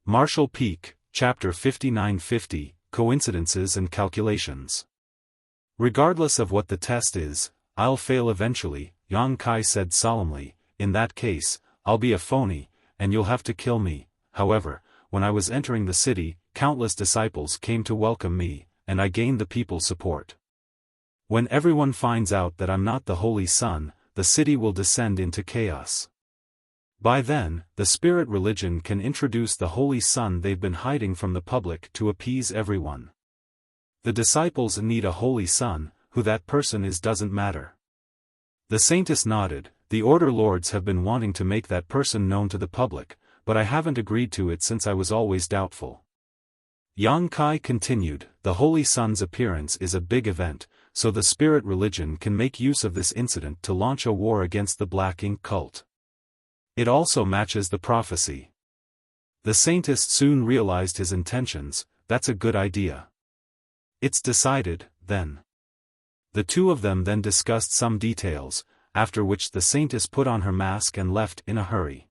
Marshall Peak, Chapter 5950, Coincidences and Calculations. Regardless of what the test is, I'll fail eventually, Yang Kai said solemnly. In that case, I'll be a phony, and you'll have to kill me. However, when I was entering the city, countless disciples came to welcome me, and I gained the people's support. When everyone finds out that I'm not the Holy Son, the city will descend into chaos. By then, the spirit religion can introduce the Holy Son they've been hiding from the public to appease everyone. The disciples need a Holy Son, who that person is doesn't matter. The saintess nodded. The Order Lords have been wanting to make that person known to the public, but I haven't agreed to it since I was always doubtful. Yang Kai continued, the Holy Son's appearance is a big event, so the spirit religion can make use of this incident to launch a war against the Black Ink cult. It also matches the prophecy. The saintess soon realized his intentions. That's a good idea. It's decided, then. The two of them then discussed some details, after which the saintess put on her mask and left in a hurry.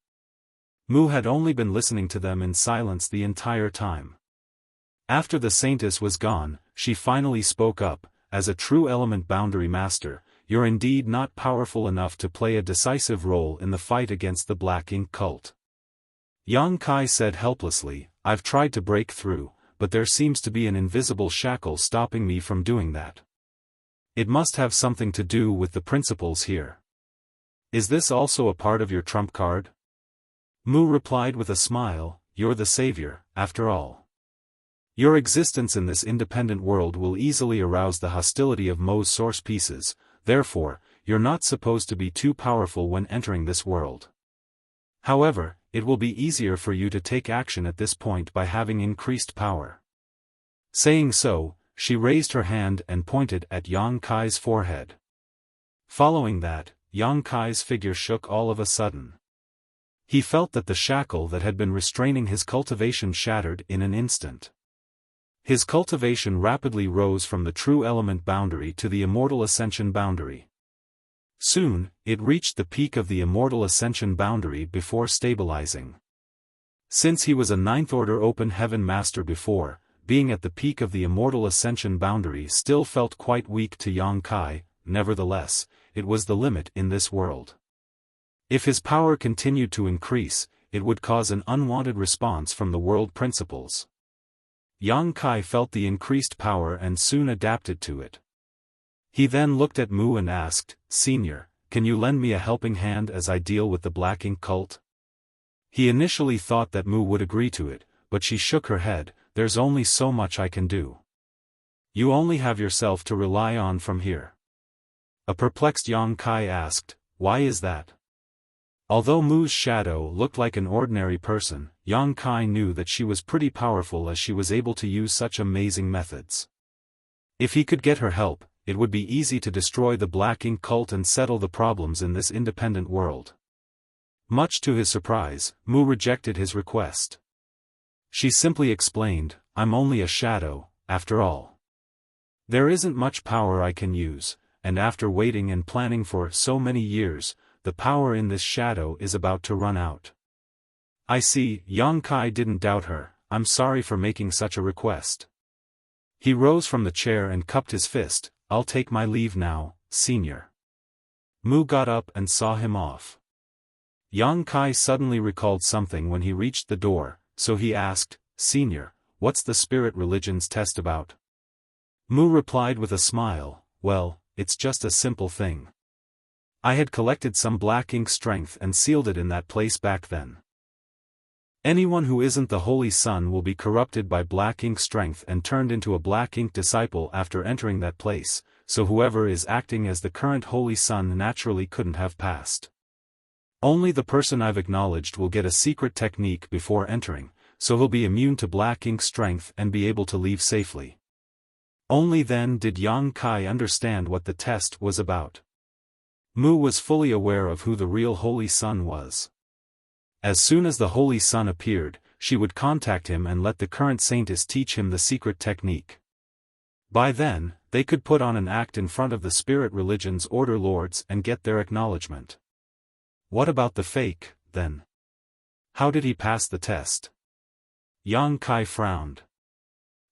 Mu had only been listening to them in silence the entire time. After the saintess was gone, she finally spoke up. As a true element boundary master, you're indeed not powerful enough to play a decisive role in the fight against the Black Ink cult. Yang Kai said helplessly, I've tried to break through, but there seems to be an invisible shackle stopping me from doing that. It must have something to do with the principles here. Is this also a part of your trump card? Mu replied with a smile, you're the savior, after all. Your existence in this independent world will easily arouse the hostility of Mo's source pieces, therefore, you're not supposed to be too powerful when entering this world. However, it will be easier for you to take action at this point by having increased power. Saying so, she raised her hand and pointed at Yang Kai's forehead. Following that, Yang Kai's figure shook all of a sudden. He felt that the shackle that had been restraining his cultivation shattered in an instant. His cultivation rapidly rose from the true element boundary to the immortal ascension boundary. Soon, it reached the peak of the immortal ascension boundary before stabilizing. Since he was a ninth order open heaven master before, being at the peak of the immortal ascension boundary still felt quite weak to Yang Kai. Nevertheless, it was the limit in this world. If his power continued to increase, it would cause an unwanted response from the world principles. Yang Kai felt the increased power and soon adapted to it. He then looked at Mu and asked, Senior, can you lend me a helping hand as I deal with the Black Ink cult? He initially thought that Mu would agree to it, but she shook her head, there's only so much I can do. You only have yourself to rely on from here. A perplexed Yang Kai asked, why is that? Although Mu's shadow looked like an ordinary person, Yang Kai knew that she was pretty powerful as she was able to use such amazing methods. If he could get her help, it would be easy to destroy the Black Ink cult and settle the problems in this independent world. Much to his surprise, Mu rejected his request. She simply explained, I'm only a shadow, after all. There isn't much power I can use, and after waiting and planning for so many years, the power in this shadow is about to run out. I see. Yang Kai didn't doubt her, I'm sorry for making such a request. He rose from the chair and cupped his fist, I'll take my leave now, Senior. Mu got up and saw him off. Yang Kai suddenly recalled something when he reached the door, so he asked, Senior, what's the spirit religion's test about? Mu replied with a smile, well, it's just a simple thing. I had collected some Black Ink strength and sealed it in that place back then. Anyone who isn't the Holy Son will be corrupted by Black Ink strength and turned into a Black Ink disciple after entering that place, so whoever is acting as the current Holy Son naturally couldn't have passed. Only the person I've acknowledged will get a secret technique before entering, so he'll be immune to Black Ink strength and be able to leave safely. Only then did Yang Kai understand what the test was about. Mu was fully aware of who the real Holy Son was. As soon as the Holy Son appeared, she would contact him and let the current saintess teach him the secret technique. By then, they could put on an act in front of the spirit religion's order lords and get their acknowledgement. What about the fake, then? How did he pass the test? Yang Kai frowned.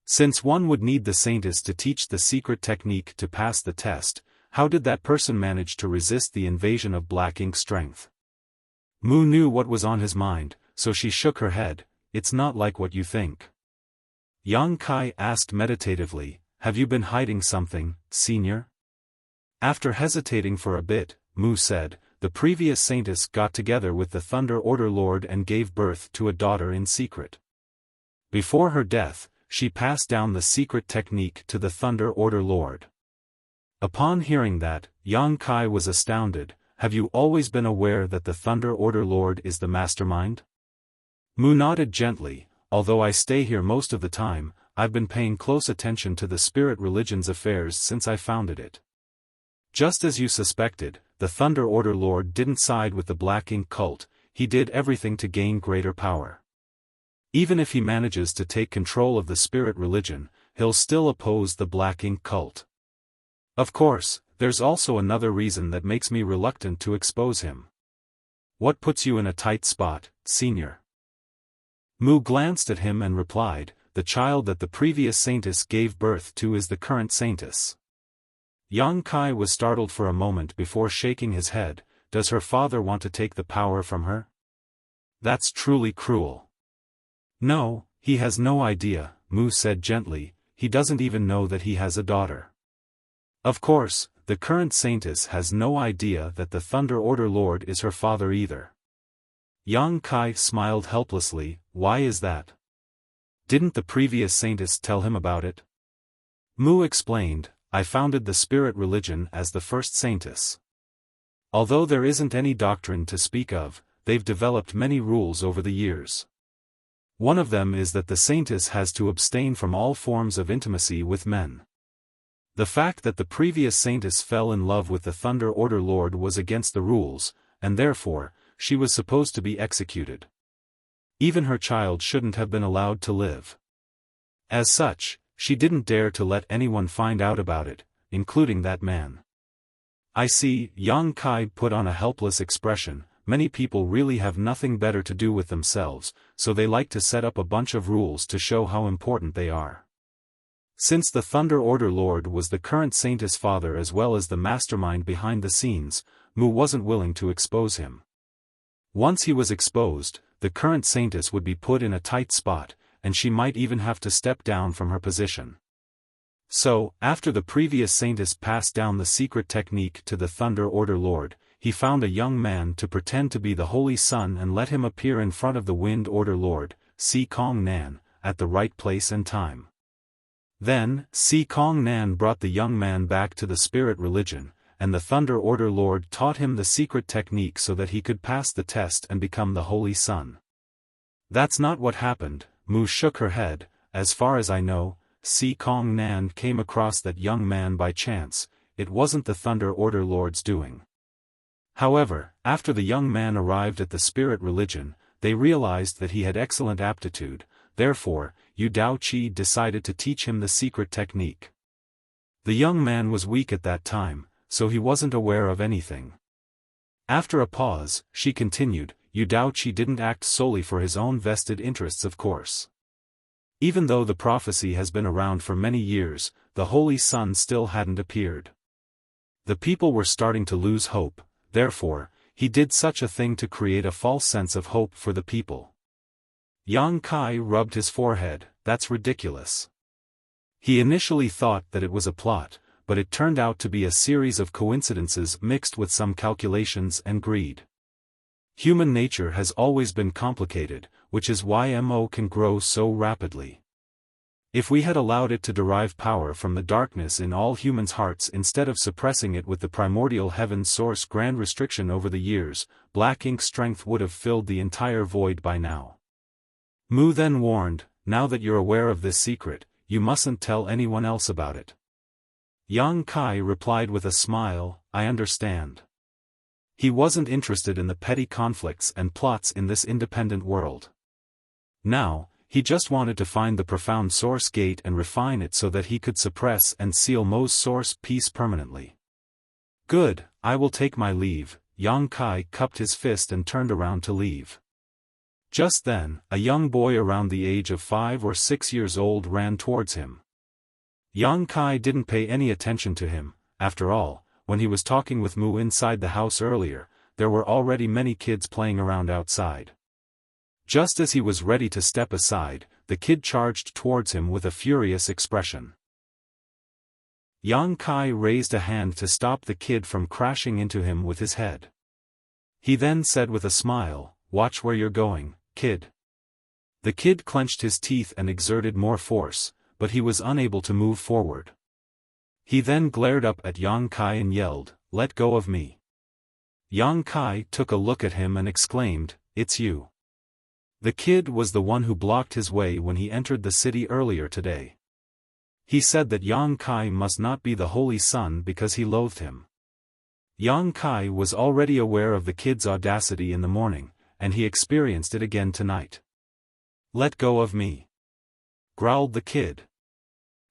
Since one would need the saintess to teach the secret technique to pass the test, how did that person manage to resist the invasion of black ink strength? Mu knew what was on his mind, so she shook her head. It's not like what you think. Yang Kai asked meditatively, have you been hiding something, senior? After hesitating for a bit, Mu said, the previous saintess got together with the Thunder Order Lord and gave birth to a daughter in secret. Before her death, she passed down the secret technique to the Thunder Order Lord. Upon hearing that, Yang Kai was astounded. Have you always been aware that the Thunder Order Lord is the mastermind? Mu nodded gently. Although I stay here most of the time, I've been paying close attention to the spirit religion's affairs since I founded it. Just as you suspected, the Thunder Order Lord didn't side with the Black Ink cult, he did everything to gain greater power. Even if he manages to take control of the spirit religion, he'll still oppose the Black Ink cult. Of course, there's also another reason that makes me reluctant to expose him. What puts you in a tight spot, senior? Mu glanced at him and replied, the child that the previous saintess gave birth to is the current saintess. Yang Kai was startled for a moment before shaking his head. Does her father want to take the power from her? That's truly cruel. No, he has no idea, Mu said gently, he doesn't even know that he has a daughter. Of course, the current saintess has no idea that the Thunder Order Lord is her father either. Yang Kai smiled helplessly. Why is that? Didn't the previous saintess tell him about it? Mu explained, I founded the spirit religion as the first saintess. Although there isn't any doctrine to speak of, they've developed many rules over the years. One of them is that the saintess has to abstain from all forms of intimacy with men. The fact that the previous saintess fell in love with the Thunder Order Lord was against the rules, and therefore, she was supposed to be executed. Even her child shouldn't have been allowed to live. As such, she didn't dare to let anyone find out about it, including that man. I see, Yang Kai put on a helpless expression. Many people really have nothing better to do with themselves, so they like to set up a bunch of rules to show how important they are. Since the Thunder Order Lord was the current saintess' father as well as the mastermind behind the scenes, Mu wasn't willing to expose him. Once he was exposed, the current saintess would be put in a tight spot, and she might even have to step down from her position. So, after the previous saintess passed down the secret technique to the Thunder Order Lord, he found a young man to pretend to be the Holy Sun and let him appear in front of the Wind Order Lord, Si Kong Nan, at the right place and time. Then, Si Kong Nan brought the young man back to the spirit religion, and the Thunder Order Lord taught him the secret technique so that he could pass the test and become the Holy Sun. That's not what happened, Mu shook her head. As far as I know, Si Kong Nan came across that young man by chance, it wasn't the Thunder Order Lord's doing. However, after the young man arrived at the spirit religion, they realized that he had excellent aptitude, therefore, Yu Daoqi decided to teach him the secret technique. The young man was weak at that time, so he wasn't aware of anything. After a pause, she continued, Yu Daoqi didn't act solely for his own vested interests of course. Even though the prophecy has been around for many years, the Holy Sun still hadn't appeared. The people were starting to lose hope, therefore, he did such a thing to create a false sense of hope for the people. Yang Kai rubbed his forehead. That's ridiculous. He initially thought that it was a plot, but it turned out to be a series of coincidences mixed with some calculations and greed. Human nature has always been complicated, which is why Mo can grow so rapidly. If we had allowed it to derive power from the darkness in all humans' hearts instead of suppressing it with the primordial heaven source grand restriction over the years, black ink strength would have filled the entire void by now. Mu then warned, now that you're aware of this secret, you mustn't tell anyone else about it. Yang Kai replied with a smile, I understand. He wasn't interested in the petty conflicts and plots in this independent world. Now, he just wanted to find the profound source gate and refine it so that he could suppress and seal Mo's source peace permanently. Good, I will take my leave. Yang Kai cupped his fist and turned around to leave. Just then, a young boy around the age of 5 or 6 years old ran towards him. Yang Kai didn't pay any attention to him. After all, when he was talking with Mu inside the house earlier, there were already many kids playing around outside. Just as he was ready to step aside, the kid charged towards him with a furious expression. Yang Kai raised a hand to stop the kid from crashing into him with his head. He then said with a smile, "Watch where you're going, kid." The kid clenched his teeth and exerted more force, but he was unable to move forward. He then glared up at Yang Kai and yelled, "Let go of me." Yang Kai took a look at him and exclaimed, "It's you." The kid was the one who blocked his way when he entered the city earlier today. He said that Yang Kai must not be the Holy Son because he loathed him. Yang Kai was already aware of the kid's audacity in the morning, and he experienced it again tonight. "Let go of me," growled the kid.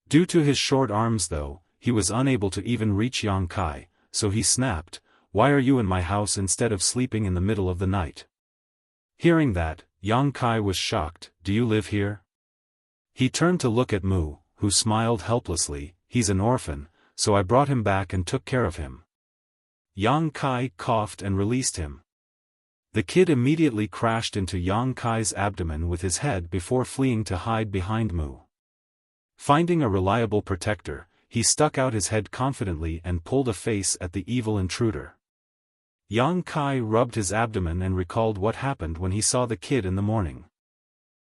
Due to his short arms though, he was unable to even reach Yang Kai, so he snapped, "Why are you in my house instead of sleeping in the middle of the night?" Hearing that, Yang Kai was shocked. "Do you live here?" He turned to look at Mu, who smiled helplessly. "He's an orphan, so I brought him back and took care of him." Yang Kai coughed and released him. The kid immediately crashed into Yang Kai's abdomen with his head before fleeing to hide behind Mu. Finding a reliable protector, he stuck out his head confidently and pulled a face at the evil intruder. Yang Kai rubbed his abdomen and recalled what happened when he saw the kid in the morning.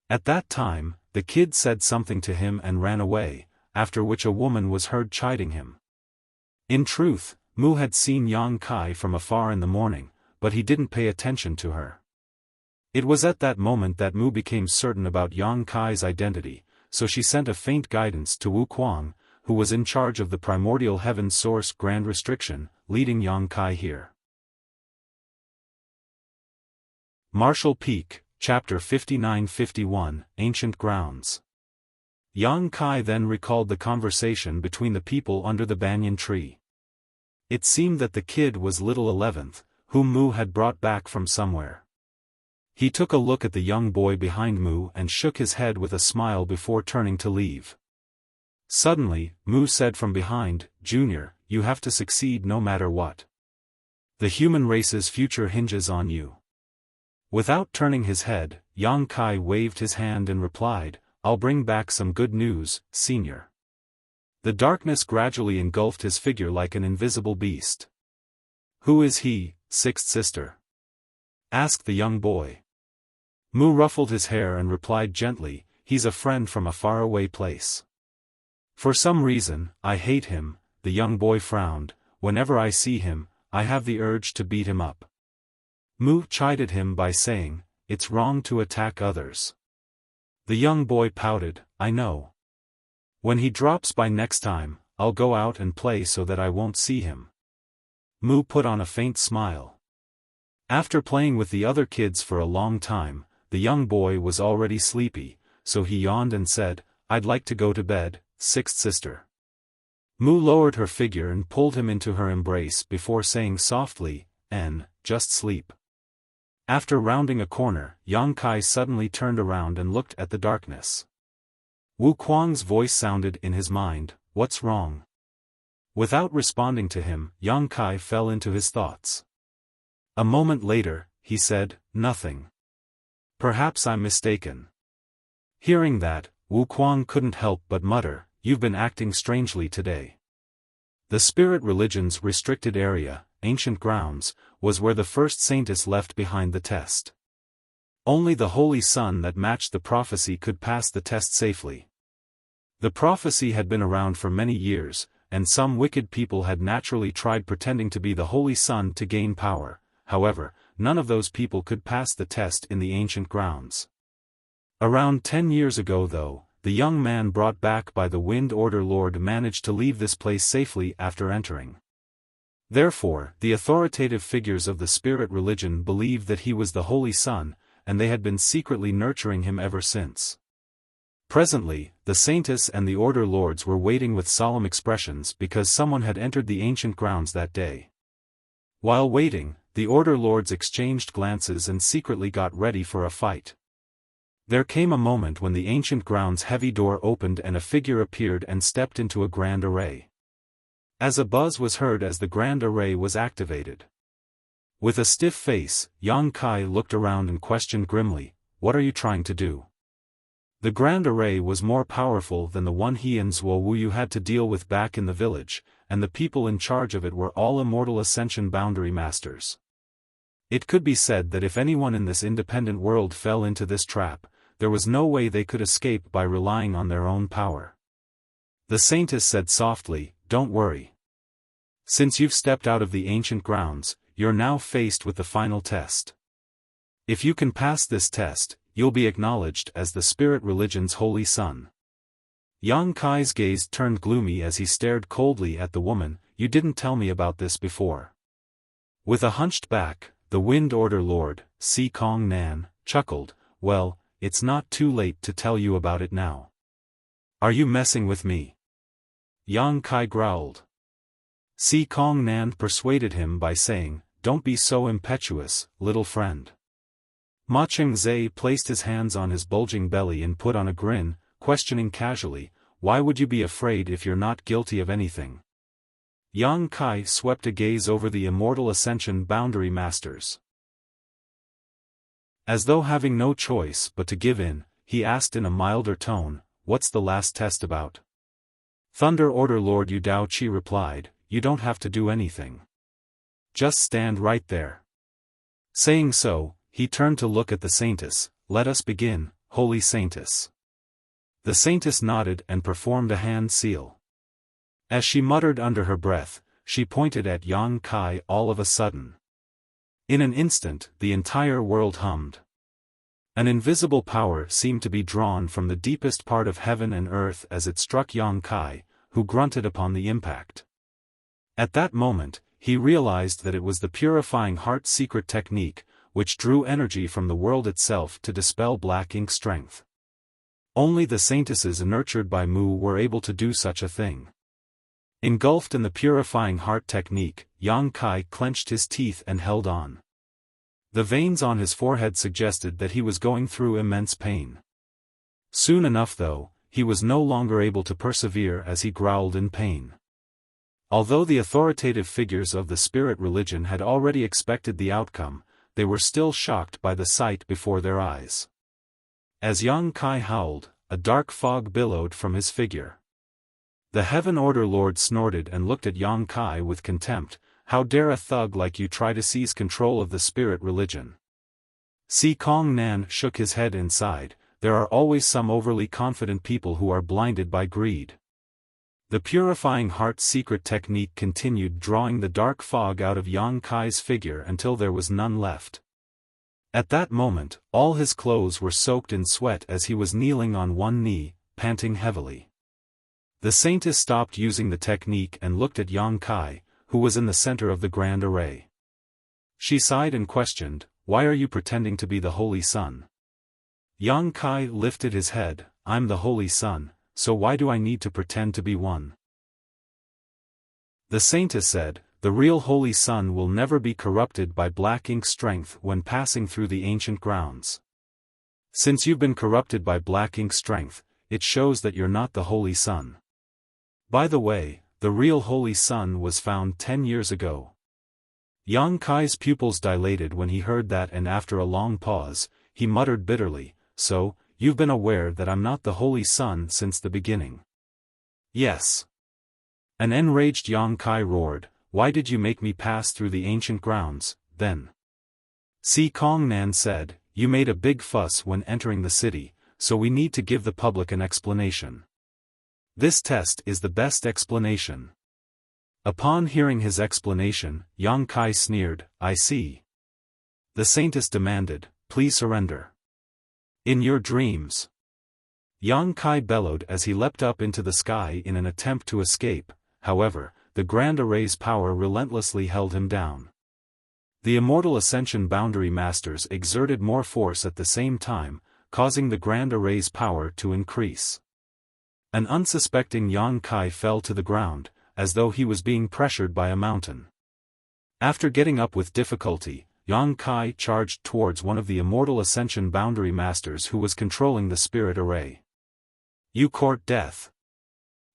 At that time, the kid said something to him and ran away, after which a woman was heard chiding him. In truth, Mu had seen Yang Kai from afar in the morning, but he didn't pay attention to her. It was at that moment that Mu became certain about Yang Kai's identity, so she sent a faint guidance to Wu Kuang, who was in charge of the primordial heaven source Grand Restriction, leading Yang Kai here. Martial Peak, Chapter 59-51, Ancient Grounds. Yang Kai then recalled the conversation between the people under the banyan tree. It seemed that the kid was little 11th, whom Mu had brought back from somewhere. He took a look at the young boy behind Mu and shook his head with a smile before turning to leave. Suddenly, Mu said from behind, "Junior, you have to succeed no matter what. The human race's future hinges on you." Without turning his head, Yang Kai waved his hand and replied, "I'll bring back some good news, senior." The darkness gradually engulfed his figure like an invisible beast. "Who is he, sixth sister?" asked the young boy. Mu ruffled his hair and replied gently, "He's a friend from a faraway place. For some reason, I hate him." The young boy frowned. "Whenever I see him, I have the urge to beat him up." Mu chided him by saying, "It's wrong to attack others." The young boy pouted, "I know. When he drops by next time, I'll go out and play so that I won't see him." Mu put on a faint smile. After playing with the other kids for a long time, the young boy was already sleepy, so he yawned and said, "I'd like to go to bed, sixth sister." Mu lowered her figure and pulled him into her embrace before saying softly, "Just sleep." After rounding a corner, Yang Kai suddenly turned around and looked at the darkness. Wu Kuang's voice sounded in his mind, "What's wrong?" Without responding to him, Yang Kai fell into his thoughts. A moment later, he said, "Nothing. Perhaps I'm mistaken." Hearing that, Wu Kuang couldn't help but mutter, "You've been acting strangely today." The spirit religion's restricted area, Ancient Grounds, was where the first saintess left behind the test. Only the Holy Son that matched the prophecy could pass the test safely. The prophecy had been around for many years, and some wicked people had naturally tried pretending to be the Holy Son to gain power. However, none of those people could pass the test in the Ancient Grounds. Around 10 years ago though, the young man brought back by the Wind Order Lord managed to leave this place safely after entering. Therefore, the authoritative figures of the spirit religion believed that he was the Holy Son, and they had been secretly nurturing him ever since. Presently, the Saintess and the Order Lords were waiting with solemn expressions because someone had entered the Ancient Grounds that day. While waiting, the Order Lords exchanged glances and secretly got ready for a fight. There came a moment when the ancient ground's heavy door opened and a figure appeared and stepped into a grand array. As a buzz was heard as the grand array was activated. With a stiff face, Yang Kai looked around and questioned grimly, "What are you trying to do?" The grand array was more powerful than the one he and Zuo Wuyu had to deal with back in the village, and the people in charge of it were all immortal ascension boundary masters. It could be said that if anyone in this independent world fell into this trap, there was no way they could escape by relying on their own power. The saintess said softly, "Don't worry. Since you've stepped out of the ancient grounds, you're now faced with the final test. If you can pass this test, you'll be acknowledged as the spirit religion's holy son." Yang Kai's gaze turned gloomy as he stared coldly at the woman. "You didn't tell me about this before." With a hunched back, the Wind Order Lord, Si Kong Nan, chuckled, "Well, it's not too late to tell you about it now." "Are you messing with me?" Yang Kai growled. Si Kong Nan persuaded him by saying, "Don't be so impetuous, little friend." Ma Cheng-zhe placed his hands on his bulging belly and put on a grin, questioning casually, "Why would you be afraid if you're not guilty of anything?" Yang Kai swept a gaze over the immortal ascension boundary masters. As though having no choice but to give in, he asked in a milder tone, "What's the last test about?" Thunder Order Lord Yu Dao Qi replied, "You don't have to do anything. Just stand right there." Saying so, he turned to look at the saintess. "Let us begin, holy saintess." The saintess nodded and performed a hand seal. As she muttered under her breath, she pointed at Yang Kai all of a sudden. In an instant, the entire world hummed. An invisible power seemed to be drawn from the deepest part of heaven and earth as it struck Yang Kai, who grunted upon the impact. At that moment, he realized that it was the purifying heart secret technique, which drew energy from the world itself to dispel black ink strength. Only the saintesses nurtured by Mu were able to do such a thing. Engulfed in the purifying heart technique, Yang Kai clenched his teeth and held on. The veins on his forehead suggested that he was going through immense pain. Soon enough though, he was no longer able to persevere as he growled in pain. Although the authoritative figures of the spirit religion had already expected the outcome, they were still shocked by the sight before their eyes. As Yang Kai howled, a dark fog billowed from his figure. The Heaven Order Lord snorted and looked at Yang Kai with contempt. "How dare a thug like you try to seize control of the spirit religion?" Si Kong Nan shook his head and sighed. "There are always some overly confident people who are blinded by greed." The purifying heart secret technique continued drawing the dark fog out of Yang Kai's figure until there was none left. At that moment, all his clothes were soaked in sweat as he was kneeling on one knee, panting heavily. The saintess stopped using the technique and looked at Yang Kai, who was in the center of the grand array. She sighed and questioned, "Why are you pretending to be the Holy Son?" Yang Kai lifted his head, "I'm the Holy Son, so why do I need to pretend to be one?" The saintess said, "The real Holy Son will never be corrupted by black ink strength when passing through the ancient grounds. Since you've been corrupted by black ink strength, it shows that you're not the Holy Son. By the way, the real Holy Son was found 10 years ago." Yang Kai's pupils dilated when he heard that, and after a long pause, he muttered bitterly, "So, you've been aware that I'm not the Holy Son since the beginning?" "Yes." An enraged Yang Kai roared, "Why did you make me pass through the ancient grounds, then?" Si Kong Nan said, "You made a big fuss when entering the city, so we need to give the public an explanation. This test is the best explanation." Upon hearing his explanation, Yang Kai sneered, "I see." The saintess demanded, "Please surrender." "In your dreams." Yang Kai bellowed as he leapt up into the sky in an attempt to escape. However, the Grand Array's power relentlessly held him down. The immortal ascension boundary masters exerted more force at the same time, causing the Grand Array's power to increase. An unsuspecting Yang Kai fell to the ground, as though he was being pressured by a mountain. After getting up with difficulty, Yang Kai charged towards one of the Immortal Ascension Boundary Masters who was controlling the spirit array. "You court death!"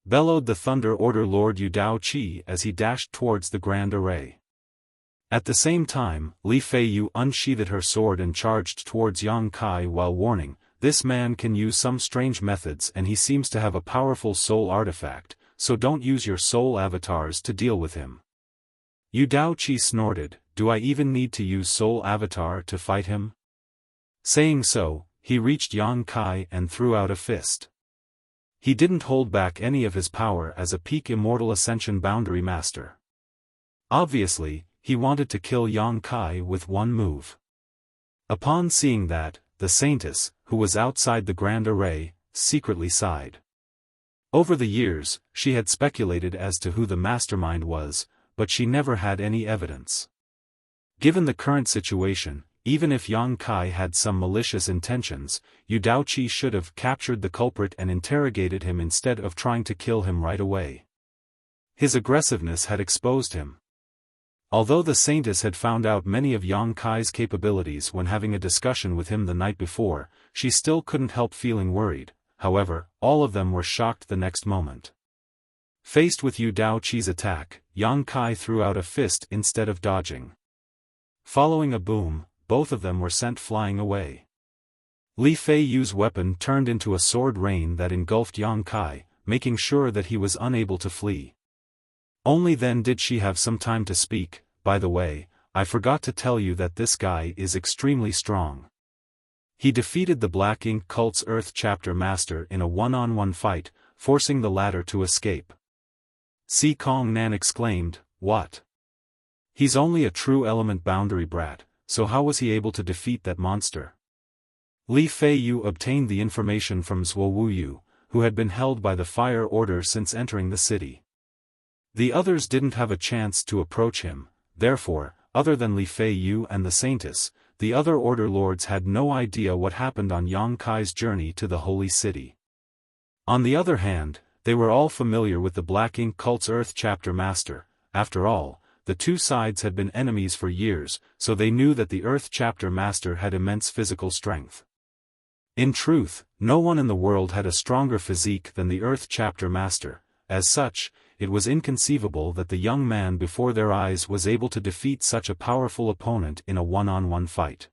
bellowed the Thunder Order Lord Yu Dao Qi as he dashed towards the Grand Array. At the same time, Li Feiyu unsheathed her sword and charged towards Yang Kai while warning, "This man can use some strange methods and he seems to have a powerful soul artifact, so don't use your soul avatars to deal with him." Yu Dao Qi snorted, "Do I even need to use soul avatar to fight him?" Saying so, he reached Yang Kai and threw out a fist. He didn't hold back any of his power as a peak Immortal Ascension Boundary Master. Obviously, he wanted to kill Yang Kai with one move. Upon seeing that, the Saintess, who was outside the Grand Array, secretly sighed. Over the years, she had speculated as to who the mastermind was, but she never had any evidence. Given the current situation, even if Yang Kai had some malicious intentions, Yu Dao Qi should have captured the culprit and interrogated him instead of trying to kill him right away. His aggressiveness had exposed him. Although the Saintess had found out many of Yang Kai's capabilities when having a discussion with him the night before, she still couldn't help feeling worried. However, all of them were shocked the next moment. Faced with Yu Dao Qi's attack, Yang Kai threw out a fist instead of dodging. Following a boom, both of them were sent flying away. Li Feiyu's weapon turned into a sword rain that engulfed Yang Kai, making sure that he was unable to flee. Only then did she have some time to speak. "By the way, I forgot to tell you that this guy is extremely strong. He defeated the Black Ink Cult's Earth Chapter Master in a one-on-one fight, forcing the latter to escape." Si Kong Nan exclaimed, "What? He's only a true element boundary brat, so how was he able to defeat that monster?" Li Feiyu obtained the information from Zhuo Wuyu, who had been held by the Fire Order since entering the city. The others didn't have a chance to approach him, therefore, other than Li Feiyu and the Saintess, the other Order Lords had no idea what happened on Yang Kai's journey to the Holy City. On the other hand, they were all familiar with the Black Ink Cult's Earth Chapter Master. After all, the two sides had been enemies for years, so they knew that the Earth Chapter Master had immense physical strength. In truth, no one in the world had a stronger physique than the Earth Chapter Master. As such, it was inconceivable that the young man before their eyes was able to defeat such a powerful opponent in a one-on-one fight.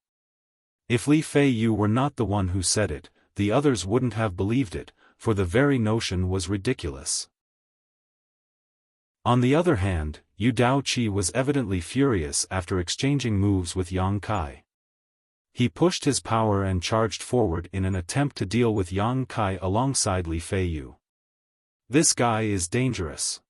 If Li Feiyu were not the one who said it, the others wouldn't have believed it, for the very notion was ridiculous. On the other hand, Yu Dao Qi was evidently furious after exchanging moves with Yang Kai. He pushed his power and charged forward in an attempt to deal with Yang Kai alongside Li Feiyu. "This guy is dangerous.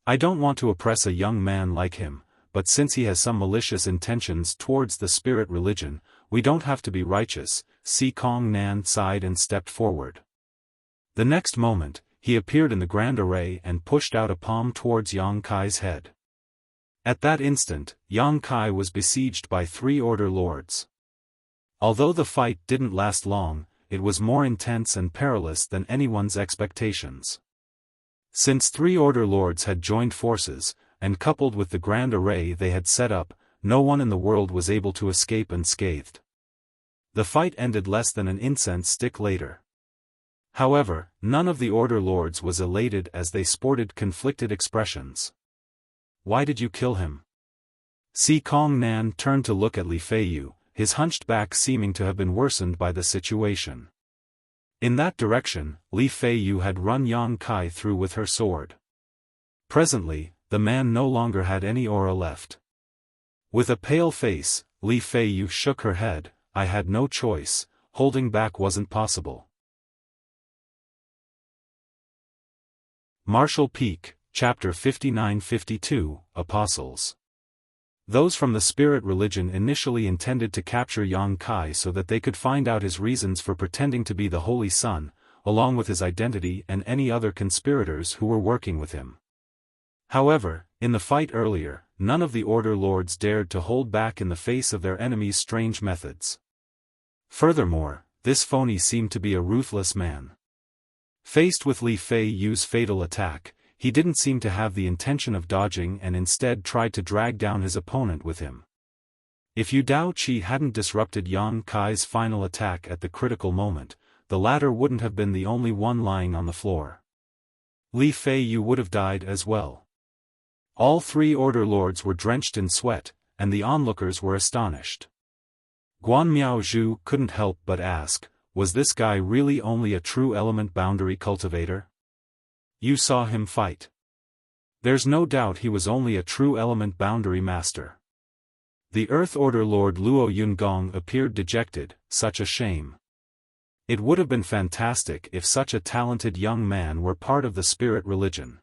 I don't want to oppress a young man like him, but since he has some malicious intentions towards the spirit religion, we don't have to be righteous." Si Kong Nan sighed and stepped forward. The next moment, he appeared in the Grand Array and pushed out a palm towards Yang Kai's head. At that instant, Yang Kai was besieged by 3 Order Lords. Although the fight didn't last long, it was more intense and perilous than anyone's expectations. Since 3 Order Lords had joined forces, and coupled with the Grand Array they had set up, no one in the world was able to escape unscathed. The fight ended less than an incense stick later. However, none of the Order Lords was elated as they sported conflicted expressions. "Why did you kill him?" Si Kong Nan turned to look at Li Feiyu, his hunched back seeming to have been worsened by the situation. In that direction, Li Feiyu had run Yang Kai through with her sword. Presently, the man no longer had any aura left. With a pale face, Li Feiyu shook her head. "I had no choice, holding back wasn't possible." Martial Peak, Chapter 59-52, Apostles. Those from the spirit religion initially intended to capture Yang Kai so that they could find out his reasons for pretending to be the Holy Son, along with his identity and any other conspirators who were working with him. However, in the fight earlier, none of the Order Lords dared to hold back in the face of their enemy's strange methods. Furthermore, this phony seemed to be a ruthless man. Faced with Li Feiyu's fatal attack, he didn't seem to have the intention of dodging and instead tried to drag down his opponent with him. If Yu Daoqi hadn't disrupted Yang Kai's final attack at the critical moment, the latter wouldn't have been the only one lying on the floor. Li Feiyu would have died as well. All three Order Lords were drenched in sweat, and the onlookers were astonished. Guan Miaozhu couldn't help but ask, was this guy really only a true element boundary cultivator? You saw him fight. There's no doubt he was only a true element boundary master. The Earth Order Lord Luo Yungong appeared dejected. Such a shame. It would have been fantastic if such a talented young man were part of the spirit religion.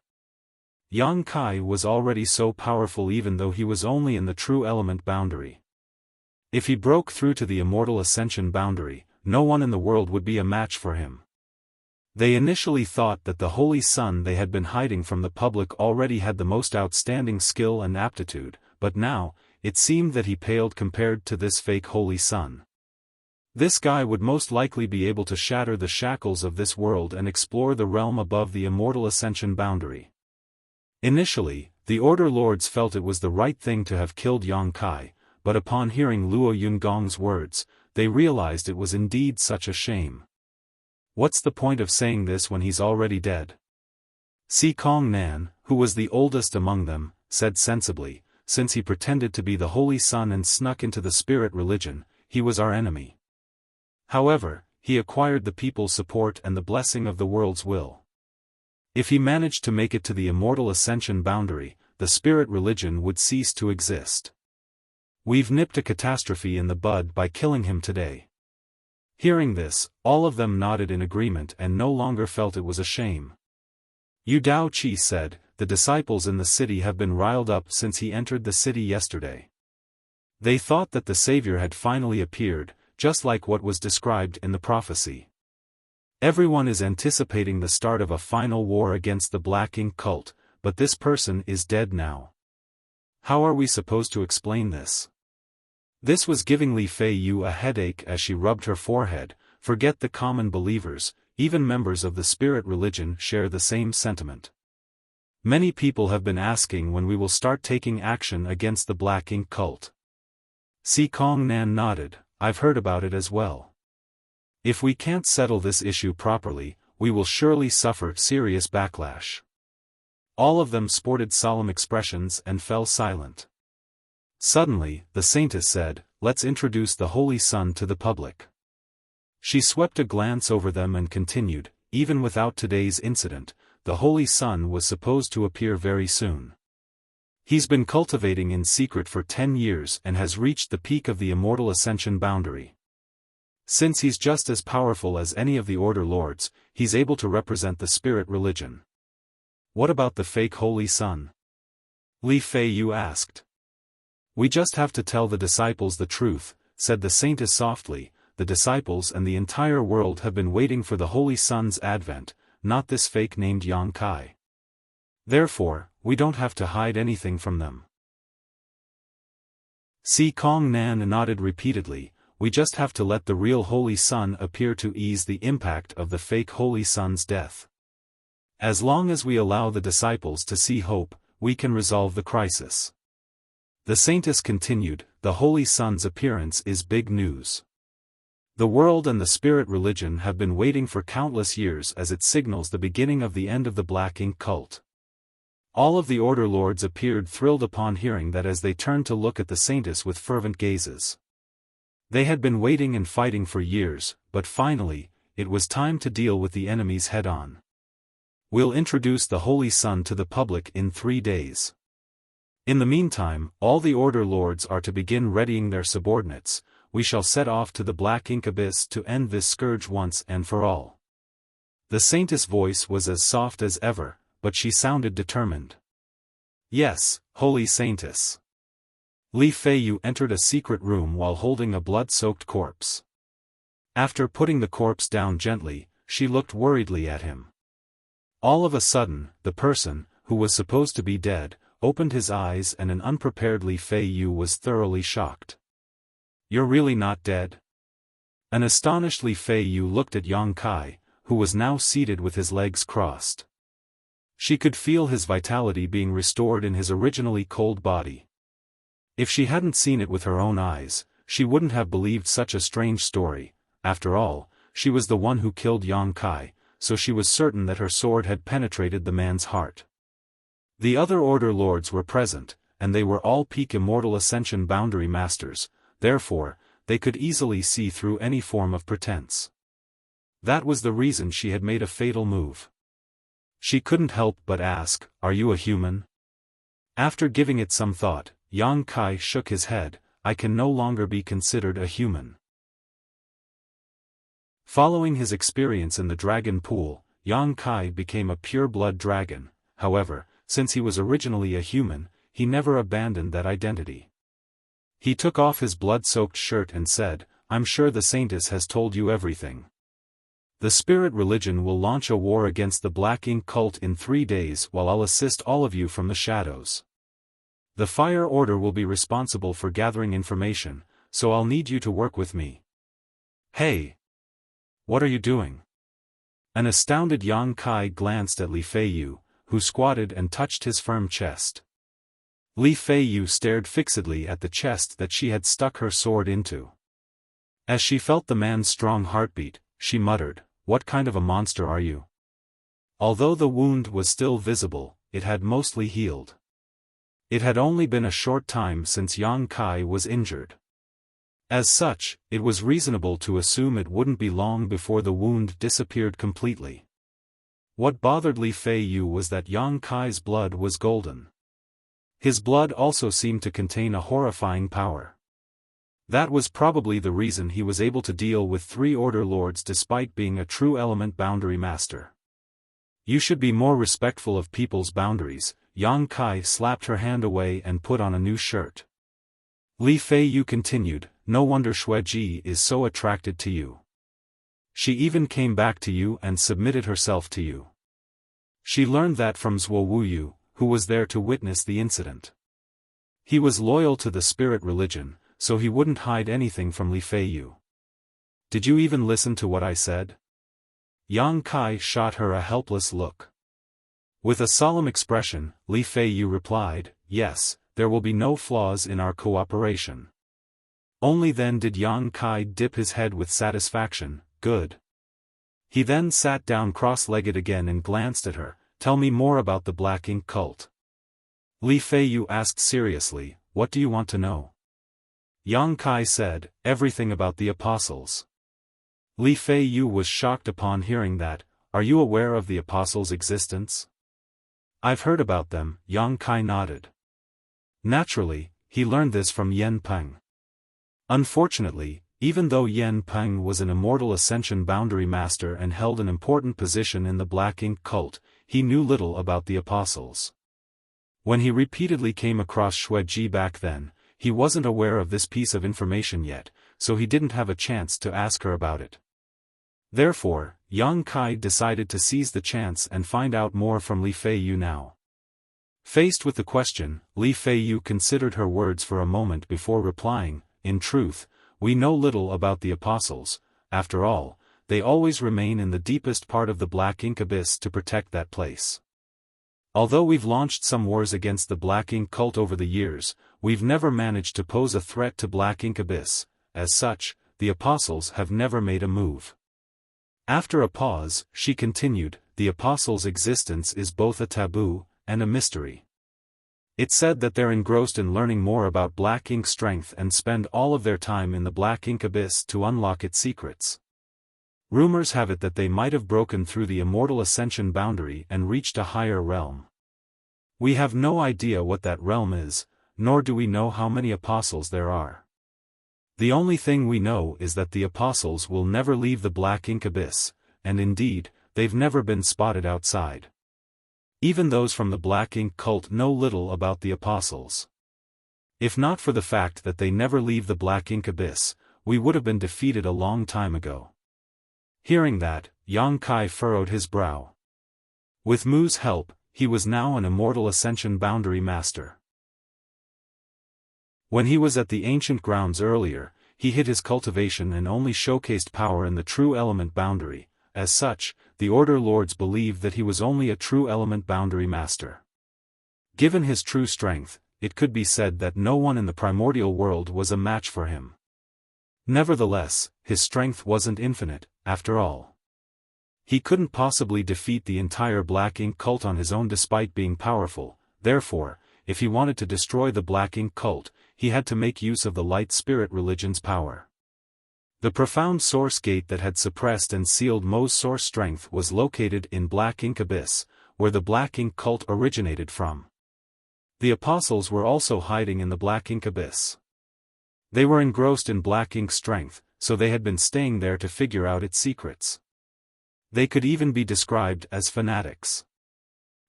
Yang Kai was already so powerful even though he was only in the true element boundary. If he broke through to the immortal ascension boundary, no one in the world would be a match for him. They initially thought that the Holy Sun they had been hiding from the public already had the most outstanding skill and aptitude, but now, it seemed that he paled compared to this fake Holy Sun. This guy would most likely be able to shatter the shackles of this world and explore the realm above the immortal ascension boundary. Initially, the Order Lords felt it was the right thing to have killed Yang Kai, but upon hearing Luo Yungong's words, they realized it was indeed such a shame. What's the point of saying this when he's already dead? Si Kong Nan, who was the oldest among them, said sensibly, since he pretended to be the Holy Sun and snuck into the spirit religion, he was our enemy. However, he acquired the people's support and the blessing of the world's will. If he managed to make it to the immortal ascension boundary, the spirit religion would cease to exist. We've nipped a catastrophe in the bud by killing him today. Hearing this, all of them nodded in agreement and no longer felt it was a shame. Yu Daoqi said, the disciples in the city have been riled up since he entered the city yesterday. They thought that the Savior had finally appeared, just like what was described in the prophecy. Everyone is anticipating the start of a final war against the Black Ink cult, but this person is dead now. How are we supposed to explain this? This was giving Li Feiyu a headache as she rubbed her forehead. Forget the common believers, even members of the spirit religion share the same sentiment. Many people have been asking when we will start taking action against the Black Ink cult. Si Kong Nan nodded, I've heard about it as well. If we can't settle this issue properly, we will surely suffer serious backlash. All of them sported solemn expressions and fell silent. Suddenly, the saintess said, let's introduce the Holy Sun to the public. She swept a glance over them and continued, even without today's incident, the Holy Sun was supposed to appear very soon. He's been cultivating in secret for 10 years and has reached the peak of the immortal ascension boundary. Since he's just as powerful as any of the Order Lords, he's able to represent the spirit religion. What about the fake Holy Sun? Li Feiyu asked. We just have to tell the disciples the truth, said the saintess softly. The disciples and the entire world have been waiting for the Holy Sun's advent, not this fake named Yang Kai. Therefore, we don't have to hide anything from them. Si Kong Nan nodded repeatedly, we just have to let the real Holy Sun appear to ease the impact of the fake Holy Sun's death. As long as we allow the disciples to see hope, we can resolve the crisis. The saintess continued, the Holy Sun's appearance is big news. The world and the spirit religion have been waiting for countless years as it signals the beginning of the end of the Black Ink cult. All of the Order Lords appeared thrilled upon hearing that as they turned to look at the saintess with fervent gazes. They had been waiting and fighting for years, but finally, it was time to deal with the enemies head-on. We'll introduce the Holy Sun to the public in 3 days. In the meantime, all the Order Lords are to begin readying their subordinates. We shall set off to the Black Ink abyss to end this scourge once and for all. The saintess' voice was as soft as ever, but she sounded determined. Yes, Holy Saintess. Li Feiyu entered a secret room while holding a blood-soaked corpse. After putting the corpse down gently, she looked worriedly at him. All of a sudden, the person, who was supposed to be dead, opened his eyes and an unprepared Li Feiyu was thoroughly shocked. You're really not dead? An astonished Li Feiyu looked at Yang Kai, who was now seated with his legs crossed. She could feel his vitality being restored in his originally cold body. If she hadn't seen it with her own eyes, she wouldn't have believed such a strange story. After all, she was the one who killed Yang Kai, so she was certain that her sword had penetrated the man's heart. The other Order Lords were present, and they were all peak Immortal Ascension Boundary Masters, therefore, they could easily see through any form of pretense. That was the reason she had made a fatal move. She couldn't help but ask, "Are you a human?" After giving it some thought, Yang Kai shook his head. "I can no longer be considered a human." Following his experience in the dragon pool, Yang Kai became a pure-blood dragon. However, since he was originally a human, he never abandoned that identity. He took off his blood-soaked shirt and said, "I'm sure the Saintess has told you everything. The spirit religion will launch a war against the Black Ink cult in 3 days while I'll assist all of you from the shadows. The Fire Order will be responsible for gathering information, so I'll need you to work with me." "Hey! What are you doing?" An astounded Yang Kai glanced at Li Feiyu, who squatted and touched his firm chest. Li Feiyu stared fixedly at the chest that she had stuck her sword into. As she felt the man's strong heartbeat, she muttered, "What kind of a monster are you?" Although the wound was still visible, it had mostly healed. It had only been a short time since Yang Kai was injured. As such, it was reasonable to assume it wouldn't be long before the wound disappeared completely. What bothered Li Feiyu was that Yang Kai's blood was golden. His blood also seemed to contain a horrifying power. That was probably the reason he was able to deal with 3 Order Lords despite being a true element boundary master. "You should be more respectful of people's boundaries." Yang Kai slapped her hand away and put on a new shirt. Li Feiyu continued, "No wonder Xueji is so attracted to you. She even came back to you and submitted herself to you. She learned that from Zhuo Wuyu, who was there to witness the incident. He was loyal to the spirit religion, so he wouldn't hide anything from Li Feiyu. Did you even listen to what I said?" Yang Kai shot her a helpless look. With a solemn expression, Li Feiyu replied, "Yes, there will be no flaws in our cooperation." Only then did Yang Kai dip his head with satisfaction. "Good." He then sat down cross-legged again and glanced at her. "Tell me more about the Black Ink cult." Li Feiyu asked seriously, "What do you want to know?" Yang Kai said, "Everything about the Apostles." Li Feiyu was shocked upon hearing that. "Are you aware of the Apostles' existence?" "I've heard about them," Yang Kai nodded. Naturally, he learned this from Yen Peng. Unfortunately, even though Yen Peng was an Immortal Ascension Boundary Master and held an important position in the Black Ink cult, he knew little about the Apostles. When he repeatedly came across Xueji back then, he wasn't aware of this piece of information yet, so he didn't have a chance to ask her about it. Therefore, Yang Kai decided to seize the chance and find out more from Li Feiyu now. Faced with the question, Li Feiyu considered her words for a moment before replying, "In truth, we know little about the Apostles. After all, they always remain in the deepest part of the Black Ink abyss to protect that place. Although we've launched some wars against the Black Ink cult over the years, we've never managed to pose a threat to Black Ink abyss. As such, the Apostles have never made a move." After a pause, she continued, "The Apostles' existence is both a taboo and a mystery. It's said that they're engrossed in learning more about Black Ink's strength and spend all of their time in the Black Ink abyss to unlock its secrets. Rumors have it that they might have broken through the Immortal Ascension boundary and reached a higher realm. We have no idea what that realm is, nor do we know how many Apostles there are. The only thing we know is that the Apostles will never leave the Black Ink abyss, and indeed, they've never been spotted outside. Even those from the Black Ink cult know little about the Apostles. If not for the fact that they never leave the Black Ink abyss, we would have been defeated a long time ago." Hearing that, Yang Kai furrowed his brow. With Mu's help, he was now an Immortal Ascension Boundary Master. When he was at the ancient grounds earlier, he hid his cultivation and only showcased power in the true element boundary. As such, the Order Lords believed that he was only a true element boundary master. Given his true strength, it could be said that no one in the primordial world was a match for him. Nevertheless, his strength wasn't infinite, after all. He couldn't possibly defeat the entire Black Ink cult on his own despite being powerful. Therefore, if he wanted to destroy the Black Ink cult, he had to make use of the Light Spirit religion's power. The profound source gate that had suppressed and sealed Mo's source strength was located in Black Ink Abyss, where the Black Ink cult originated from. The apostles were also hiding in the Black Ink Abyss. They were engrossed in Black Ink's strength, so they had been staying there to figure out its secrets. They could even be described as fanatics.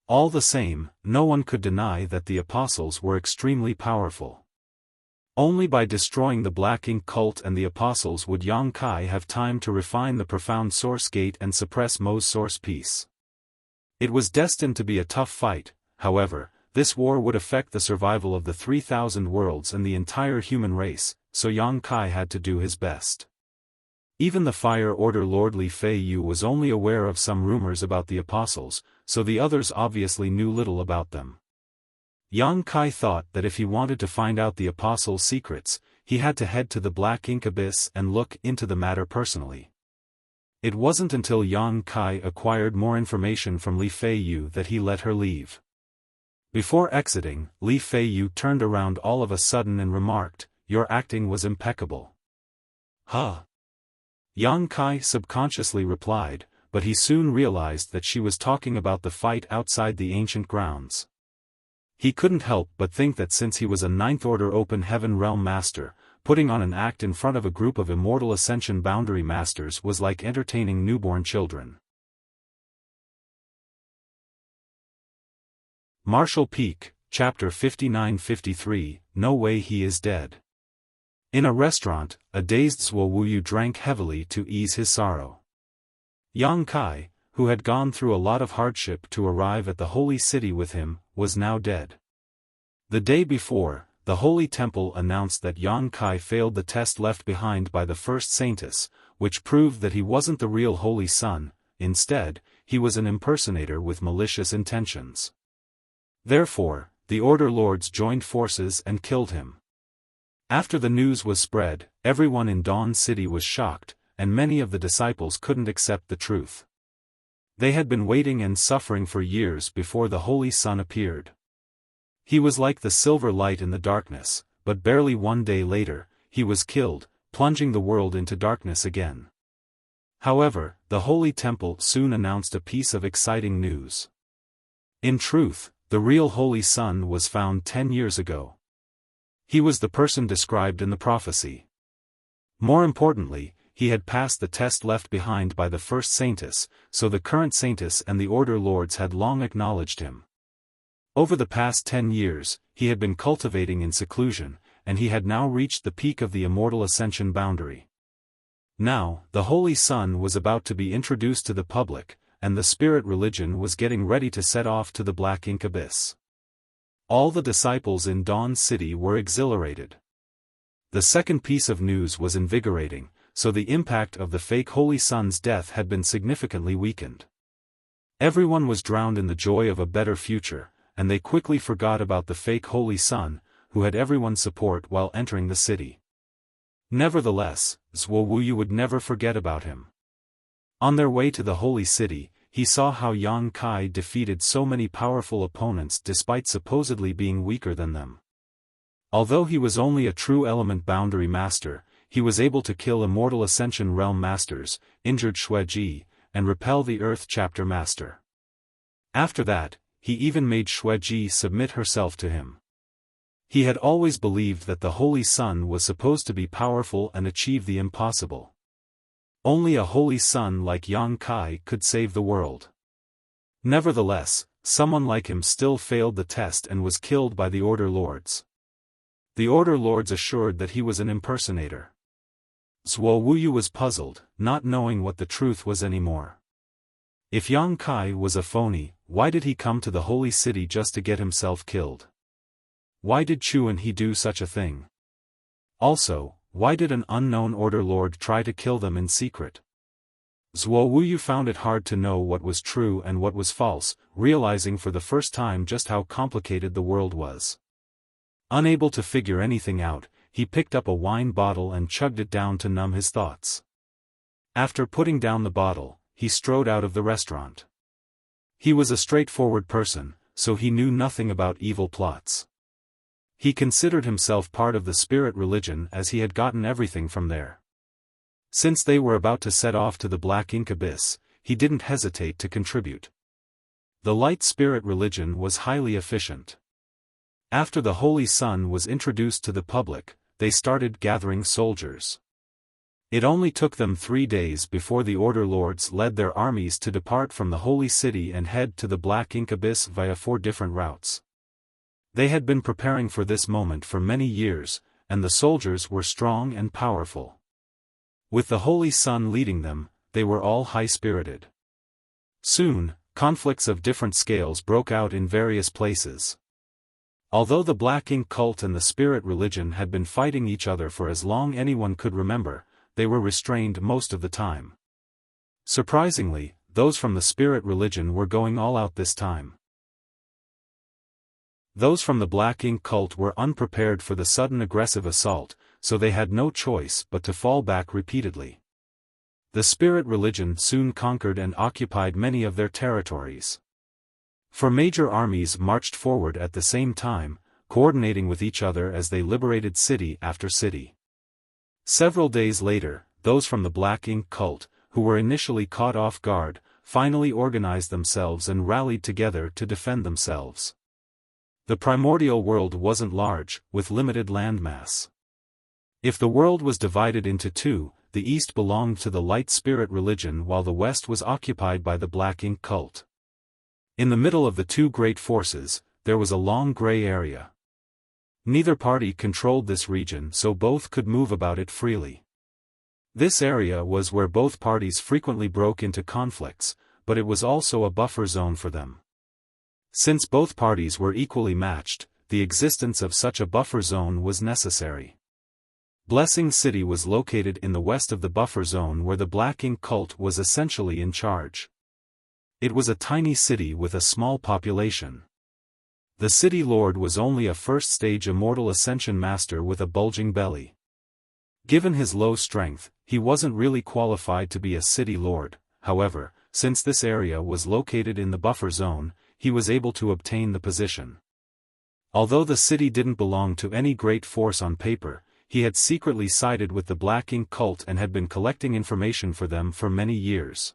All the same, no one could deny that the apostles were extremely powerful. Only by destroying the Black Ink cult and the apostles would Yang Kai have time to refine the profound source gate and suppress Mo's source piece. It was destined to be a tough fight. However, this war would affect the survival of the 3,000 worlds and the entire human race, so Yang Kai had to do his best. Even the Fire Order Lord Li Feiyu was only aware of some rumors about the apostles, so the others obviously knew little about them. Yang Kai thought that if he wanted to find out the apostles' secrets, he had to head to the Black Ink Abyss and look into the matter personally. It wasn't until Yang Kai acquired more information from Li Feiyu that he let her leave. Before exiting, Li Feiyu turned around all of a sudden and remarked, "Your acting was impeccable." Huh? Yang Kai subconsciously replied, but he soon realized that she was talking about the fight outside the ancient grounds. He couldn't help but think that since he was a Ninth Order Open Heaven Realm Master, putting on an act in front of a group of Immortal Ascension Boundary Masters was like entertaining newborn children. Martial Peak, Chapter 59-53, No Way He Is Dead. In a restaurant, a dazed Zhuo Wuyu drank heavily to ease his sorrow. Yang Kai, who had gone through a lot of hardship to arrive at the holy city with him, was now dead. The day before, the Holy Temple announced that Yang Kai failed the test left behind by the first Saintess, which proved that he wasn't the real Holy Son. Instead, he was an impersonator with malicious intentions. Therefore, the Order Lords joined forces and killed him. After the news was spread, everyone in Dawn City was shocked, and many of the disciples couldn't accept the truth. They had been waiting and suffering for years before the Holy Sun appeared. He was like the silver light in the darkness, but barely one day later, he was killed, plunging the world into darkness again. However, the Holy Temple soon announced a piece of exciting news. In truth, the real Holy Sun was found 10 years ago. He was the person described in the prophecy. More importantly, he had passed the test left behind by the first Saintess, so the current Saintess and the Order Lords had long acknowledged him. Over the past 10 years, he had been cultivating in seclusion, and he had now reached the peak of the Immortal Ascension boundary. Now, the Holy Sun was about to be introduced to the public, and the Spirit religion was getting ready to set off to the Black Ink Abyss. All the disciples in Dawn City were exhilarated. The second piece of news was invigorating, so the impact of the fake Holy Sun's death had been significantly weakened. Everyone was drowned in the joy of a better future, and they quickly forgot about the fake Holy Sun, who had everyone's support while entering the city. Nevertheless, Zhuo Wuyu would never forget about him. On their way to the Holy City, he saw how Yang Kai defeated so many powerful opponents despite supposedly being weaker than them. Although he was only a true element boundary master, he was able to kill Immortal Ascension Realm Masters, injured Xueji, and repel the Earth Chapter Master. After that, he even made Xueji submit herself to him. He had always believed that the Holy Sun was supposed to be powerful and achieve the impossible. Only a Holy Sun like Yang Kai could save the world. Nevertheless, someone like him still failed the test and was killed by the Order Lords. The Order Lords assured that he was an impersonator. Zhuo Wuyu was puzzled, not knowing what the truth was anymore. If Yang Kai was a phony, why did he come to the Holy City just to get himself killed? Why did Chu and he do such a thing? Also, why did an unknown Order Lord try to kill them in secret? Zhuo Wuyu found it hard to know what was true and what was false, realizing for the first time just how complicated the world was. Unable to figure anything out, he picked up a wine bottle and chugged it down to numb his thoughts. After putting down the bottle, he strode out of the restaurant. He was a straightforward person, so he knew nothing about evil plots. He considered himself part of the spirit religion as he had gotten everything from there. Since they were about to set off to the Black Ink Abyss, he didn't hesitate to contribute. The light spirit religion was highly efficient. After the Holy Sun was introduced to the public, they started gathering soldiers. It only took them 3 days before the Order Lords led their armies to depart from the Holy City and head to the Black Ink Abyss via 4 different routes. They had been preparing for this moment for many years, and the soldiers were strong and powerful. With the Holy Sun leading them, they were all high-spirited. Soon, conflicts of different scales broke out in various places. Although the Black Ink cult and the spirit religion had been fighting each other for as long anyone could remember, they were restrained most of the time. Surprisingly, those from the spirit religion were going all out this time. Those from the Black Ink cult were unprepared for the sudden aggressive assault, so they had no choice but to fall back repeatedly. The spirit religion soon conquered and occupied many of their territories. 4 major armies marched forward at the same time, coordinating with each other as they liberated city after city. Several days later, those from the Black Ink cult, who were initially caught off guard, finally organized themselves and rallied together to defend themselves. The primordial world wasn't large, with limited landmass. If the world was divided into 2, the east belonged to the light spirit religion while the west was occupied by the Black Ink cult. In the middle of the 2 great forces, there was a long gray area. Neither party controlled this region, so both could move about it freely. This area was where both parties frequently broke into conflicts, but it was also a buffer zone for them. Since both parties were equally matched, the existence of such a buffer zone was necessary. Blessing City was located in the west of the buffer zone where the Black Ink cult was essentially in charge. It was a tiny city with a small population. The city lord was only a first-stage immortal ascension master with a bulging belly. Given his low strength, he wasn't really qualified to be a city lord. However, since this area was located in the buffer zone, he was able to obtain the position. Although the city didn't belong to any great force on paper, he had secretly sided with the Black Ink cult and had been collecting information for them for many years.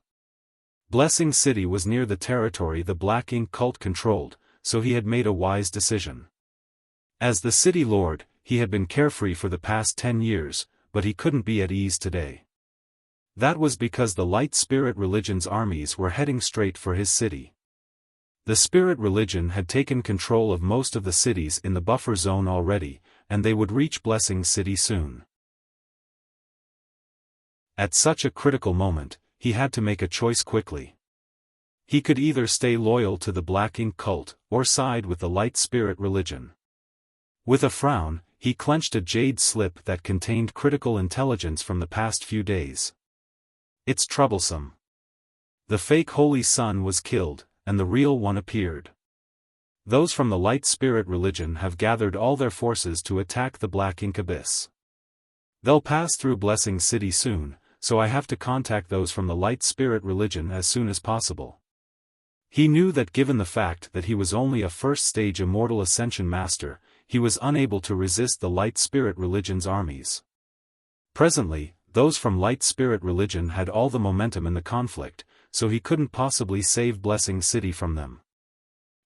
Blessing City was near the territory the Black Ink cult controlled, so he had made a wise decision. As the city lord, he had been carefree for the past 10 years, but he couldn't be at ease today. That was because the light spirit religion's armies were heading straight for his city. The spirit religion had taken control of most of the cities in the buffer zone already, and they would reach Blessing City soon. At such a critical moment, he had to make a choice quickly. He could either stay loyal to the Black Ink cult, or side with the light spirit religion. With a frown, he clenched a jade slip that contained critical intelligence from the past few days. It's troublesome. The fake Holy Sun was killed, and the real one appeared. Those from the light spirit religion have gathered all their forces to attack the Black Ink Abyss. They'll pass through Blessing City soon, so I have to contact those from the light spirit religion as soon as possible. He knew that given the fact that he was only a first-stage immortal ascension master, he was unable to resist the light spirit religion's armies. Presently, those from light spirit religion had all the momentum in the conflict, so he couldn't possibly save Blessing City from them.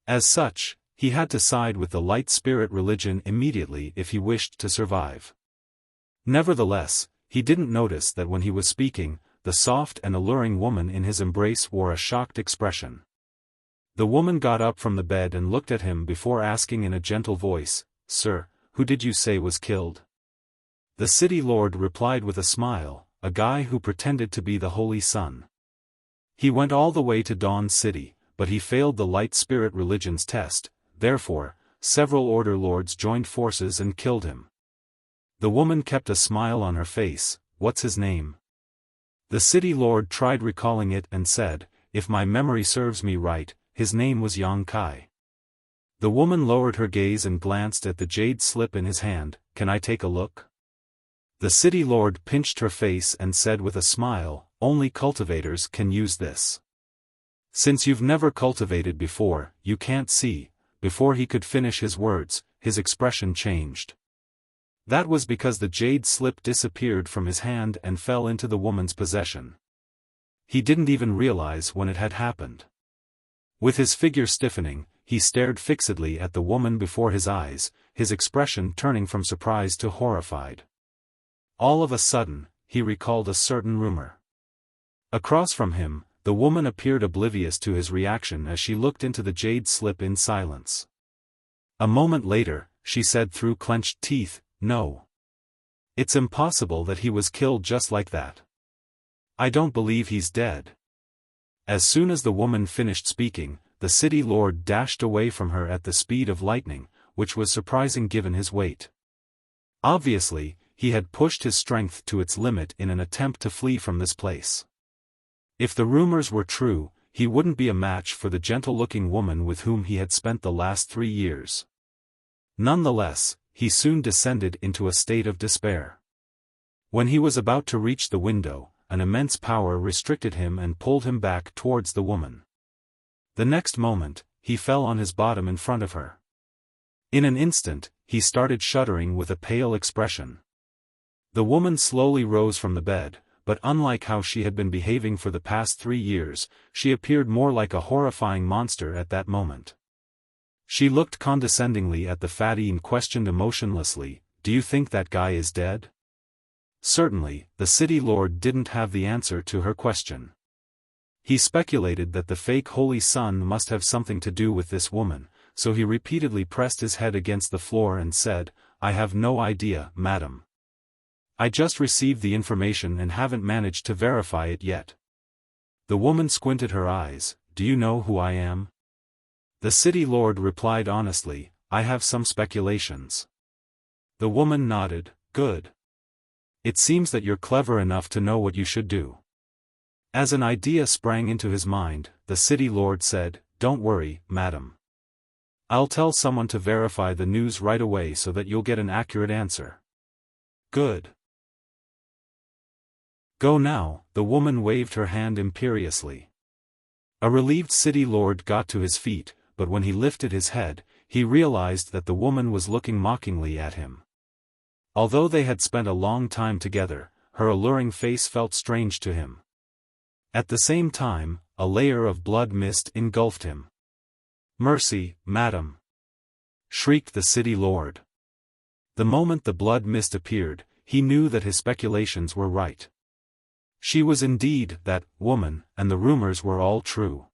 As such, he had to side with the light spirit religion immediately if he wished to survive. Nevertheless, he didn't notice that when he was speaking, the soft and alluring woman in his embrace wore a shocked expression. The woman got up from the bed and looked at him before asking in a gentle voice, "Sir, who did you say was killed?" The city lord replied with a smile, "A guy who pretended to be the Holy Sun. He went all the way to Dawn City, but he failed the light spirit religion's test, therefore, several order lords joined forces and killed him." The woman kept a smile on her face. "What's his name?" The city lord tried recalling it and said, "If my memory serves me right, his name was Yang Kai." The woman lowered her gaze and glanced at the jade slip in his hand. Can I take a look? The city lord pinched her face and said with a smile, only cultivators can use this. Since you've never cultivated before, you can't see. Before he could finish his words, his expression changed. That was because the jade slip disappeared from his hand and fell into the woman's possession. He didn't even realize when it had happened. With his figure stiffening, he stared fixedly at the woman before his eyes, his expression turning from surprise to horrified. All of a sudden, he recalled a certain rumor. Across from him, the woman appeared oblivious to his reaction as she looked into the jade slip in silence. A moment later, she said through clenched teeth, "No. It's impossible that he was killed just like that. I don't believe he's dead." As soon as the woman finished speaking, the city lord dashed away from her at the speed of lightning, which was surprising given his weight. Obviously, he had pushed his strength to its limit in an attempt to flee from this place. If the rumors were true, he wouldn't be a match for the gentle-looking woman with whom he had spent the last 3 years. Nonetheless, he soon descended into a state of despair. When he was about to reach the window, an immense power restricted him and pulled him back towards the woman. The next moment, he fell on his bottom in front of her. In an instant, he started shuddering with a pale expression. The woman slowly rose from the bed, but unlike how she had been behaving for the past 3 years, she appeared more like a horrifying monster at that moment. She looked condescendingly at the fatty and questioned emotionlessly, "Do you think that guy is dead?" Certainly, the city lord didn't have the answer to her question. He speculated that the fake holy sun must have something to do with this woman, so he repeatedly pressed his head against the floor and said, "I have no idea, madam. I just received the information and haven't managed to verify it yet." The woman squinted her eyes. "Do you know who I am?" The city lord replied honestly, "I have some speculations." The woman nodded. "Good. It seems that you're clever enough to know what you should do." As an idea sprang into his mind, the city lord said, "Don't worry, madam. I'll tell someone to verify the news right away so that you'll get an accurate answer." "Good. Go now," the woman waved her hand imperiously. A relieved city lord got to his feet, but when he lifted his head, he realized that the woman was looking mockingly at him. Although they had spent a long time together, her alluring face felt strange to him. At the same time, a layer of blood mist engulfed him. "Mercy, madam!" shrieked the city lord. The moment the blood mist appeared, he knew that his speculations were right. She was indeed that woman, and the rumors were all true.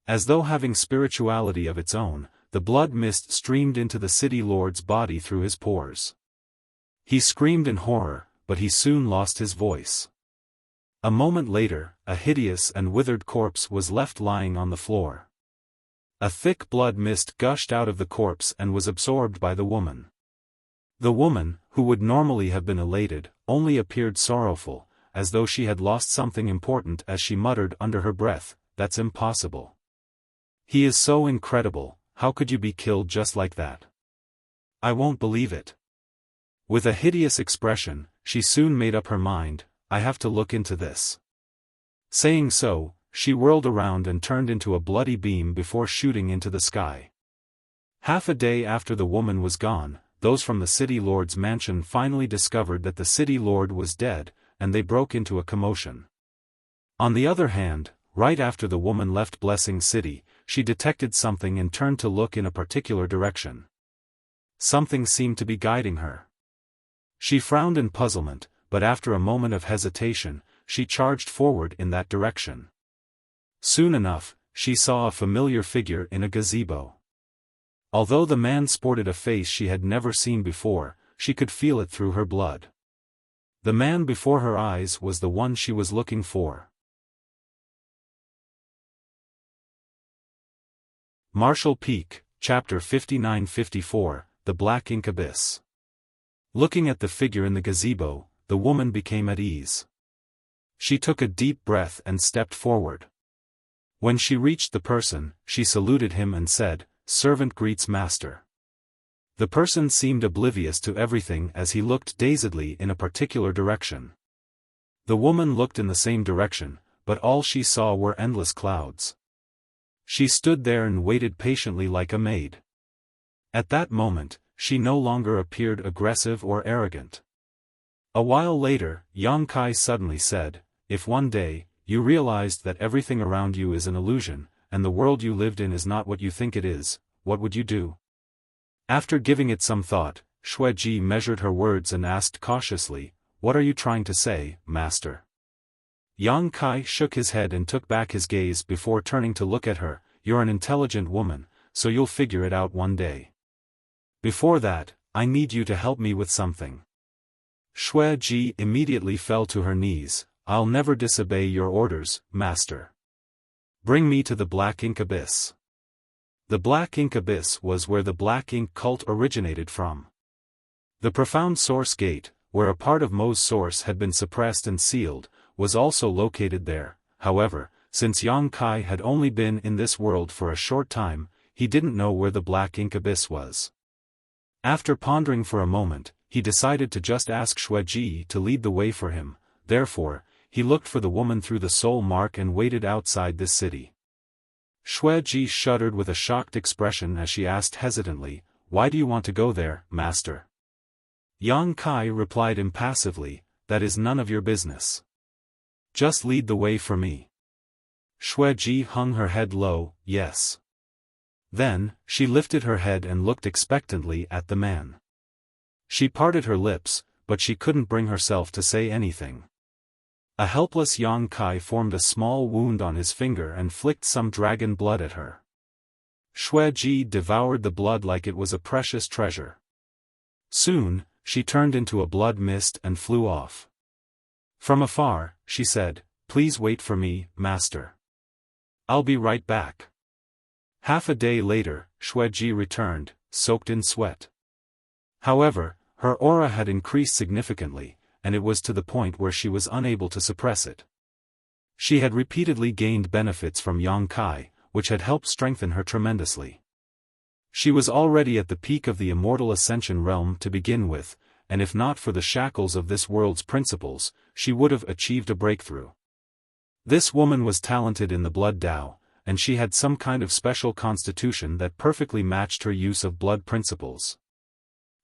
As though having spirituality of its own, the blood mist streamed into the city lord's body through his pores. He screamed in horror, but he soon lost his voice. A moment later, a hideous and withered corpse was left lying on the floor. A thick blood mist gushed out of the corpse and was absorbed by the woman. The woman, who would normally have been elated, only appeared sorrowful, as though she had lost something important as she muttered under her breath, "That's impossible. He is so incredible, how could you be killed just like that? I won't believe it." With a hideous expression, she soon made up her mind, "I have to look into this." Saying so, she whirled around and turned into a bloody beam before shooting into the sky. Half a day after the woman was gone, those from the city lord's mansion finally discovered that the city lord was dead, and they broke into a commotion. On the other hand, right after the woman left Blessing City, she detected something and turned to look in a particular direction. Something seemed to be guiding her. She frowned in puzzlement, but after a moment of hesitation, she charged forward in that direction. Soon enough, she saw a familiar figure in a gazebo. Although the man sported a face she had never seen before, she could feel it through her blood. The man before her eyes was the one she was looking for. Marshall Peak, Chapter 59-54, The Black Incubus. Looking at the figure in the gazebo, the woman became at ease. She took a deep breath and stepped forward. When she reached the person, she saluted him and said, servant greets master. The person seemed oblivious to everything as he looked dazedly in a particular direction. The woman looked in the same direction, but all she saw were endless clouds. She stood there and waited patiently like a maid. At that moment, she no longer appeared aggressive or arrogant. A while later, Yang Kai suddenly said, "If one day, you realized that everything around you is an illusion, and the world you lived in is not what you think it is, what would you do?" After giving it some thought, Xueji measured her words and asked cautiously, "What are you trying to say, master?" Yang Kai shook his head and took back his gaze before turning to look at her. "You're an intelligent woman, so you'll figure it out one day. Before that, I need you to help me with something." Xueji immediately fell to her knees. "I'll never disobey your orders, master. Bring me to the Black Ink Abyss." The Black Ink Abyss was where the Black Ink cult originated from. The profound source gate, where a part of Mo's source had been suppressed and sealed, was also located there. However, since Yang Kai had only been in this world for a short time, he didn't know where the Black Ink Abyss was. After pondering for a moment, he decided to just ask Xueji to lead the way for him. Therefore, he looked for the woman through the soul mark and waited outside this city. Xueji shuddered with a shocked expression as she asked hesitantly, "Why do you want to go there, master?" Yang Kai replied impassively, "That is none of your business. Just lead the way for me." Xueji hung her head low, "Yes." Then, she lifted her head and looked expectantly at the man. She parted her lips, but she couldn't bring herself to say anything. A helpless Yang Kai formed a small wound on his finger and flicked some dragon blood at her. Xueji devoured the blood like it was a precious treasure. Soon, she turned into a blood mist and flew off. From afar, she said, "Please wait for me, master. I'll be right back." Half a day later, Xueji returned, soaked in sweat. However, her aura had increased significantly, and it was to the point where she was unable to suppress it. She had repeatedly gained benefits from Yang Kai, which had helped strengthen her tremendously. She was already at the peak of the immortal ascension realm to begin with, and if not for the shackles of this world's principles, she would have achieved a breakthrough. This woman was talented in the blood Tao, and she had some kind of special constitution that perfectly matched her use of blood principles.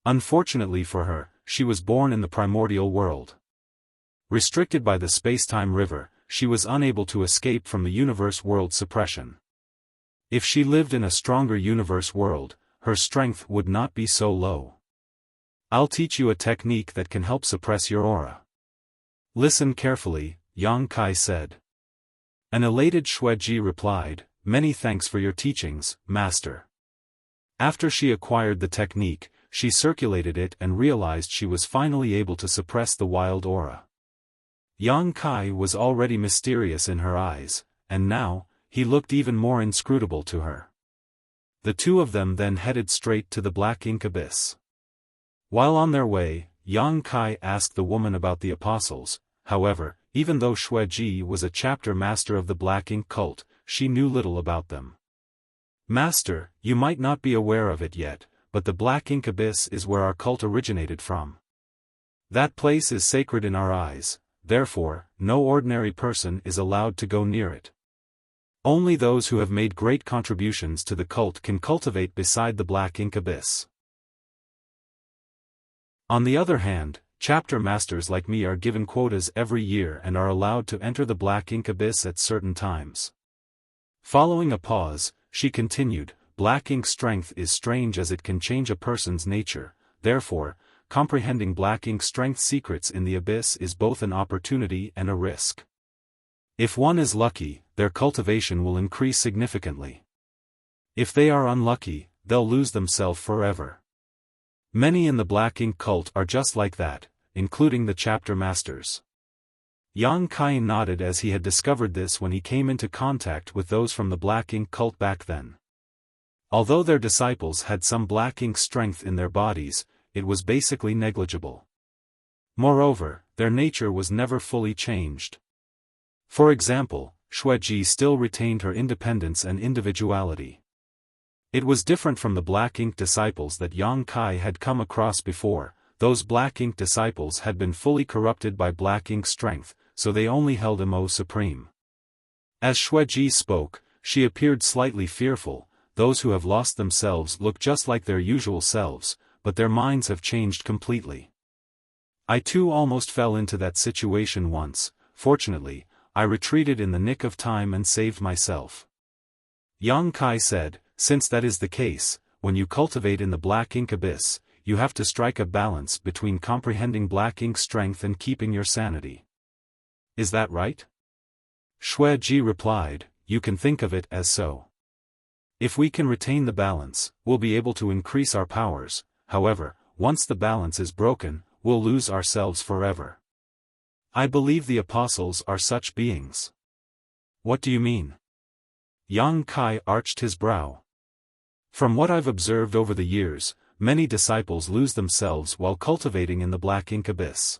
Unfortunately for her, she was born in the primordial world. Restricted by the space-time river, she was unable to escape from the universe world suppression. If she lived in a stronger universe world, her strength would not be so low. "I'll teach you a technique that can help suppress your aura." "Listen carefully," Yang Kai said. An elated Xueji replied, "Many thanks for your teachings, master." After she acquired the technique, she circulated it and realized she was finally able to suppress the wild aura. Yang Kai was already mysterious in her eyes, and now, he looked even more inscrutable to her. The two of them then headed straight to the Black Ink Abyss. While on their way, Yang Kai asked the woman about the apostles. However, even though Xueji was a chapter master of the Black Ink cult, she knew little about them. "Master, you might not be aware of it yet, but the Black Ink Abyss is where our cult originated from. That place is sacred in our eyes, therefore, no ordinary person is allowed to go near it. Only those who have made great contributions to the cult can cultivate beside the Black Ink Abyss. On the other hand, chapter masters like me are given quotas every year and are allowed to enter the Black Ink Abyss at certain times." Following a pause, she continued, "Black ink strength is strange as it can change a person's nature, therefore, comprehending black ink strength secrets in the abyss is both an opportunity and a risk. If one is lucky, their cultivation will increase significantly. If they are unlucky, they'll lose themselves forever. Many in the Black Ink cult are just like that, including the chapter masters." Yang Kai nodded as he had discovered this when he came into contact with those from the Black Ink cult back then. Although their disciples had some black ink strength in their bodies, it was basically negligible. Moreover, their nature was never fully changed. For example, Xueji still retained her independence and individuality. It was different from the black ink disciples that Yang Kai had come across before. Those black ink disciples had been fully corrupted by black ink strength, so they only held Mo supreme. As Xueji spoke, she appeared slightly fearful. Those who have lost themselves look just like their usual selves, but their minds have changed completely. I too almost fell into that situation once. Fortunately, I retreated in the nick of time and saved myself. Yang Kai said, since that is the case, when you cultivate in the black ink abyss, you have to strike a balance between comprehending black ink strength and keeping your sanity. Is that right? Xueji replied, you can think of it as so. If we can retain the balance, we'll be able to increase our powers. However, once the balance is broken, we'll lose ourselves forever. I believe the apostles are such beings. What do you mean? Yang Kai arched his brow. From what I've observed over the years, many disciples lose themselves while cultivating in the black ink abyss.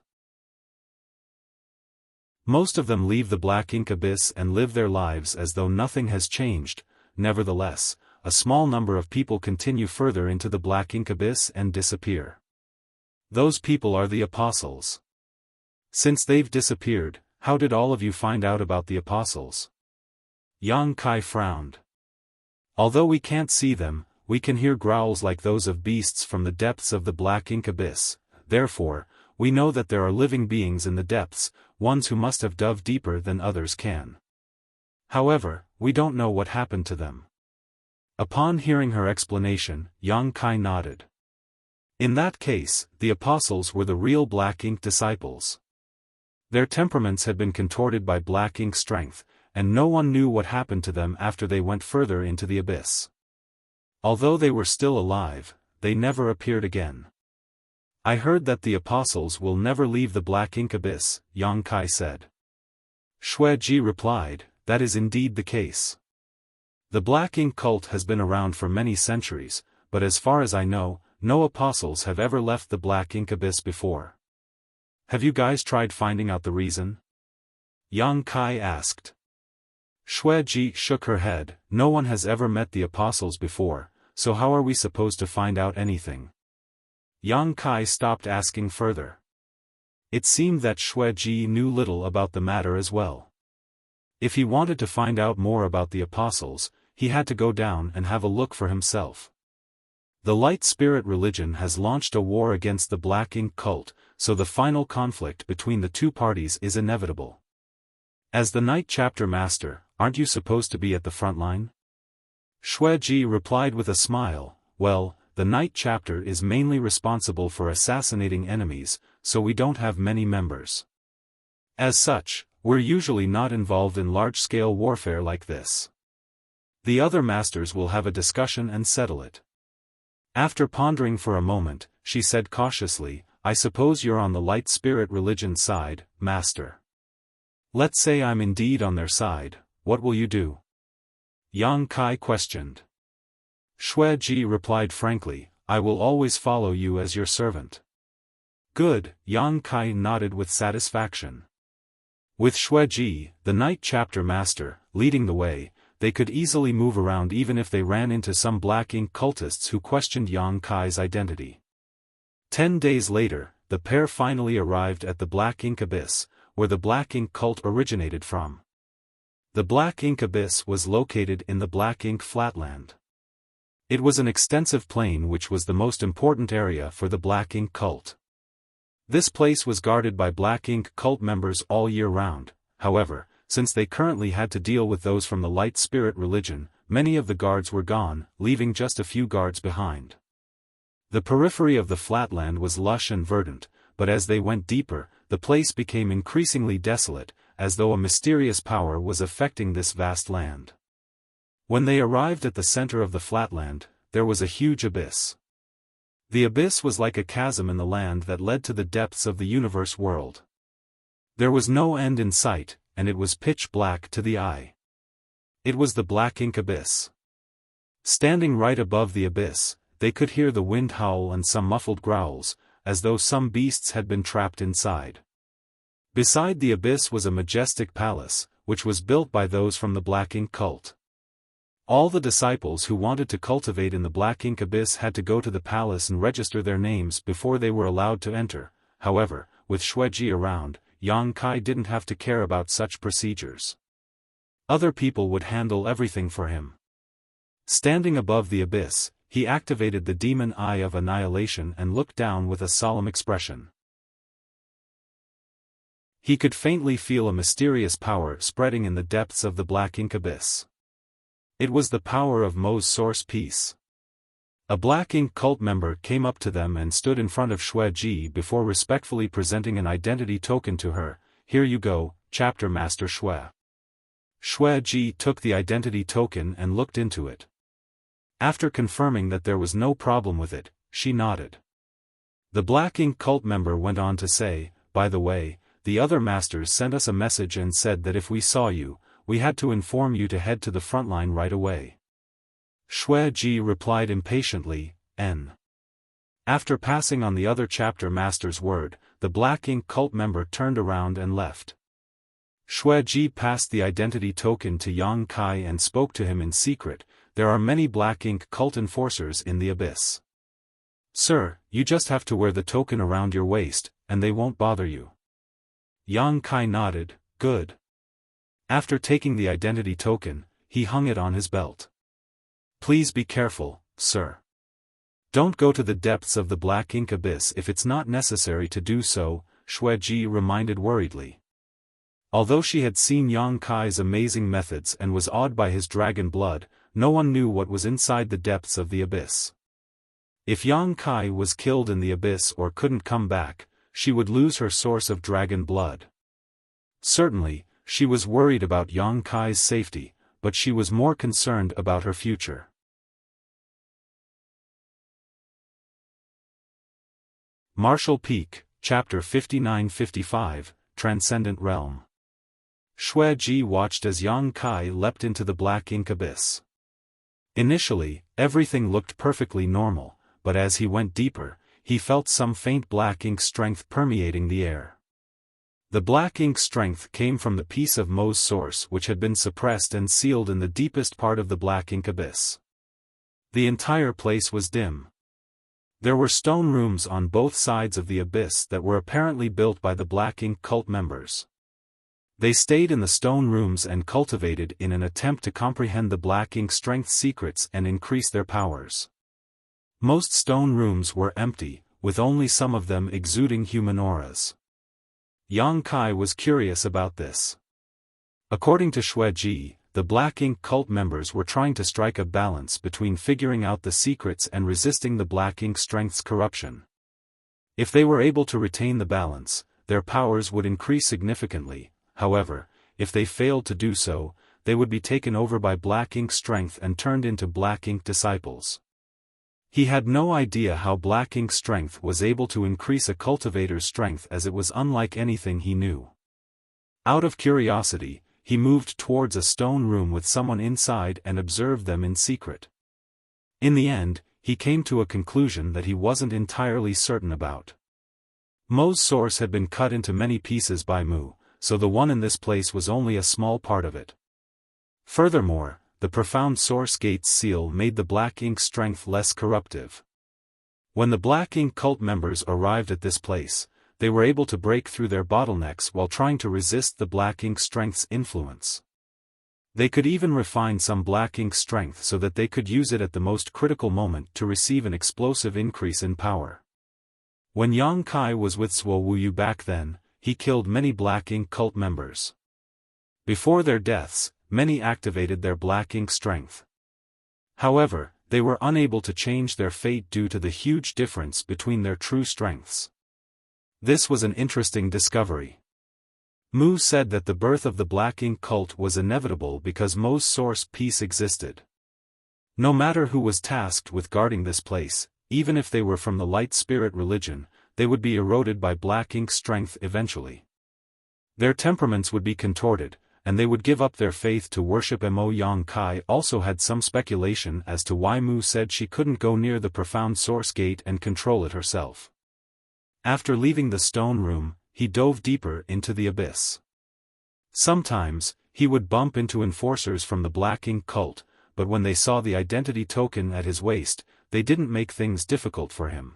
Most of them leave the black ink abyss and live their lives as though nothing has changed. Nevertheless, a small number of people continue further into the black ink abyss and disappear. Those people are the apostles. Since they've disappeared, how did all of you find out about the apostles? Yang Kai frowned. Although we can't see them, we can hear growls like those of beasts from the depths of the black ink abyss. Therefore, we know that there are living beings in the depths, ones who must have dove deeper than others can. However, we don't know what happened to them. Upon hearing her explanation, Yang Kai nodded. In that case, the apostles were the real black ink disciples. Their temperaments had been contorted by black ink strength, and no one knew what happened to them after they went further into the abyss. Although they were still alive, they never appeared again. I heard that the apostles will never leave the black ink abyss, Yang Kai said. Xueji replied, that is indeed the case. The black ink cult has been around for many centuries, but as far as I know, no apostles have ever left the black ink abyss before. Have you guys tried finding out the reason? Yang Kai asked. Xueji shook her head. No one has ever met the apostles before, so how are we supposed to find out anything? Yang Kai stopped asking further. It seemed that Xueji knew little about the matter as well. If he wanted to find out more about the apostles, he had to go down and have a look for himself. The Light Spirit religion has launched a war against the Black Ink cult, so the final conflict between the two parties is inevitable. As the Night Chapter Master, aren't you supposed to be at the front line? Xueji replied with a smile, well, the Night Chapter is mainly responsible for assassinating enemies, so we don't have many members. As such, we're usually not involved in large-scale warfare like this. The other masters will have a discussion and settle it. After pondering for a moment, she said cautiously, I suppose you're on the Light Spirit religion side, Master. Let's say I'm indeed on their side, what will you do? Yang Kai questioned. Xueji replied frankly, I will always follow you as your servant. Good, Yang Kai nodded with satisfaction. With Xueji, the Night Chapter Master, leading the way, they could easily move around even if they ran into some Black Ink cultists who questioned Yang Kai's identity. 10 days later, the pair finally arrived at the Black Ink Abyss, where the Black Ink cult originated from. The Black Ink Abyss was located in the Black Ink Flatland. It was an extensive plain which was the most important area for the Black Ink cult. This place was guarded by Black Ink cult members all year round. However, since they currently had to deal with those from the Light Spirit religion, many of the guards were gone, leaving just a few guards behind. The periphery of the flatland was lush and verdant, but as they went deeper, the place became increasingly desolate, as though a mysterious power was affecting this vast land. When they arrived at the center of the flatland, there was a huge abyss. The abyss was like a chasm in the land that led to the depths of the universe world. There was no end in sight, and it was pitch black to the eye. It was the Black Ink Abyss. Standing right above the abyss, they could hear the wind howl and some muffled growls, as though some beasts had been trapped inside. Beside the abyss was a majestic palace, which was built by those from the Black Ink cult. All the disciples who wanted to cultivate in the Black Ink Abyss had to go to the palace and register their names before they were allowed to enter. However, with Xueji around, Yang Kai didn't have to care about such procedures. Other people would handle everything for him. Standing above the abyss, he activated the demon eye of annihilation and looked down with a solemn expression. He could faintly feel a mysterious power spreading in the depths of the Black Ink Abyss. It was the power of Mo's source piece. A Black Ink cult member came up to them and stood in front of Xueji before respectfully presenting an identity token to her. "Here you go, Chapter Master Xue." Xueji took the identity token and looked into it. After confirming that there was no problem with it, she nodded. The Black Ink cult member went on to say, "By the way, the other masters sent us a message and said that if we saw you, we had to inform you to head to the front line right away." Xueji replied impatiently, "N." After passing on the other chapter master's word, the Black Ink cult member turned around and left. Xueji passed the identity token to Yang Kai and spoke to him in secret. "There are many Black Ink cult enforcers in the abyss. Sir, you just have to wear the token around your waist, and they won't bother you." Yang Kai nodded, "Good." After taking the identity token, he hung it on his belt. "Please be careful, sir. Don't go to the depths of the Black Ink Abyss if it's not necessary to do so," Xueji reminded worriedly. Although she had seen Yang Kai's amazing methods and was awed by his dragon blood, no one knew what was inside the depths of the abyss. If Yang Kai was killed in the abyss or couldn't come back, she would lose her source of dragon blood. Certainly, she was worried about Yang Kai's safety, but she was more concerned about her future. Martial Peak, Chapter 59-55, Transcendent Realm. Xueji watched as Yang Kai leapt into the Black Ink Abyss. Initially, everything looked perfectly normal, but as he went deeper, he felt some faint black ink strength permeating the air. The black ink strength came from the piece of Mo's source which had been suppressed and sealed in the deepest part of the Black Ink Abyss. The entire place was dim. There were stone rooms on both sides of the abyss that were apparently built by the Black Ink cult members. They stayed in the stone rooms and cultivated in an attempt to comprehend the Black Ink strength's secrets and increase their powers. Most stone rooms were empty, with only some of them exuding human auras. Yang Kai was curious about this. According to Xueji, the Black Ink cult members were trying to strike a balance between figuring out the secrets and resisting the Black Ink strength's corruption. If they were able to retain the balance, their powers would increase significantly. However, if they failed to do so, they would be taken over by Black Ink strength and turned into Black Ink disciples. He had no idea how Black Ink strength was able to increase a cultivator's strength, as it was unlike anything he knew. Out of curiosity, he moved towards a stone room with someone inside and observed them in secret. In the end, he came to a conclusion that he wasn't entirely certain about. Mo's source had been cut into many pieces by Mu, so the one in this place was only a small part of it. Furthermore, the profound source gate's seal made the Black Ink strength less corruptive. When the Black Ink cult members arrived at this place, they were able to break through their bottlenecks while trying to resist the Black Ink strength's influence. They could even refine some Black Ink strength so that they could use it at the most critical moment to receive an explosive increase in power. When Yang Kai was with Zuo Wuyu back then, he killed many Black Ink cult members. Before their deaths, many activated their Black Ink strength. However, they were unable to change their fate due to the huge difference between their true strengths. This was an interesting discovery. Mu said that the birth of the Black Ink cult was inevitable because Mo's source piece existed. No matter who was tasked with guarding this place, even if they were from the Light Spirit religion, they would be eroded by Black Ink strength eventually. Their temperaments would be contorted, and they would give up their faith to worship Mo. Yang Kai also had some speculation as to why Mu said she couldn't go near the profound source gate and control it herself. After leaving the stone room, he dove deeper into the abyss. Sometimes, he would bump into enforcers from the Black Ink cult, but when they saw the identity token at his waist, they didn't make things difficult for him.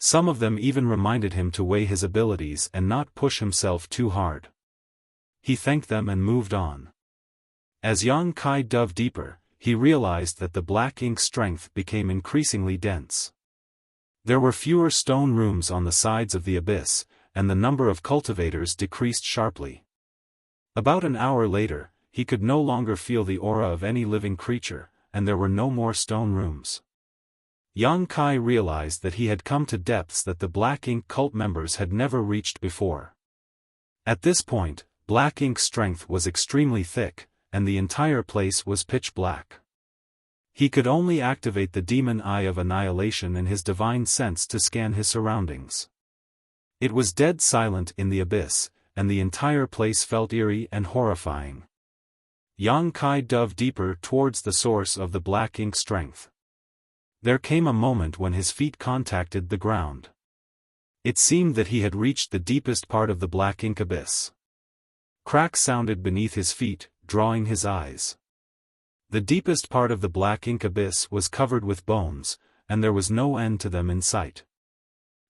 Some of them even reminded him to weigh his abilities and not push himself too hard. He thanked them and moved on. As Yang Kai dove deeper, he realized that the black ink strength became increasingly dense. There were fewer stone rooms on the sides of the abyss, and the number of cultivators decreased sharply. About an hour later, he could no longer feel the aura of any living creature, and there were no more stone rooms. Yang Kai realized that he had come to depths that the Black Ink cult members had never reached before. At this point, Black Ink strength was extremely thick, and the entire place was pitch black. He could only activate the demon eye of annihilation and his divine sense to scan his surroundings. It was dead silent in the abyss, and the entire place felt eerie and horrifying. Yang Kai dove deeper towards the source of the Black Ink strength. There came a moment when his feet contacted the ground. It seemed that he had reached the deepest part of the Black Ink abyss. Cracks sounded beneath his feet, drawing his eyes. The deepest part of the Black Ink abyss was covered with bones, and there was no end to them in sight.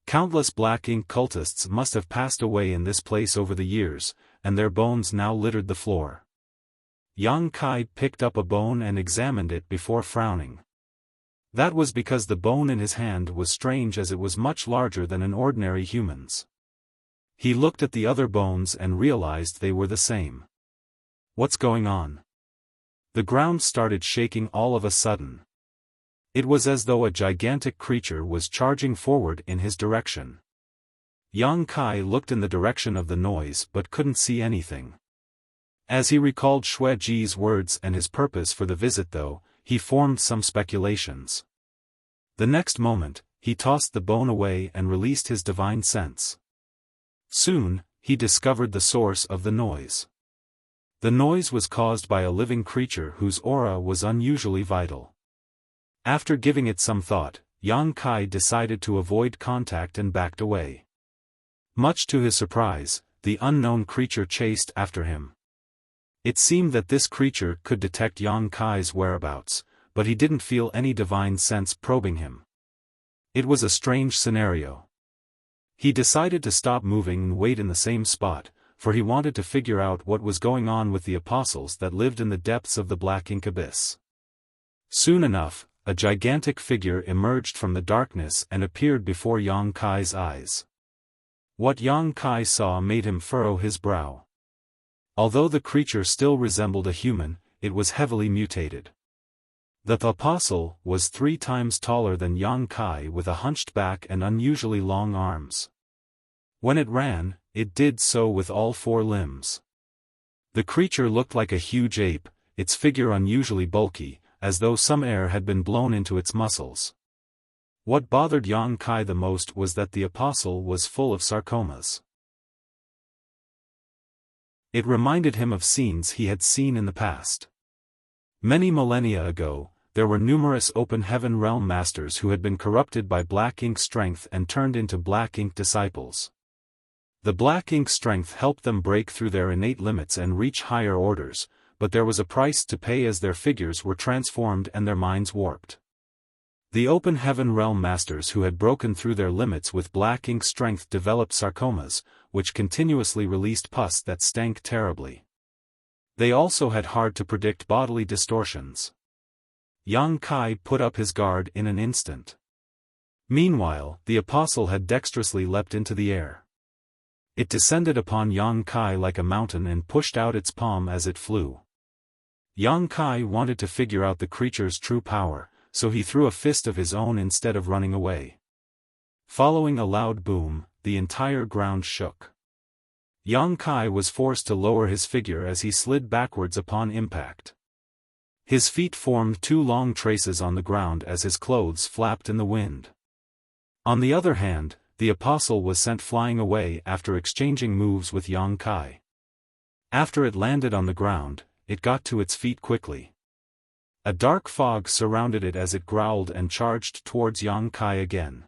Countless Black Ink cultists must have passed away in this place over the years, and their bones now littered the floor. Yang Kai picked up a bone and examined it before frowning. That was because the bone in his hand was strange, as it was much larger than an ordinary human's. He looked at the other bones and realized they were the same. What's going on? The ground started shaking all of a sudden. It was as though a gigantic creature was charging forward in his direction. Yang Kai looked in the direction of the noise but couldn't see anything. As he recalled Xue Ji's words and his purpose for the visit, though, he formed some speculations. The next moment, he tossed the bone away and released his divine sense. Soon, he discovered the source of the noise. The noise was caused by a living creature whose aura was unusually vital. After giving it some thought, Yang Kai decided to avoid contact and backed away. Much to his surprise, the unknown creature chased after him. It seemed that this creature could detect Yang Kai's whereabouts, but he didn't feel any divine sense probing him. It was a strange scenario. He decided to stop moving and wait in the same spot, for he wanted to figure out what was going on with the apostles that lived in the depths of the Black Ink abyss. Soon enough, a gigantic figure emerged from the darkness and appeared before Yang Kai's eyes. What Yang Kai saw made him furrow his brow. Although the creature still resembled a human, it was heavily mutated. The apostle was 3 times taller than Yang Kai, with a hunched back and unusually long arms. When it ran, it did so with all 4 limbs. The creature looked like a huge ape, its figure unusually bulky, as though some air had been blown into its muscles. What bothered Yang Kai the most was that the apostle was full of sarcomas. It reminded him of scenes he had seen in the past. Many millennia ago, there were numerous open heaven realm masters who had been corrupted by Black Ink strength and turned into Black Ink disciples. The Black Ink strength helped them break through their innate limits and reach higher orders, but there was a price to pay, as their figures were transformed and their minds warped. The open heaven realm masters who had broken through their limits with Black Ink strength developed sarcomas, which continuously released pus that stank terribly. They also had hard-to-predict bodily distortions. Yang Kai put up his guard in an instant. Meanwhile, the apostle had dexterously leapt into the air. It descended upon Yang Kai like a mountain and pushed out its palm as it flew. Yang Kai wanted to figure out the creature's true power, so he threw a fist of his own instead of running away. Following a loud boom, the entire ground shook. Yang Kai was forced to lower his figure as he slid backwards upon impact. His feet formed 2 long traces on the ground as his clothes flapped in the wind. On the other hand, the apostle was sent flying away after exchanging moves with Yang Kai. After it landed on the ground, it got to its feet quickly. A dark fog surrounded it as it growled and charged towards Yang Kai again.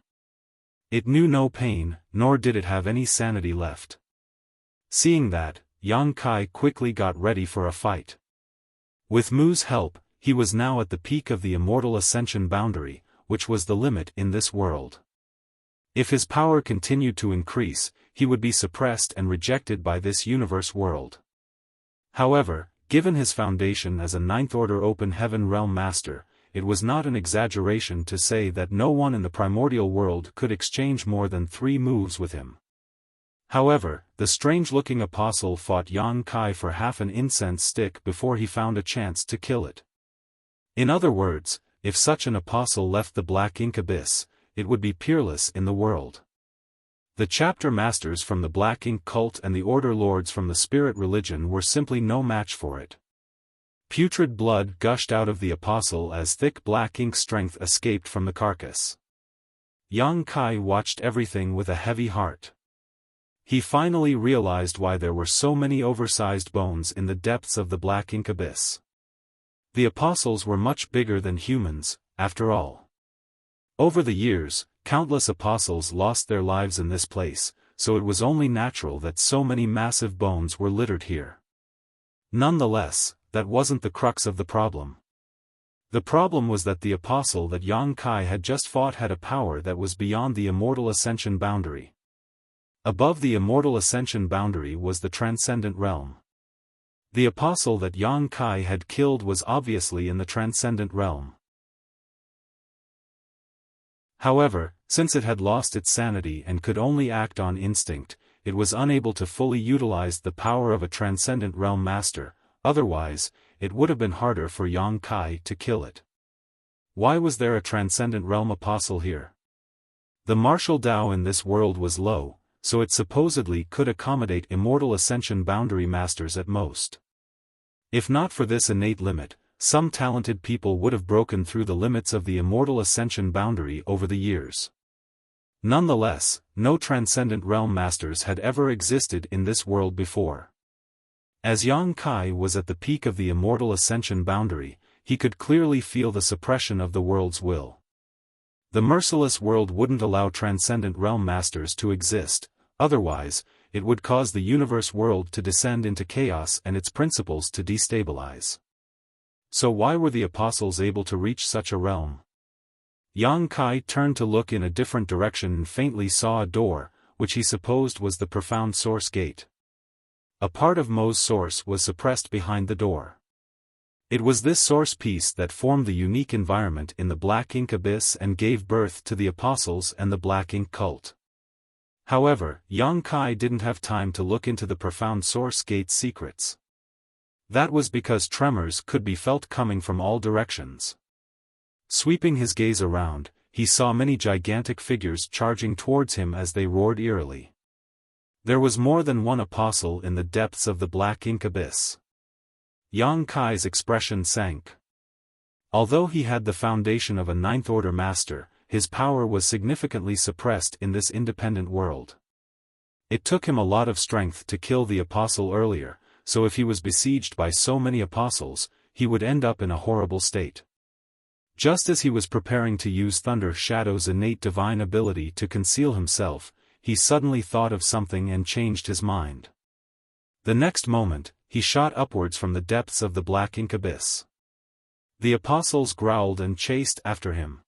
It knew no pain, nor did it have any sanity left. Seeing that, Yang Kai quickly got ready for a fight. With Mu's help, he was now at the peak of the immortal ascension boundary, which was the limit in this world. If his power continued to increase, he would be suppressed and rejected by this universe world. However, given his foundation as a ninth-order open heaven realm master, it was not an exaggeration to say that no one in the primordial world could exchange more than 3 moves with him. However, the strange-looking apostle fought Yang Kai for half an incense stick before he found a chance to kill it. In other words, if such an apostle left the black ink abyss, it would be peerless in the world. The chapter masters from the black ink cult and the order lords from the spirit religion were simply no match for it. Putrid blood gushed out of the apostle as thick black ink strength escaped from the carcass. Yang Kai watched everything with a heavy heart. He finally realized why there were so many oversized bones in the depths of the black ink abyss. The apostles were much bigger than humans, after all. Over the years, countless apostles lost their lives in this place, so it was only natural that so many massive bones were littered here. Nonetheless, that wasn't the crux of the problem. The problem was that the apostle that Yang Kai had just fought had a power that was beyond the immortal ascension boundary. Above the immortal ascension boundary was the transcendent realm. The apostle that Yang Kai had killed was obviously in the transcendent realm. However, since it had lost its sanity and could only act on instinct, it was unable to fully utilize the power of a transcendent realm master. Otherwise, it would have been harder for Yang Kai to kill it. Why was there a transcendent realm apostle here? The martial Tao in this world was low, so it supposedly could accommodate immortal ascension boundary masters at most. If not for this innate limit, some talented people would have broken through the limits of the immortal ascension boundary over the years. Nonetheless, no transcendent realm masters had ever existed in this world before. As Yang Kai was at the peak of the immortal ascension boundary, he could clearly feel the suppression of the world's will. The merciless world wouldn't allow transcendent realm masters to exist, otherwise, it would cause the universe world to descend into chaos and its principles to destabilize. So why were the apostles able to reach such a realm? Yang Kai turned to look in a different direction and faintly saw a door, which he supposed was the profound source gate. A part of Mo's source was suppressed behind the door. It was this source piece that formed the unique environment in the black ink abyss and gave birth to the apostles and the black ink cult. However, Yang Kai didn't have time to look into the profound source gate's secrets. That was because tremors could be felt coming from all directions. Sweeping his gaze around, he saw many gigantic figures charging towards him as they roared eerily. There was more than one apostle in the depths of the black ink abyss. Yang Kai's expression sank. Although he had the foundation of a ninth-order master, his power was significantly suppressed in this independent world. It took him a lot of strength to kill the apostle earlier, so if he was besieged by so many apostles, he would end up in a horrible state. Just as he was preparing to use Thunder Shadow's innate divine ability to conceal himself, he suddenly thought of something and changed his mind. The next moment, he shot upwards from the depths of the black ink abyss. The apostles growled and chased after him.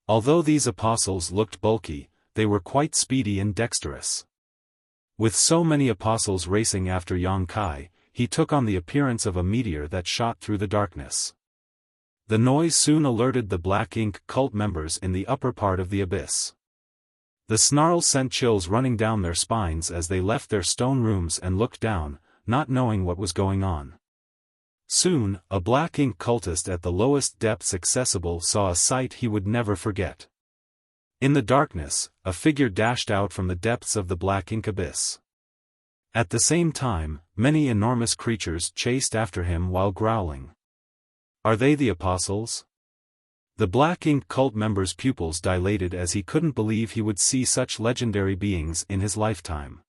Although these apostles looked bulky, they were quite speedy and dexterous. With so many apostles racing after Yang Kai, he took on the appearance of a meteor that shot through the darkness. The noise soon alerted the black ink cult members in the upper part of the abyss. The snarls sent chills running down their spines as they left their stone rooms and looked down, not knowing what was going on. Soon, a black ink cultist at the lowest depths accessible saw a sight he would never forget. In the darkness, a figure dashed out from the depths of the black ink abyss. At the same time, many enormous creatures chased after him while growling. Are they the apostles? The black ink cult member's pupils dilated as he couldn't believe he would see such legendary beings in his lifetime.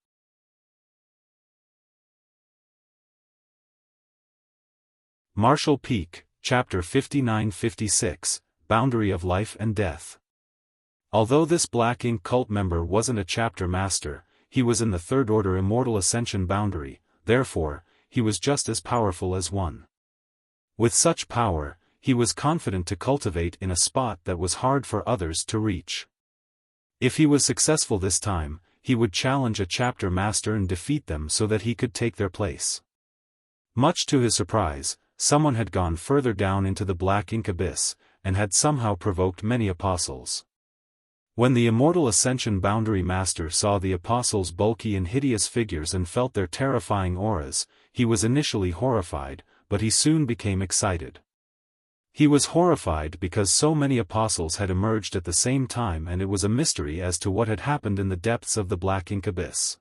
Martial Peak, Chapter 59-56, Boundary of Life and Death. Although this black ink cult member wasn't a chapter master, he was in the third order immortal ascension boundary, therefore, he was just as powerful as one. With such power, he was confident to cultivate in a spot that was hard for others to reach. If he was successful this time, he would challenge a chapter master and defeat them so that he could take their place. Much to his surprise, someone had gone further down into the black ink abyss, and had somehow provoked many apostles. When the immortal Ascension Boundary Master saw the apostles' bulky and hideous figures and felt their terrifying auras, he was initially horrified, but he soon became excited. He was horrified because so many apostles had emerged at the same time, and it was a mystery as to what had happened in the depths of the black ink abyss.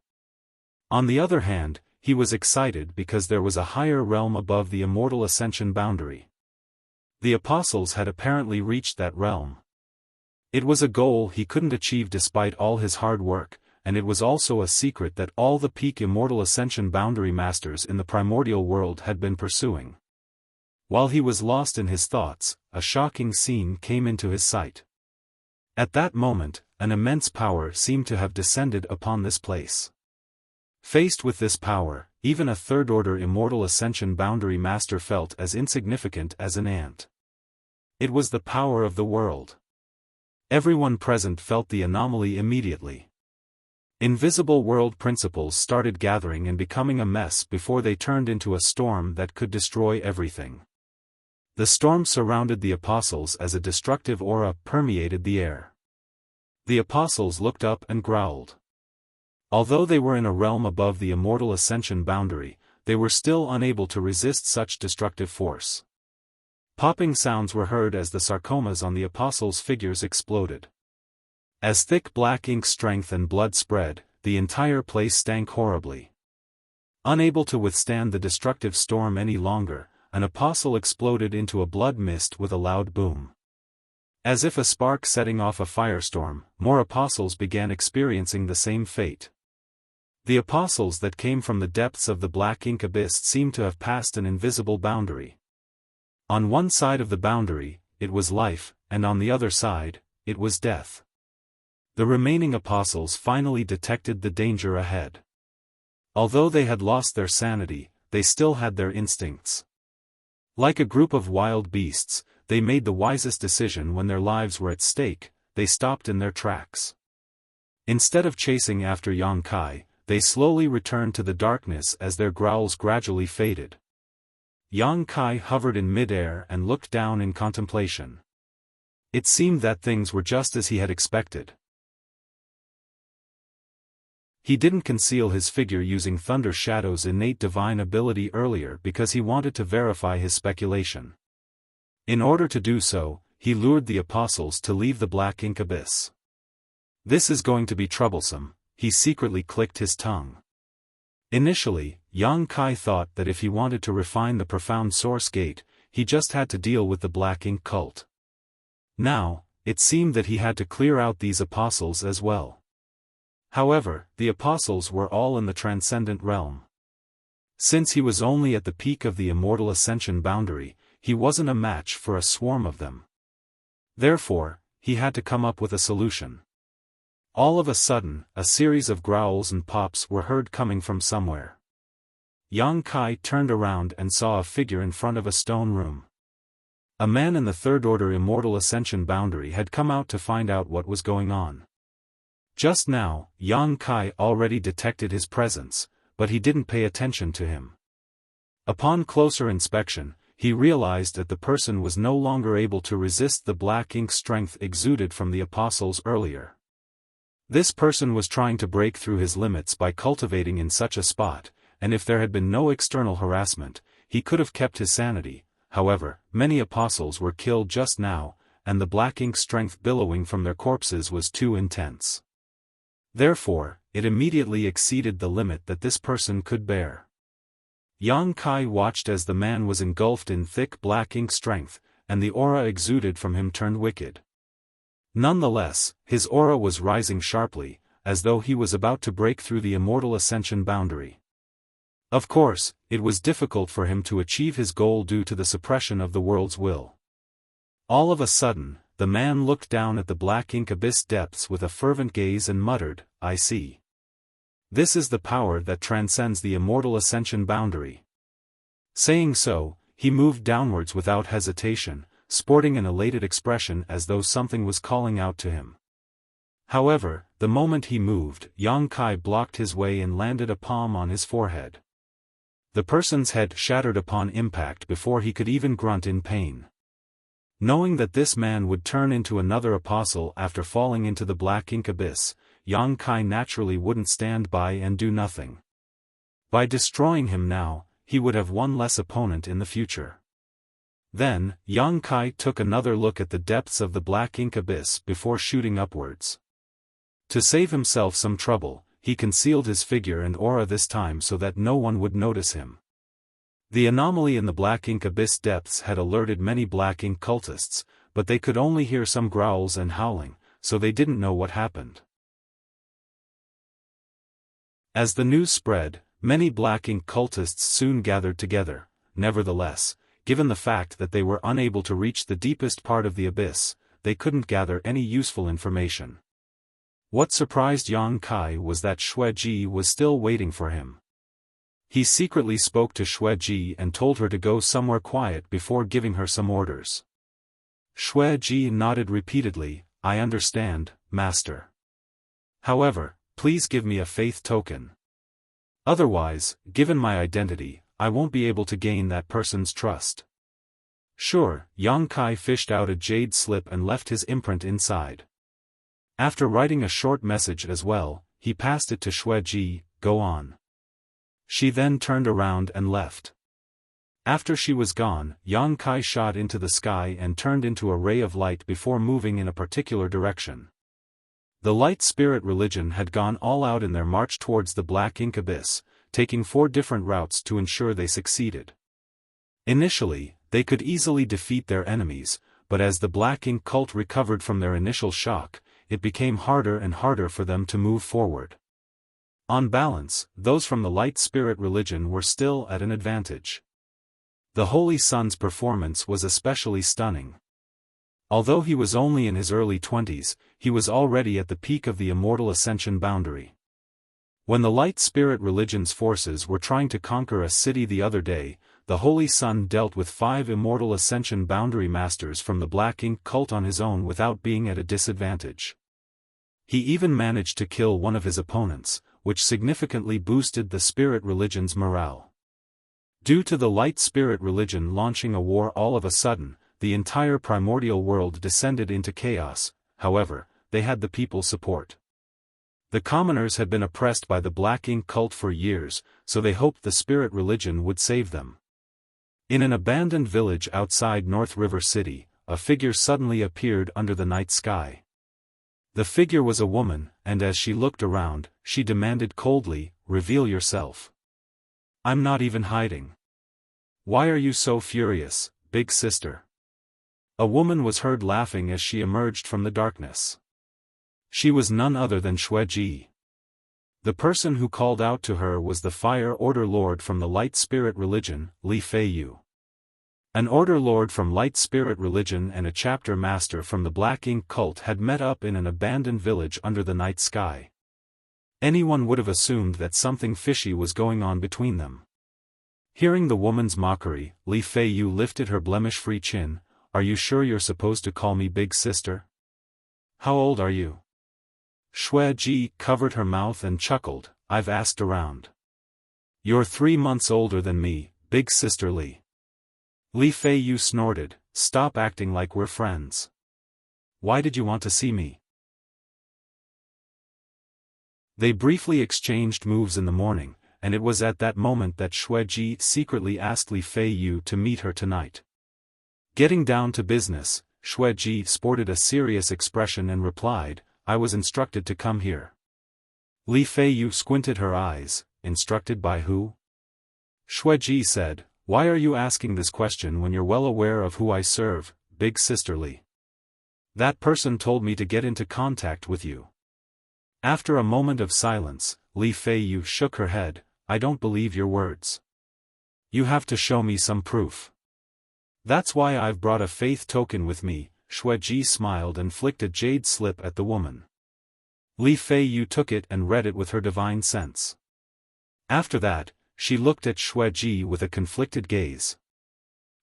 On the other hand, he was excited because there was a higher realm above the immortal Ascension Boundary. The apostles had apparently reached that realm. It was a goal he couldn't achieve despite all his hard work, and it was also a secret that all the peak immortal Ascension Boundary Masters in the primordial world had been pursuing. While he was lost in his thoughts, a shocking scene came into his sight. At that moment, an immense power seemed to have descended upon this place. Faced with this power, even a third-order immortal Ascension Boundary Master felt as insignificant as an ant. It was the power of the world. Everyone present felt the anomaly immediately. Invisible world principles started gathering and becoming a mess before they turned into a storm that could destroy everything. The storm surrounded the apostles as a destructive aura permeated the air. The apostles looked up and growled. Although they were in a realm above the immortal Ascension Boundary, they were still unable to resist such destructive force. Popping sounds were heard as the sarcomas on the apostles' figures exploded. As thick black ink strength and blood spread, the entire place stank horribly. Unable to withstand the destructive storm any longer, an apostle exploded into a blood mist with a loud boom. As if a spark setting off a firestorm, more apostles began experiencing the same fate. The apostles that came from the depths of the black ink abyss seemed to have passed an invisible boundary. On one side of the boundary, it was life, and on the other side, it was death. The remaining apostles finally detected the danger ahead. Although they had lost their sanity, they still had their instincts. Like a group of wild beasts, they made the wisest decision when their lives were at stake. They stopped in their tracks. Instead of chasing after Yang Kai, they slowly returned to the darkness as their growls gradually faded. Yang Kai hovered in mid-air and looked down in contemplation. It seemed that things were just as he had expected. He didn't conceal his figure using Thunder Shadow's innate divine ability earlier because he wanted to verify his speculation. In order to do so, he lured the apostles to leave the black ink abyss. This is going to be troublesome, he secretly clicked his tongue. Initially, Yang Kai thought that if he wanted to refine the profound source gate, he just had to deal with the black ink cult. Now, it seemed that he had to clear out these apostles as well. However, the apostles were all in the Transcendent realm. Since he was only at the peak of the immortal Ascension Boundary, he wasn't a match for a swarm of them. Therefore, he had to come up with a solution. All of a sudden, a series of growls and pops were heard coming from somewhere. Yang Kai turned around and saw a figure in front of a stone room. A man in the third-order immortal Ascension Boundary had come out to find out what was going on. Just now, Yang Kai already detected his presence, but he didn't pay attention to him. Upon closer inspection, he realized that the person was no longer able to resist the black ink strength exuded from the apostles earlier. This person was trying to break through his limits by cultivating in such a spot, and if there had been no external harassment, he could have kept his sanity. However, many apostles were killed just now, and the black ink strength billowing from their corpses was too intense. Therefore, it immediately exceeded the limit that this person could bear. Yang Kai watched as the man was engulfed in thick black ink strength, and the aura exuded from him turned wicked. Nonetheless, his aura was rising sharply, as though he was about to break through the immortal Ascension Boundary. Of course, it was difficult for him to achieve his goal due to the suppression of the world's will. All of a sudden, the man looked down at the black ink abyss depths with a fervent gaze and muttered, "I see. This is the power that transcends the immortal Ascension Boundary." Saying so, he moved downwards without hesitation, sporting an elated expression as though something was calling out to him. However, the moment he moved, Yang Kai blocked his way and landed a palm on his forehead. The person's head shattered upon impact before he could even grunt in pain. Knowing that this man would turn into another apostle after falling into the black ink abyss, Yang Kai naturally wouldn't stand by and do nothing. By destroying him now, he would have one less opponent in the future. Then, Yang Kai took another look at the depths of the black ink abyss before shooting upwards. To save himself some trouble, he concealed his figure and aura this time so that no one would notice him. The anomaly in the black ink abyss depths had alerted many black ink cultists, but they could only hear some growls and howling, so they didn't know what happened. As the news spread, many black ink cultists soon gathered together. Nevertheless, given the fact that they were unable to reach the deepest part of the abyss, they couldn't gather any useful information. What surprised Yang Kai was that Xueji was still waiting for him. He secretly spoke to Xueji and told her to go somewhere quiet before giving her some orders. Xueji nodded repeatedly, "I understand, master. However, please give me a faith token. Otherwise, given my identity, I won't be able to gain that person's trust." Sure, Yang Kai fished out a jade slip and left his imprint inside. After writing a short message as well, he passed it to Xueji, "Go on." She then turned around and left. After she was gone, Yang Kai shot into the sky and turned into a ray of light before moving in a particular direction. The light spirit religion had gone all out in their march towards the black ink abyss, taking 4 different routes to ensure they succeeded. Initially, they could easily defeat their enemies, but as the black ink cult recovered from their initial shock, it became harder and harder for them to move forward. On balance, those from the light spirit religion were still at an advantage. The Holy Son's performance was especially stunning. Although he was only in his early 20s, he was already at the peak of the immortal ascension boundary. When the light spirit religion's forces were trying to conquer a city the other day, the Holy Son dealt with 5 immortal ascension boundary masters from the black ink cult on his own without being at a disadvantage. He even managed to kill one of his opponents, which significantly boosted the spirit religion's morale. Due to the light spirit religion launching a war all of a sudden, the entire primordial world descended into chaos. However, they had the people's support. The commoners had been oppressed by the black ink cult for years, so they hoped the spirit religion would save them. In an abandoned village outside North River City, a figure suddenly appeared under the night sky. The figure was a woman, and as she looked around, she demanded coldly, "Reveal yourself. I'm not even hiding. Why are you so furious, big sister?" A woman was heard laughing as she emerged from the darkness. She was none other than Xueji. The person who called out to her was the Fire Order Lord from the Light Spirit Religion, Li Feiyu. An Order Lord from Light Spirit Religion and a Chapter Master from the Black Ink Cult had met up in an abandoned village under the night sky. Anyone would have assumed that something fishy was going on between them. Hearing the woman's mockery, Li Feiyu lifted her blemish-free chin. "Are you sure you're supposed to call me big sister? How old are you?" Xueji covered her mouth and chuckled, "I've asked around. You're 3 months older than me, big sister Li." Li Feiyu snorted, "Stop acting like we're friends. Why did you want to see me?" They briefly exchanged moves in the morning, and it was at that moment that Xueji secretly asked Li Feiyu to meet her tonight. Getting down to business, Xueji sported a serious expression and replied, "I was instructed to come here." Li Feiyu squinted her eyes, "Instructed by who?" Xueji said, "Why are you asking this question when you're well aware of who I serve, big sister Li? That person told me to get into contact with you." After a moment of silence, Li Feiyu shook her head, "I don't believe your words. You have to show me some proof." "That's why I've brought a faith token with me." Xueji smiled and flicked a jade slip at the woman. Li Feiyu took it and read it with her divine sense. After that, she looked at Xueji with a conflicted gaze.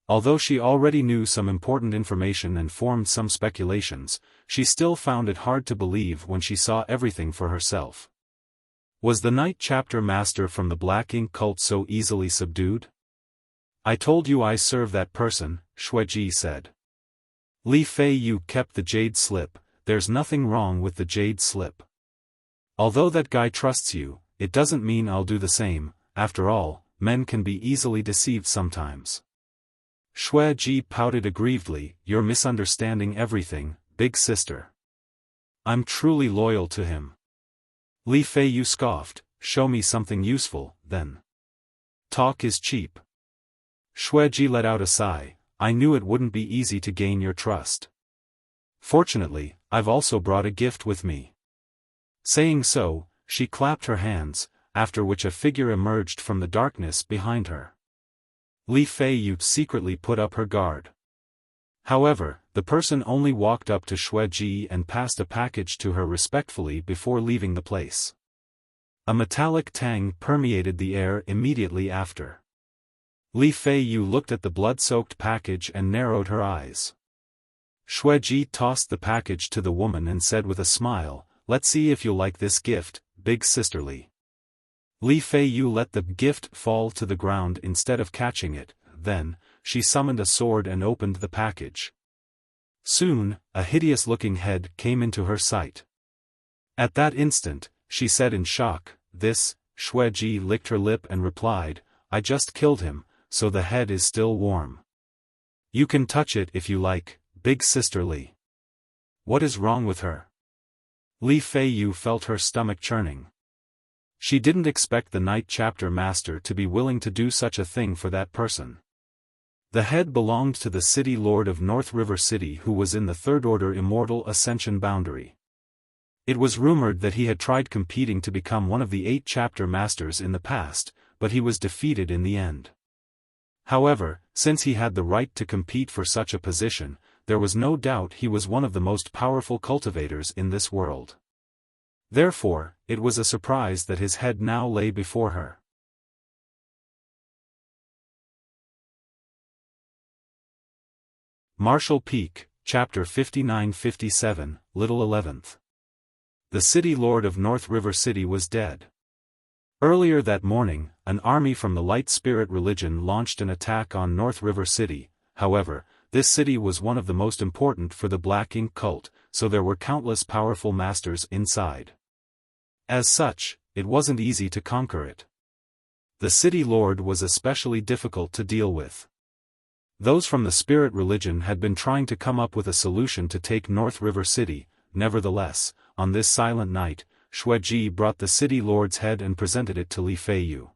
Although she already knew some important information and formed some speculations, she still found it hard to believe when she saw everything for herself. Was the Night Chapter Master from the Black Ink cult so easily subdued? I told you I serve that person, Xueji said. Li Fei Yu kept the jade slip. There's nothing wrong with the jade slip. Although that guy trusts you, it doesn't mean I'll do the same. After all, men can be easily deceived sometimes. Xueji pouted aggrievedly. You're misunderstanding everything, big sister. I'm truly loyal to him. Li Fei Yu scoffed. Show me something useful, then. Talk is cheap. Xueji let out a sigh. I knew it wouldn't be easy to gain your trust. Fortunately, I've also brought a gift with me. Saying so, she clapped her hands, after which a figure emerged from the darkness behind her. Li Fei Yu secretly put up her guard. However, the person only walked up to Xueji and passed a package to her respectfully before leaving the place. A metallic tang permeated the air immediately after. Li Fei Yu looked at the blood-soaked package and narrowed her eyes. Xueji tossed the package to the woman and said with a smile, let's see if you'll like this gift, big sisterly. Li Fei Yu let the gift fall to the ground instead of catching it. Then, she summoned a sword and opened the package. Soon, a hideous-looking head came into her sight. At that instant, she said in shock, this. Xueji licked her lip and replied, I just killed him, so the head is still warm. You can touch it if you like, big sisterly. What is wrong with her? Li Fei Yu felt her stomach churning. She didn't expect the Night Chapter Master to be willing to do such a thing for that person. The head belonged to the City Lord of North River City, who was in the Third Order Immortal Ascension boundary. It was rumored that he had tried competing to become one of the 8 Chapter Masters in the past, but he was defeated in the end. However, since he had the right to compete for such a position, there was no doubt he was one of the most powerful cultivators in this world. Therefore, it was a surprise that his head now lay before her. Marshall Peak, Chapter 59-57, Little 11th. The City Lord of North River City was dead. Earlier that morning, an army from the Light Spirit religion launched an attack on North River City. However, this city was one of the most important for the Black Ink cult, so there were countless powerful masters inside. As such, it wasn't easy to conquer it. The City Lord was especially difficult to deal with. Those from the Spirit religion had been trying to come up with a solution to take North River City. Nevertheless, on this silent night, Xueji brought the City Lord's head and presented it to Li Fei Yu.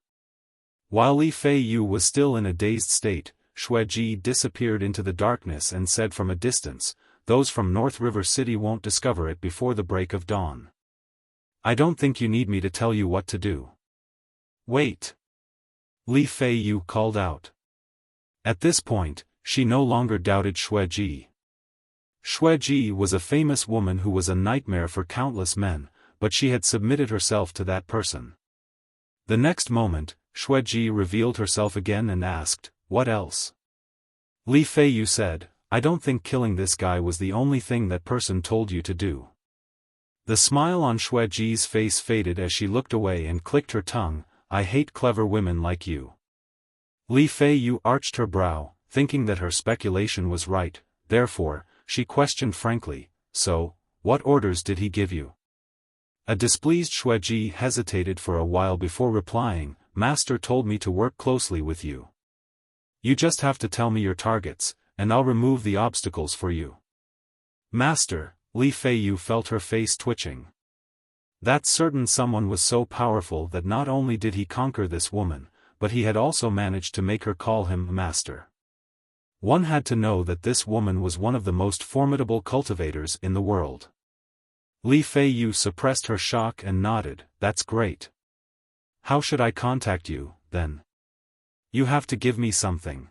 While Li Fei Yu was still in a dazed state, Xueji disappeared into the darkness and said from a distance, those from North River City won't discover it before the break of dawn. I don't think you need me to tell you what to do. Wait. Li Fei Yu called out. At this point, she no longer doubted Xueji. Xueji was a famous woman who was a nightmare for countless men, but she had submitted herself to that person. The next moment, Xueji revealed herself again and asked, what else? Li Fei Yu said, I don't think killing this guy was the only thing that person told you to do. The smile on Xueji's face faded as she looked away and clicked her tongue, I hate clever women like you. Li Fei Yu arched her brow, thinking that her speculation was right. Therefore, she questioned frankly, so, what orders did he give you? A displeased Xueji hesitated for a while before replying, Master told me to work closely with you. You just have to tell me your targets, and I'll remove the obstacles for you. Master, Li Fei Yu felt her face twitching. That certain someone was so powerful that not only did he conquer this woman, but he had also managed to make her call him Master. One had to know that this woman was one of the most formidable cultivators in the world. Li Fei Yu suppressed her shock and nodded, that's great. How should I contact you, then? You have to give me something.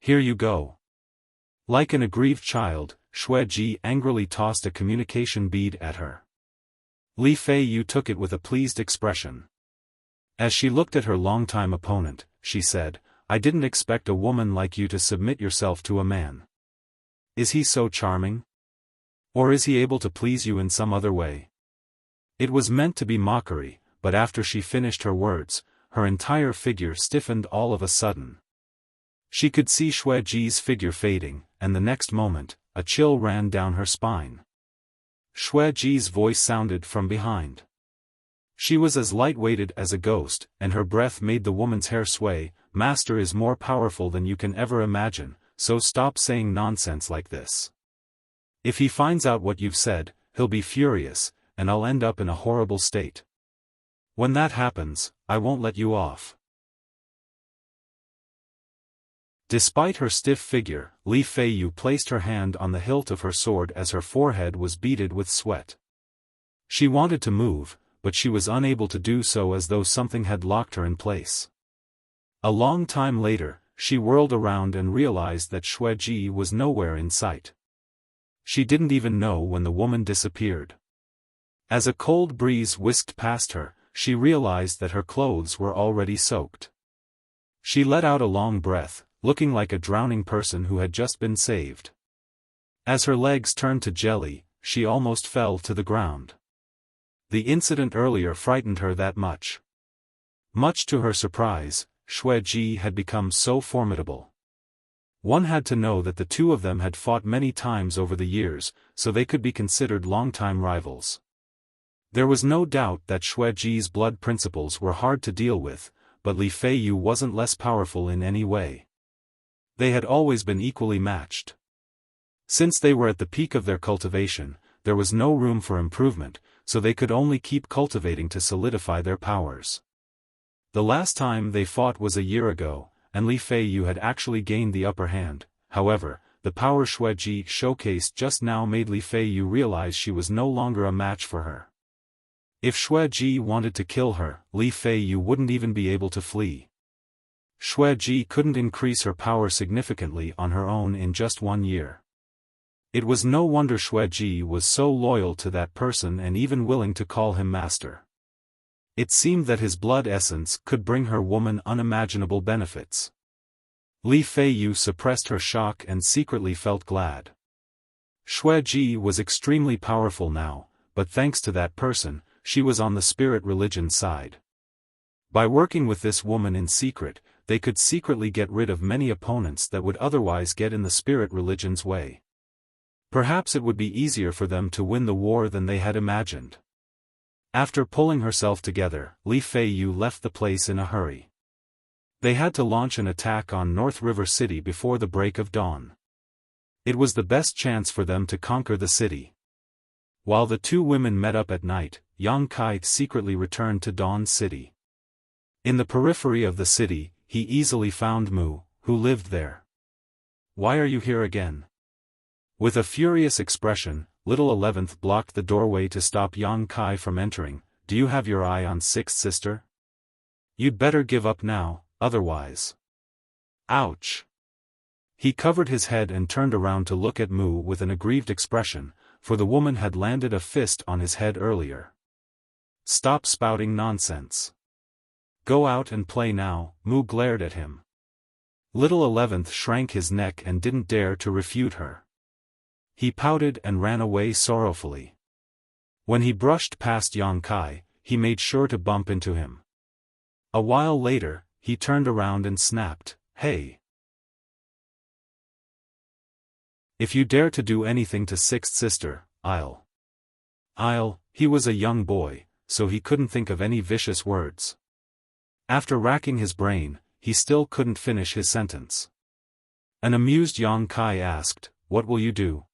Here you go. Like an aggrieved child, Xueji angrily tossed a communication bead at her. Li Fei Yu took it with a pleased expression. As she looked at her longtime opponent, she said, I didn't expect a woman like you to submit yourself to a man. Is he so charming? Or is he able to please you in some other way? It was meant to be mockery, but after she finished her words, her entire figure stiffened all of a sudden. She could see Xueji's figure fading, and the next moment, a chill ran down her spine. Xueji's voice sounded from behind. She was as light-weighted as a ghost, and her breath made the woman's hair sway. Master is more powerful than you can ever imagine, so stop saying nonsense like this. If he finds out what you've said, he'll be furious, and I'll end up in a horrible state. When that happens, I won't let you off. Despite her stiff figure, Li Feiyu placed her hand on the hilt of her sword as her forehead was beaded with sweat. She wanted to move, but she was unable to do so as though something had locked her in place. A long time later, she whirled around and realized that Xueji was nowhere in sight. She didn't even know when the woman disappeared. As a cold breeze whisked past her, she realized that her clothes were already soaked. She let out a long breath, looking like a drowning person who had just been saved. As her legs turned to jelly, she almost fell to the ground. The incident earlier frightened her that much. Much to her surprise, Xueji had become so formidable. One had to know that the two of them had fought many times over the years, so they could be considered longtime rivals. There was no doubt that Xueji's blood principles were hard to deal with, but Li Feiyu wasn't less powerful in any way. They had always been equally matched. Since they were at the peak of their cultivation, there was no room for improvement, so they could only keep cultivating to solidify their powers. The last time they fought was a year ago, and Li Feiyu had actually gained the upper hand. However, the power Xueji showcased just now made Li Feiyu realize she was no longer a match for her. If Xueji wanted to kill her, Li Feiyu wouldn't even be able to flee. Xueji couldn't increase her power significantly on her own in just 1 year. It was no wonder Xueji was so loyal to that person and even willing to call him master. It seemed that his blood essence could bring her woman unimaginable benefits. Li Feiyu suppressed her shock and secretly felt glad. Xueji was extremely powerful now, but thanks to that person, she was on the spirit religion side. By working with this woman in secret, they could secretly get rid of many opponents that would otherwise get in the spirit religion's way. Perhaps it would be easier for them to win the war than they had imagined. After pulling herself together, Li Feiyu left the place in a hurry. They had to launch an attack on North River City before the break of dawn. It was the best chance for them to conquer the city. While the two women met up at night, Yang Kai secretly returned to Dawn City. In the periphery of the city, he easily found Mu, who lived there. "Why are you here again?" With a furious expression, Little 11th blocked the doorway to stop Yang Kai from entering. "Do you have your eye on Sixth Sister? You'd better give up now, otherwise." Ouch! He covered his head and turned around to look at Mu with an aggrieved expression, for the woman had landed a fist on his head earlier. "Stop spouting nonsense. Go out and play now," Mu glared at him. Little 11th shrank his neck and didn't dare to refute her. He pouted and ran away sorrowfully. When he brushed past Yang Kai, he made sure to bump into him. A while later, he turned around and snapped, "Hey! If you dare to do anything to Sixth Sister, I'll..." He was a young boy, so he couldn't think of any vicious words. After racking his brain, he still couldn't finish his sentence. An amused Yang Kai asked, "What will you do?"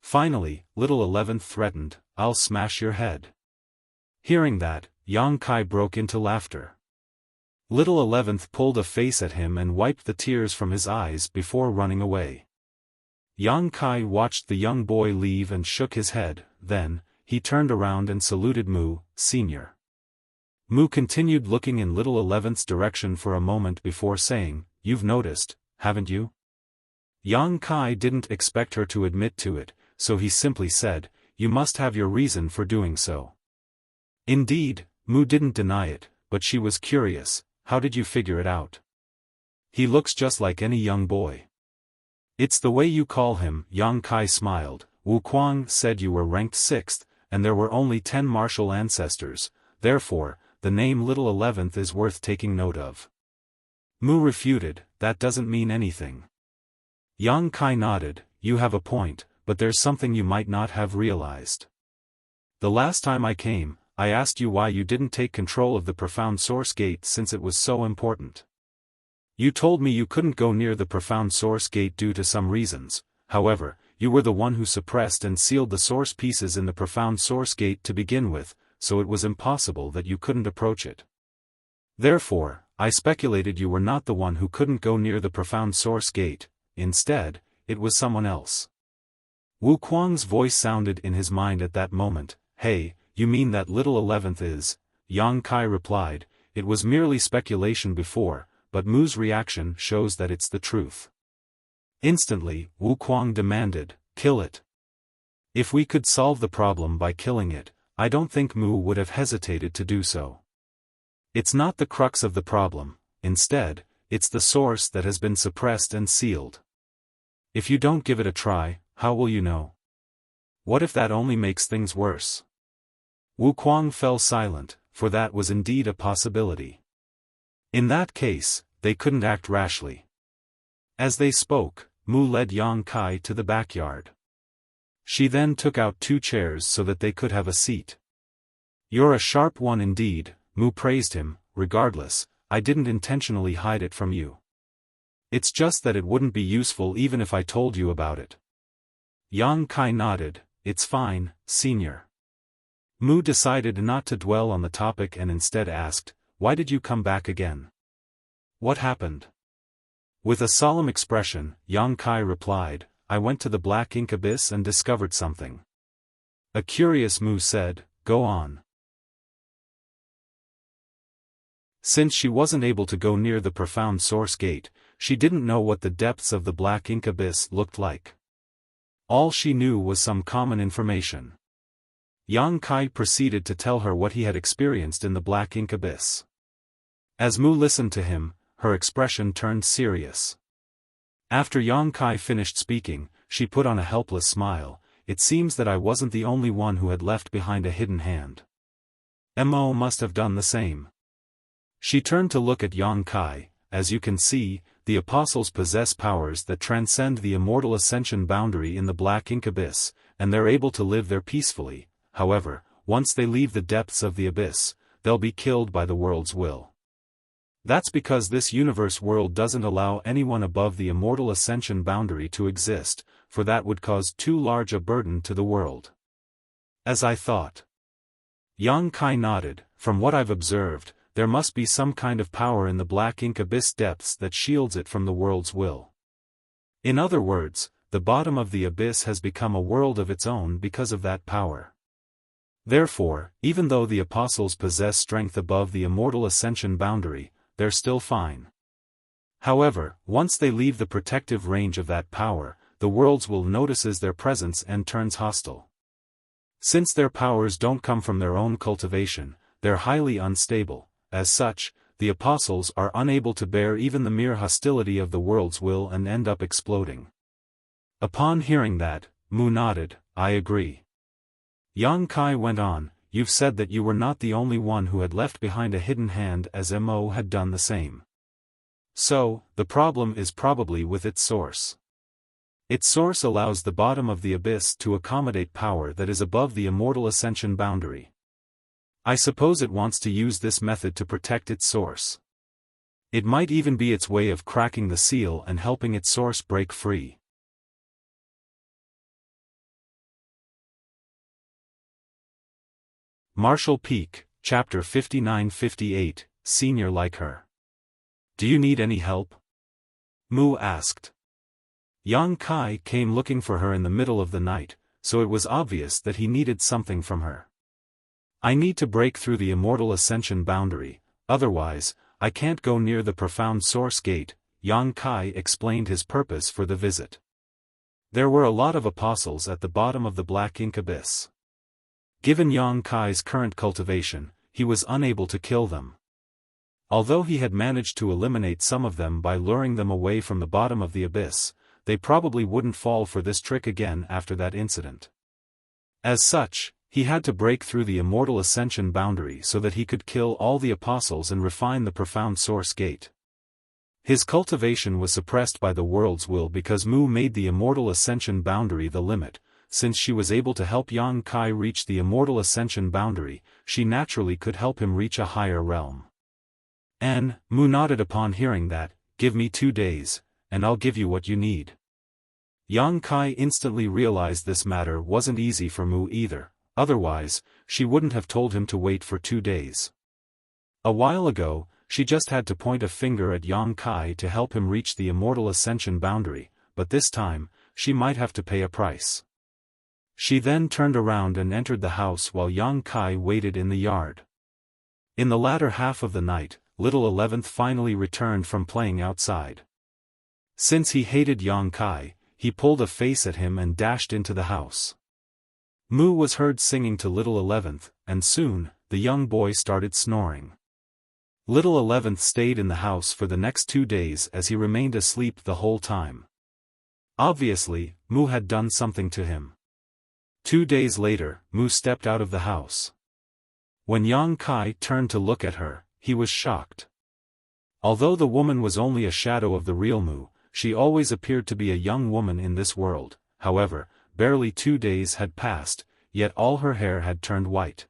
Finally, Little 11th threatened, "I'll smash your head." Hearing that, Yang Kai broke into laughter. Little 11th pulled a face at him and wiped the tears from his eyes before running away. Yang Kai watched the young boy leave and shook his head. Then, he turned around and saluted Mu, Sr. Mu continued looking in Little 11th's direction for a moment before saying, "You've noticed, haven't you?" Yang Kai didn't expect her to admit to it, so he simply said, "You must have your reason for doing so." Indeed, Mu didn't deny it, but she was curious. "How did you figure it out?" He looks just like any young boy. It's the way you call him. Yang Kai smiled. Wu Kuang said you were ranked 6th, and there were only 10 martial ancestors, therefore, the name Little 11th is worth taking note of. Mu refuted, that doesn't mean anything. Yang Kai nodded, you have a point, but there's something you might not have realized. The last time I came, I asked you why you didn't take control of the Profound Source Gate since it was so important. You told me you couldn't go near the Profound Source Gate due to some reasons, however, you were the one who suppressed and sealed the source pieces in the Profound Source Gate to begin with, so it was impossible that you couldn't approach it. Therefore, I speculated you were not the one who couldn't go near the Profound Source Gate, instead, it was someone else. Wu Kuang's voice sounded in his mind at that moment, hey, you mean that Little 11th is? Yang Kai replied, it was merely speculation before, but Mu's reaction shows that it's the truth. Instantly, Wu Kuang demanded, kill it. If we could solve the problem by killing it, I don't think Mu would have hesitated to do so. It's not the crux of the problem, instead, it's the source that has been suppressed and sealed. If you don't give it a try, how will you know? What if that only makes things worse? Wu Kuang fell silent, for that was indeed a possibility. In that case, they couldn't act rashly. As they spoke, Mu led Yang Kai to the backyard. She then took out 2 chairs so that they could have a seat. You're a sharp one indeed, Mu praised him. Regardless, I didn't intentionally hide it from you. It's just that it wouldn't be useful even if I told you about it. Yang Kai nodded, it's fine, senior. Mu decided not to dwell on the topic and instead asked, why did you come back again? What happened? With a solemn expression, Yang Kai replied, I went to the Black Ink Abyss and discovered something. A curious Mu said, go on. Since she wasn't able to go near the Profound Source Gate, she didn't know what the depths of the Black Ink Abyss looked like. All she knew was some common information. Yang Kai proceeded to tell her what he had experienced in the Black Ink Abyss. As Mu listened to him, her expression turned serious. After Yang Kai finished speaking, she put on a helpless smile, it seems that I wasn't the only one who had left behind a hidden hand. Mo must have done the same. She turned to look at Yang Kai, as you can see, the apostles possess powers that transcend the immortal ascension boundary in the Black Ink Abyss, and they're able to live there peacefully, however, once they leave the depths of the abyss, they'll be killed by the world's will. That's because this universe world doesn't allow anyone above the immortal ascension boundary to exist, for that would cause too large a burden to the world. As I thought. Yang Kai nodded, from what I've observed, there must be some kind of power in the Black Ink Abyss depths that shields it from the world's will. In other words, the bottom of the abyss has become a world of its own because of that power. Therefore, even though the apostles possess strength above the immortal ascension boundary, they're still fine. However, once they leave the protective range of that power, the world's will notices their presence and turns hostile. Since their powers don't come from their own cultivation, they're highly unstable. As such, the apostles are unable to bear even the mere hostility of the world's will and end up exploding. Upon hearing that, Mu nodded, I agree. Yang Kai went on, you've said that you were not the only one who had left behind a hidden hand as Mo had done the same. So, the problem is probably with its source. Its source allows the bottom of the abyss to accommodate power that is above the immortal ascension boundary. I suppose it wants to use this method to protect its source. It might even be its way of cracking the seal and helping its source break free. Marshall Peak, Chapter 59-58, Senior like her. Do you need any help? Mu asked. Yang Kai came looking for her in the middle of the night, so it was obvious that he needed something from her. I need to break through the immortal ascension boundary, otherwise, I can't go near the Profound Source Gate. Yang Kai explained his purpose for the visit. There were a lot of apostles at the bottom of the Black Ink Abyss. Given Yang Kai's current cultivation, he was unable to kill them. Although he had managed to eliminate some of them by luring them away from the bottom of the abyss, they probably wouldn't fall for this trick again after that incident. As such, he had to break through the immortal ascension boundary so that he could kill all the apostles and refine the profound source gate. His cultivation was suppressed by the world's will because Mu made the immortal ascension boundary the limit. Since she was able to help Yang Kai reach the immortal ascension boundary, she naturally could help him reach a higher realm. Mu nodded upon hearing that. Give me 2 days, and I'll give you what you need. Yang Kai instantly realized this matter wasn't easy for Mu either, otherwise, she wouldn't have told him to wait for 2 days. A while ago, she just had to point a finger at Yang Kai to help him reach the immortal ascension boundary, but this time, she might have to pay a price. She then turned around and entered the house while Yang Kai waited in the yard. In the latter half of the night, little 11th finally returned from playing outside. Since he hated Yang Kai, he pulled a face at him and dashed into the house. Mu was heard singing to little 11th, and soon, the young boy started snoring. Little 11th stayed in the house for the next 2 days as he remained asleep the whole time. Obviously, Mu had done something to him. 2 days later, Mu stepped out of the house. When Yang Kai turned to look at her, he was shocked. Although the woman was only a shadow of the real Mu, she always appeared to be a young woman in this world. However, barely 2 days had passed, yet all her hair had turned white.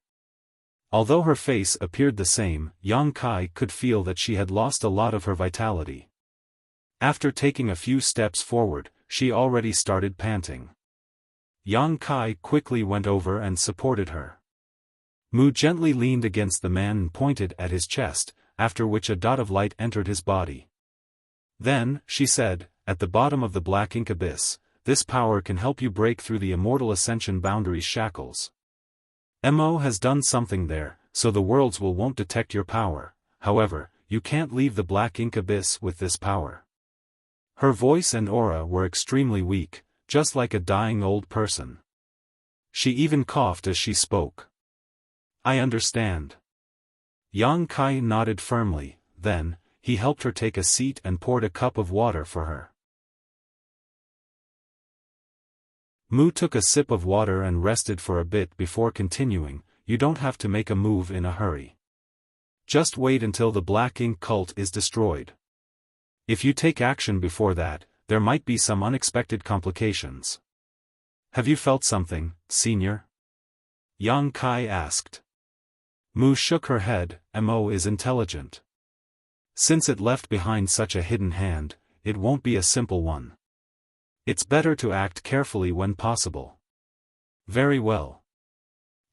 Although her face appeared the same, Yang Kai could feel that she had lost a lot of her vitality. After taking a few steps forward, she already started panting. Yang Kai quickly went over and supported her. Mu gently leaned against the man and pointed at his chest, after which a dot of light entered his body. Then, she said, at the bottom of the black ink abyss, this power can help you break through the immortal ascension boundary's shackles. Mo has done something there, so the worlds won't detect your power. However, you can't leave the black ink abyss with this power. Her voice and aura were extremely weak, just like a dying old person. She even coughed as she spoke. I understand. Yang Kai nodded firmly, then, he helped her take a seat and poured a cup of water for her. Mu took a sip of water and rested for a bit before continuing. You don't have to make a move in a hurry. Just wait until the black ink cult is destroyed. If you take action before that, there might be some unexpected complications. Have you felt something, senior? Yang Kai asked. Mu shook her head. Mo is intelligent. Since it left behind such a hidden hand, it won't be a simple one. It's better to act carefully when possible. Very well.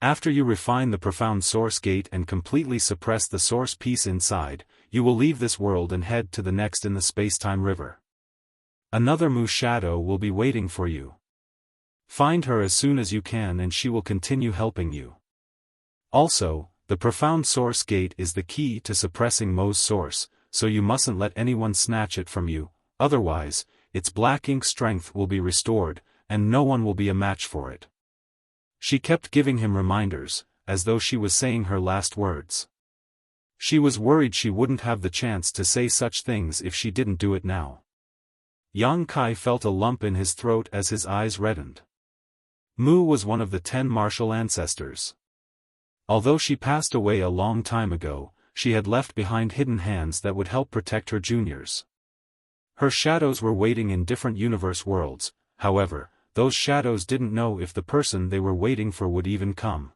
After you refine the profound source gate and completely suppress the source piece inside, you will leave this world and head to the next in the space-time river. Another Mu shadow will be waiting for you. Find her as soon as you can and she will continue helping you. Also, the profound source gate is the key to suppressing Mo's source, so you mustn't let anyone snatch it from you, otherwise, its black ink strength will be restored, and no one will be a match for it. She kept giving him reminders, as though she was saying her last words. She was worried she wouldn't have the chance to say such things if she didn't do it now. Yang Kai felt a lump in his throat as his eyes reddened. Mu was one of the 10 martial ancestors. Although she passed away a long time ago, she had left behind hidden hands that would help protect her juniors. Her shadows were waiting in different universe worlds, however, those shadows didn't know if the person they were waiting for would even come.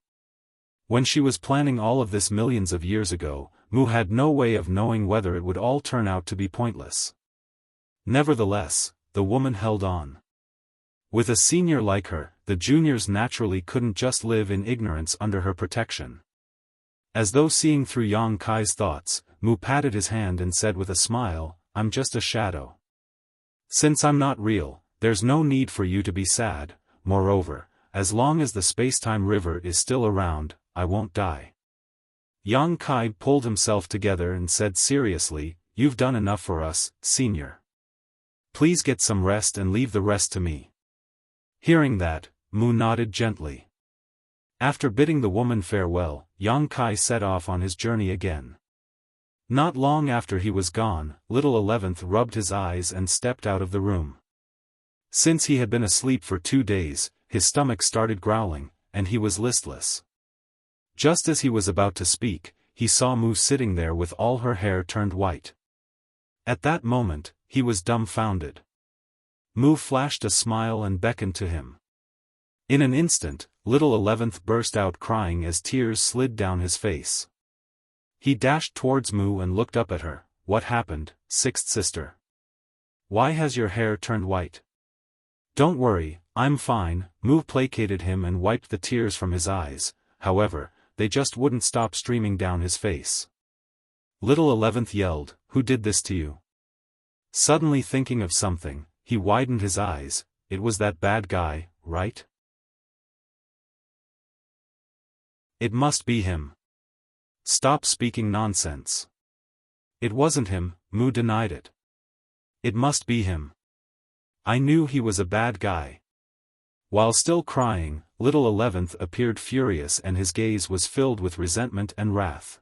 When she was planning all of this millions of years ago, Mu had no way of knowing whether it would all turn out to be pointless. Nevertheless, the woman held on. With a senior like her, the juniors naturally couldn't just live in ignorance under her protection. As though seeing through Yang Kai's thoughts, Mu patted his hand and said with a smile, I'm just a shadow. Since I'm not real, there's no need for you to be sad. Moreover, as long as the space-time river is still around, I won't die. Yang Kai pulled himself together and said seriously, You've done enough for us, senior. Please get some rest and leave the rest to me. Hearing that, Mu nodded gently. After bidding the woman farewell, Yang Kai set off on his journey again. Not long after he was gone, little 11th rubbed his eyes and stepped out of the room. Since he had been asleep for 2 days, his stomach started growling, and he was listless. Just as he was about to speak, he saw Mu sitting there with all her hair turned white. At that moment, he was dumbfounded. Mu flashed a smile and beckoned to him. In an instant, little 11th burst out crying as tears slid down his face. He dashed towards Mu and looked up at her. What happened, sixth sister? Why has your hair turned white? Don't worry, I'm fine. Mu placated him and wiped the tears from his eyes. However, they just wouldn't stop streaming down his face. Little 11th yelled, "Who did this to you?" Suddenly thinking of something, he widened his eyes. It was that bad guy, right? It must be him. Stop speaking nonsense. It wasn't him, Mu denied it. It must be him. I knew he was a bad guy. While still crying, little 11th appeared furious and his gaze was filled with resentment and wrath.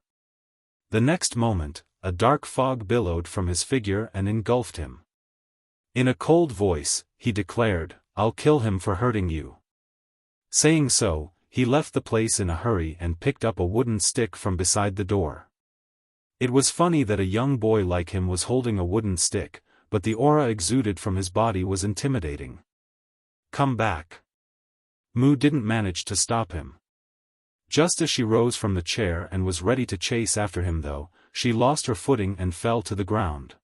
The next moment, a dark fog billowed from his figure and engulfed him. In a cold voice, he declared, "I'll kill him for hurting you." Saying so, he left the place in a hurry and picked up a wooden stick from beside the door. It was funny that a young boy like him was holding a wooden stick, but the aura exuded from his body was intimidating. Come back. Mu didn't manage to stop him. Just as she rose from the chair and was ready to chase after him though, she lost her footing and fell to the ground.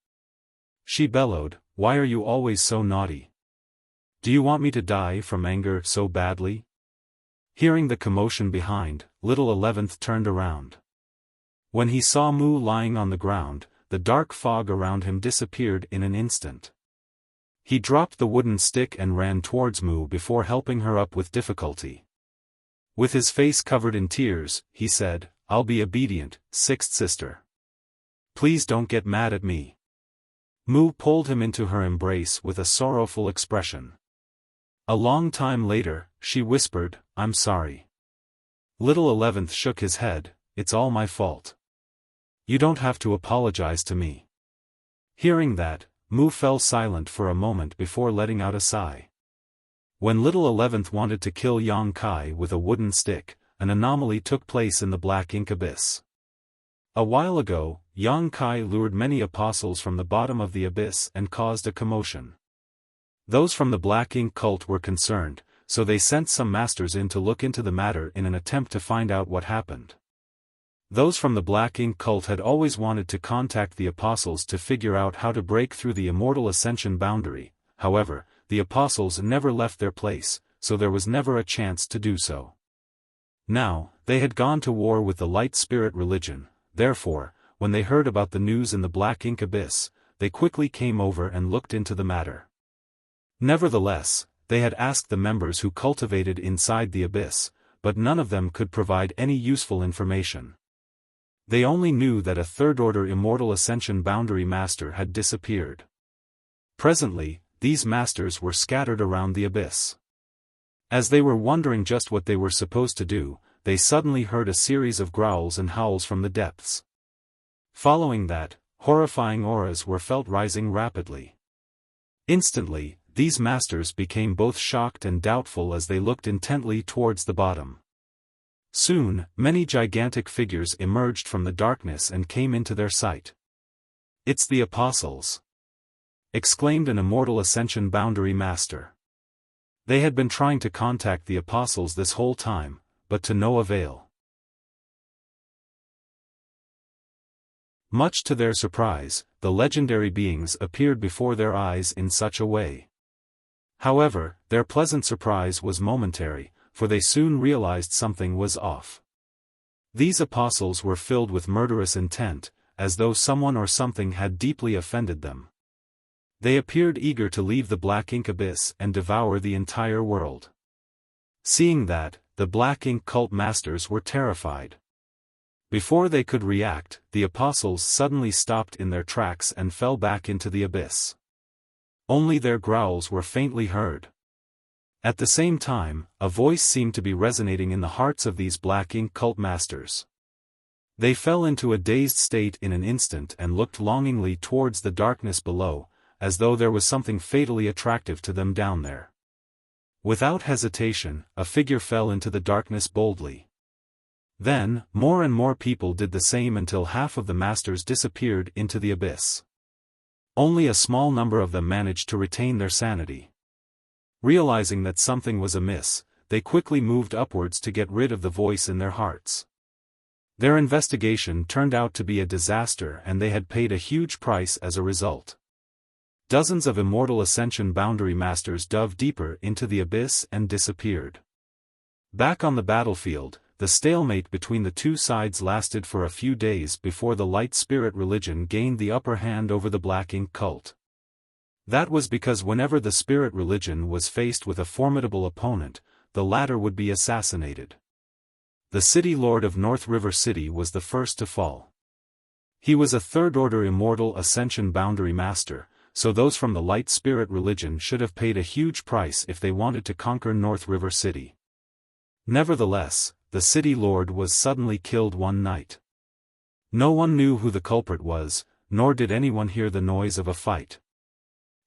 She bellowed, "Why are you always so naughty? Do you want me to die from anger so badly?" Hearing the commotion behind, little 11th turned around. When he saw Mu lying on the ground, the dark fog around him disappeared in an instant. He dropped the wooden stick and ran towards Mu before helping her up with difficulty. With his face covered in tears, he said, "I'll be obedient, sixth sister. Please don't get mad at me." Mu pulled him into her embrace with a sorrowful expression. A long time later, she whispered, "I'm sorry." Little 11th shook his head, "It's all my fault. You don't have to apologize to me." Hearing that, Mu fell silent for a moment before letting out a sigh. When little 11th wanted to kill Yang Kai with a wooden stick, an anomaly took place in the black ink abyss. A while ago, Yang Kai lured many apostles from the bottom of the abyss and caused a commotion. Those from the black ink cult were concerned, so they sent some masters in to look into the matter in an attempt to find out what happened. Those from the black ink cult had always wanted to contact the apostles to figure out how to break through the immortal ascension boundary. However, the apostles never left their place, so there was never a chance to do so. Now, they had gone to war with the light spirit religion, therefore, when they heard about the news in the black ink abyss, they quickly came over and looked into the matter. Nevertheless, they had asked the members who cultivated inside the abyss, but none of them could provide any useful information. They only knew that a third-order immortal ascension boundary master had disappeared. Presently, these masters were scattered around the abyss. As they were wondering just what they were supposed to do, they suddenly heard a series of growls and howls from the depths. Following that, horrifying auras were felt rising rapidly. Instantly, these masters became both shocked and doubtful as they looked intently towards the bottom. Soon, many gigantic figures emerged from the darkness and came into their sight. "It's the apostles!" exclaimed an immortal ascension boundary master. They had been trying to contact the apostles this whole time, but to no avail. Much to their surprise, the legendary beings appeared before their eyes in such a way. However, their pleasant surprise was momentary, for they soon realized something was off. These apostles were filled with murderous intent, as though someone or something had deeply offended them. They appeared eager to leave the black ink abyss and devour the entire world. Seeing that, the black ink cult masters were terrified. Before they could react, the apostles suddenly stopped in their tracks and fell back into the abyss. Only their growls were faintly heard. At the same time, a voice seemed to be resonating in the hearts of these black ink cult masters. They fell into a dazed state in an instant and looked longingly towards the darkness below, as though there was something fatally attractive to them down there. Without hesitation, a figure fell into the darkness boldly. Then, more and more people did the same until half of the masters disappeared into the abyss. Only a small number of them managed to retain their sanity. Realizing that something was amiss, they quickly moved upwards to get rid of the voice in their hearts. Their investigation turned out to be a disaster and they had paid a huge price as a result. Dozens of immortal ascension boundary masters dove deeper into the abyss and disappeared. Back on the battlefield, the stalemate between the two sides lasted for a few days before the light spirit religion gained the upper hand over the black ink cult. That was because whenever the spirit religion was faced with a formidable opponent, the latter would be assassinated. The city lord of North River City was the first to fall. He was a third-order immortal ascension boundary master, so those from the light spirit religion should have paid a huge price if they wanted to conquer North River City. Nevertheless, the city lord was suddenly killed one night. No one knew who the culprit was, nor did anyone hear the noise of a fight.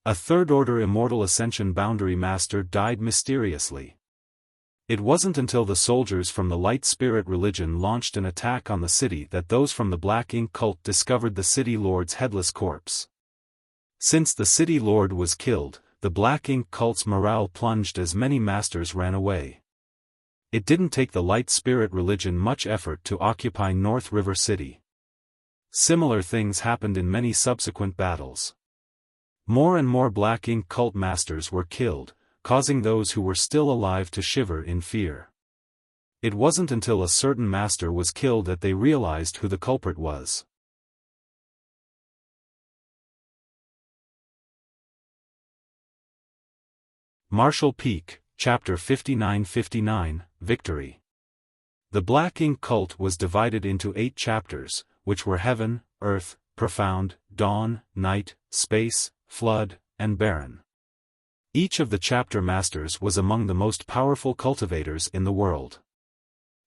A third-order immortal ascension boundary master died mysteriously. It wasn't until the soldiers from the light spirit religion launched an attack on the city that those from the black ink cult discovered the city lord's headless corpse. Since the city lord was killed, the black ink cult's morale plunged as many masters ran away. It didn't take the light spirit religion much effort to occupy North River City. Similar things happened in many subsequent battles. More and more black ink cult masters were killed, causing those who were still alive to shiver in fear. It wasn't until a certain master was killed that they realized who the culprit was. Marshall Peak, Chapter 59-59, Victory. The Black Ink Cult was divided into 8 chapters, which were Heaven, Earth, Profound, Dawn, Night, Space, Flood, and Barren. Each of the chapter masters was among the most powerful cultivators in the world.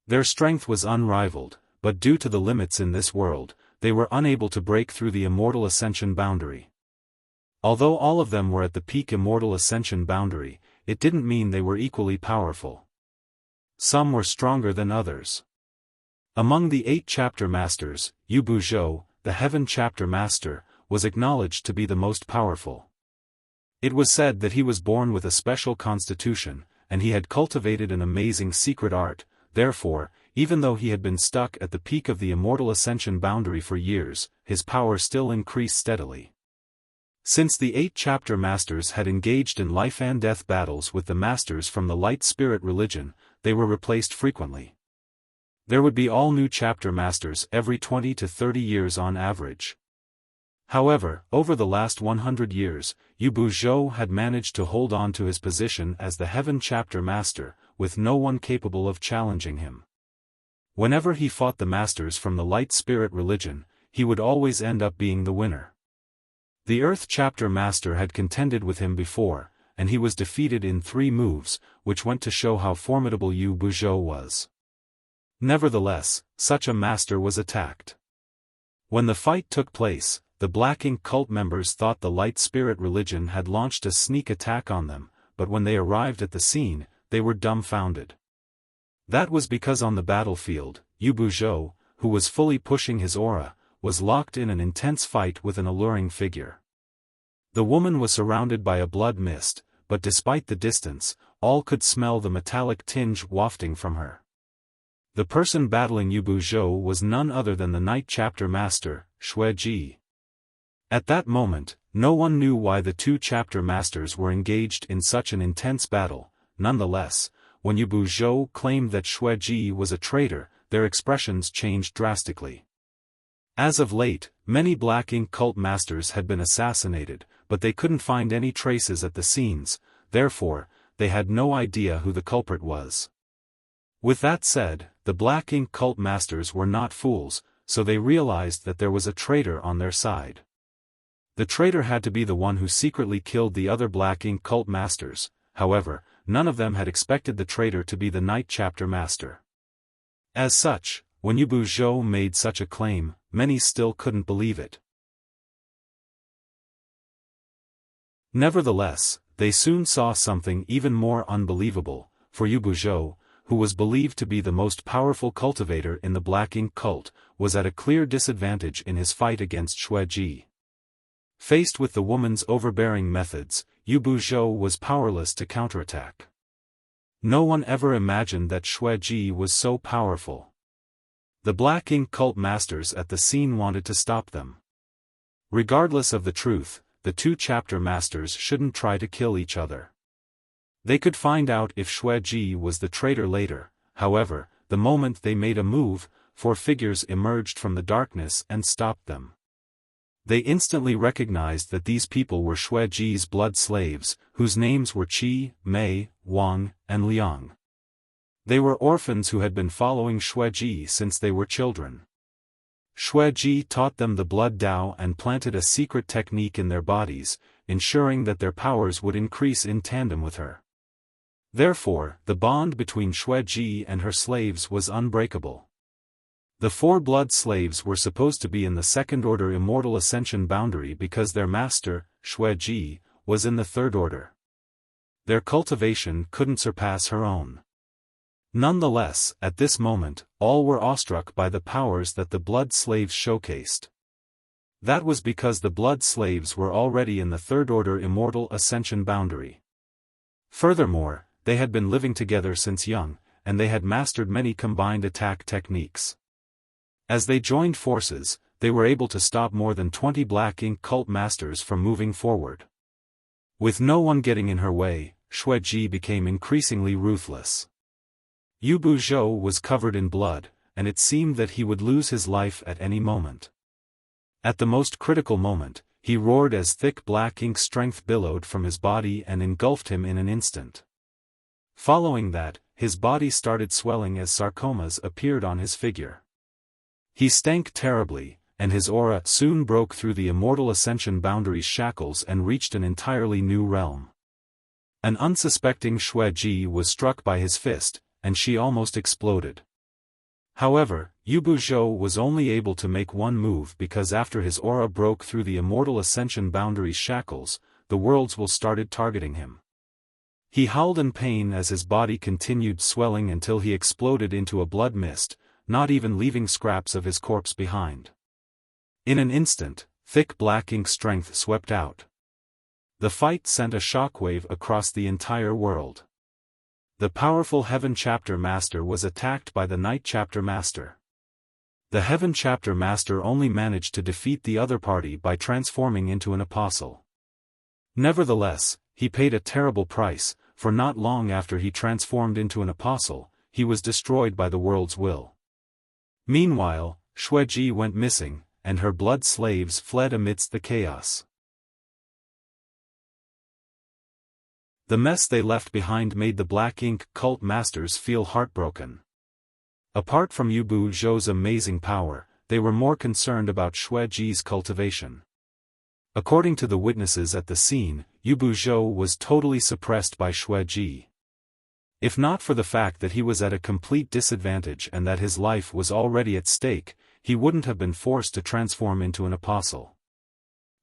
Their strength was unrivaled, but due to the limits in this world, they were unable to break through the immortal ascension boundary. Although all of them were at the peak immortal ascension boundary, it didn't mean they were equally powerful. Some were stronger than others. Among the 8 chapter masters, Yu Buzhou, the Heaven chapter master, was acknowledged to be the most powerful. It was said that he was born with a special constitution, and he had cultivated an amazing secret art. Therefore, even though he had been stuck at the peak of the immortal ascension boundary for years, his power still increased steadily. Since the 8 chapter masters had engaged in life and death battles with the masters from the light spirit religion, they were replaced frequently. There would be all new chapter masters every 20 to 30 years on average. However, over the last 100 years, Yu Buzhou had managed to hold on to his position as the Heaven chapter master, with no one capable of challenging him. Whenever he fought the masters from the light spirit religion, he would always end up being the winner. The Earth chapter master had contended with him before, and he was defeated in 3 moves, which went to show how formidable Yu Buzhou was. Nevertheless, such a master was attacked. When the fight took place, the Black Ink cult members thought the light spirit religion had launched a sneak attack on them, but when they arrived at the scene, they were dumbfounded. That was because on the battlefield, Yu Buzhou, who was fully pushing his aura, was locked in an intense fight with an alluring figure. The woman was surrounded by a blood mist, but despite the distance, all could smell the metallic tinge wafting from her. The person battling Yu Buzhou was none other than the Night Chapter Master, Xue Ji. At that moment, no one knew why the 2 chapter masters were engaged in such an intense battle. Nonetheless, when Yu Buzhou claimed that Xue Ji was a traitor, their expressions changed drastically. As of late, many Black Ink cult masters had been assassinated, but they couldn't find any traces at the scenes, therefore, they had no idea who the culprit was. With that said, the Black Ink cult masters were not fools, so they realized that there was a traitor on their side. The traitor had to be the one who secretly killed the other Black Ink cult masters. However, none of them had expected the traitor to be the Night Chapter Master. As such, when Yu Buzhou made such a claim, many still couldn't believe it. Nevertheless, they soon saw something even more unbelievable, for Yu Buzhou, who was believed to be the most powerful cultivator in the Black Ink cult, was at a clear disadvantage in his fight against Xueji. Faced with the woman's overbearing methods, Yu Buzhou was powerless to counterattack. No one ever imagined that Xueji was so powerful. The Black Ink cult masters at the scene wanted to stop them. Regardless of the truth, the two chapter masters shouldn't try to kill each other. They could find out if Xueji was the traitor later. However, the moment they made a move, four figures emerged from the darkness and stopped them. They instantly recognized that these people were Xueji's blood slaves, whose names were Qi, Mei, Wang, and Liang. They were orphans who had been following Xueji since they were children. Xueji taught them the blood Tao and planted a secret technique in their bodies, ensuring that their powers would increase in tandem with her. Therefore, the bond between Xueji and her slaves was unbreakable. The four blood slaves were supposed to be in the second order immortal ascension boundary because their master, Xueji, was in the third order. Their cultivation couldn't surpass her own. Nonetheless, at this moment, all were awestruck by the powers that the blood slaves showcased. That was because the blood slaves were already in the third order immortal ascension boundary. Furthermore, they had been living together since young, and they had mastered many combined attack techniques. As they joined forces, they were able to stop more than 20 Black Ink cult masters from moving forward. With no one getting in her way, Xueji became increasingly ruthless. Yu Buzhou was covered in blood, and it seemed that he would lose his life at any moment. At the most critical moment, he roared as thick black ink strength billowed from his body and engulfed him in an instant. Following that, his body started swelling as sarcomas appeared on his figure. He stank terribly, and his aura soon broke through the immortal ascension boundary's shackles and reached an entirely new realm. An unsuspecting Xueji was struck by his fist, and she almost exploded. However, Yu Buzhou was only able to make one move because after his aura broke through the immortal ascension boundary's shackles, the worlds will started targeting him. He howled in pain as his body continued swelling until he exploded into a blood mist, not even leaving scraps of his corpse behind. In an instant, thick black ink strength swept out. The fight sent a shockwave across the entire world. The powerful Heaven Chapter Master was attacked by the Night Chapter Master. The Heaven Chapter Master only managed to defeat the other party by transforming into an apostle. Nevertheless, he paid a terrible price, for not long after he transformed into an apostle, he was destroyed by the world's will. Meanwhile, Xueji went missing, and her blood slaves fled amidst the chaos. The mess they left behind made the Black Ink cult masters feel heartbroken. Apart from Yu Buzhou's amazing power, they were more concerned about Xueji's cultivation. According to the witnesses at the scene, Yu Buzhou was totally suppressed by Xueji. If not for the fact that he was at a complete disadvantage and that his life was already at stake, he wouldn't have been forced to transform into an apostle.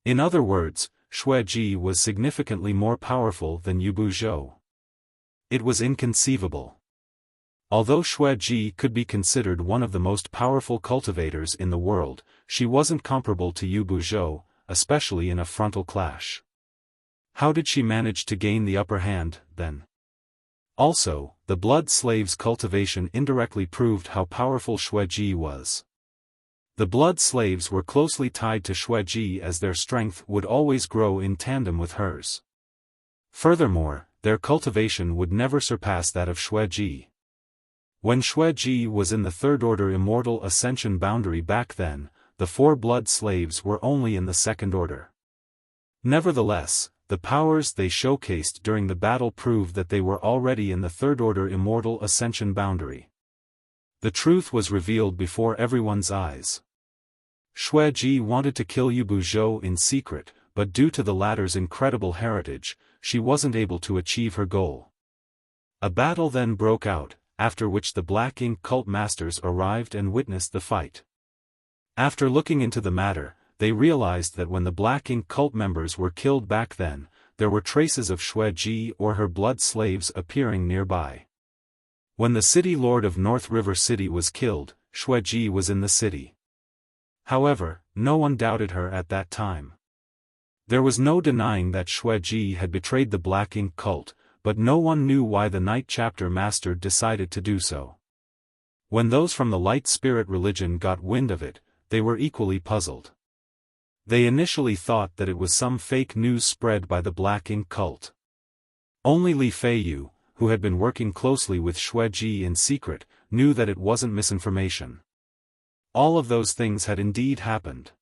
In other words, Xueji was significantly more powerful than Yu Buzhou. It was inconceivable. Although Xueji could be considered one of the most powerful cultivators in the world, she wasn't comparable to Yu Buzhou, especially in a frontal clash. How did she manage to gain the upper hand, then? Also, the blood slaves' cultivation indirectly proved how powerful Xueji was. The blood slaves were closely tied to Xueji as their strength would always grow in tandem with hers. Furthermore, their cultivation would never surpass that of Xueji. When Xueji was in the third order immortal ascension boundary back then, the four blood slaves were only in the second order. Nevertheless, the powers they showcased during the battle proved that they were already in the third order immortal ascension boundary. The truth was revealed before everyone's eyes. Xueji wanted to kill Yu Buzhou in secret, but due to the latter's incredible heritage, she wasn't able to achieve her goal. A battle then broke out, after which the Black Ink cult masters arrived and witnessed the fight. After looking into the matter, they realized that when the Black Ink cult members were killed back then, there were traces of Xue Ji or her blood slaves appearing nearby. When the city lord of North River City was killed, Xue Ji was in the city. However, no one doubted her at that time. There was no denying that Xue Ji had betrayed the Black Ink cult, but no one knew why the Night Chapter Master decided to do so. When those from the Light Spirit religion got wind of it, they were equally puzzled. They initially thought that it was some fake news spread by the Black Ink cult. Only Li Feiyu, who had been working closely with Xue Ji in secret, knew that it wasn't misinformation. All of those things had indeed happened.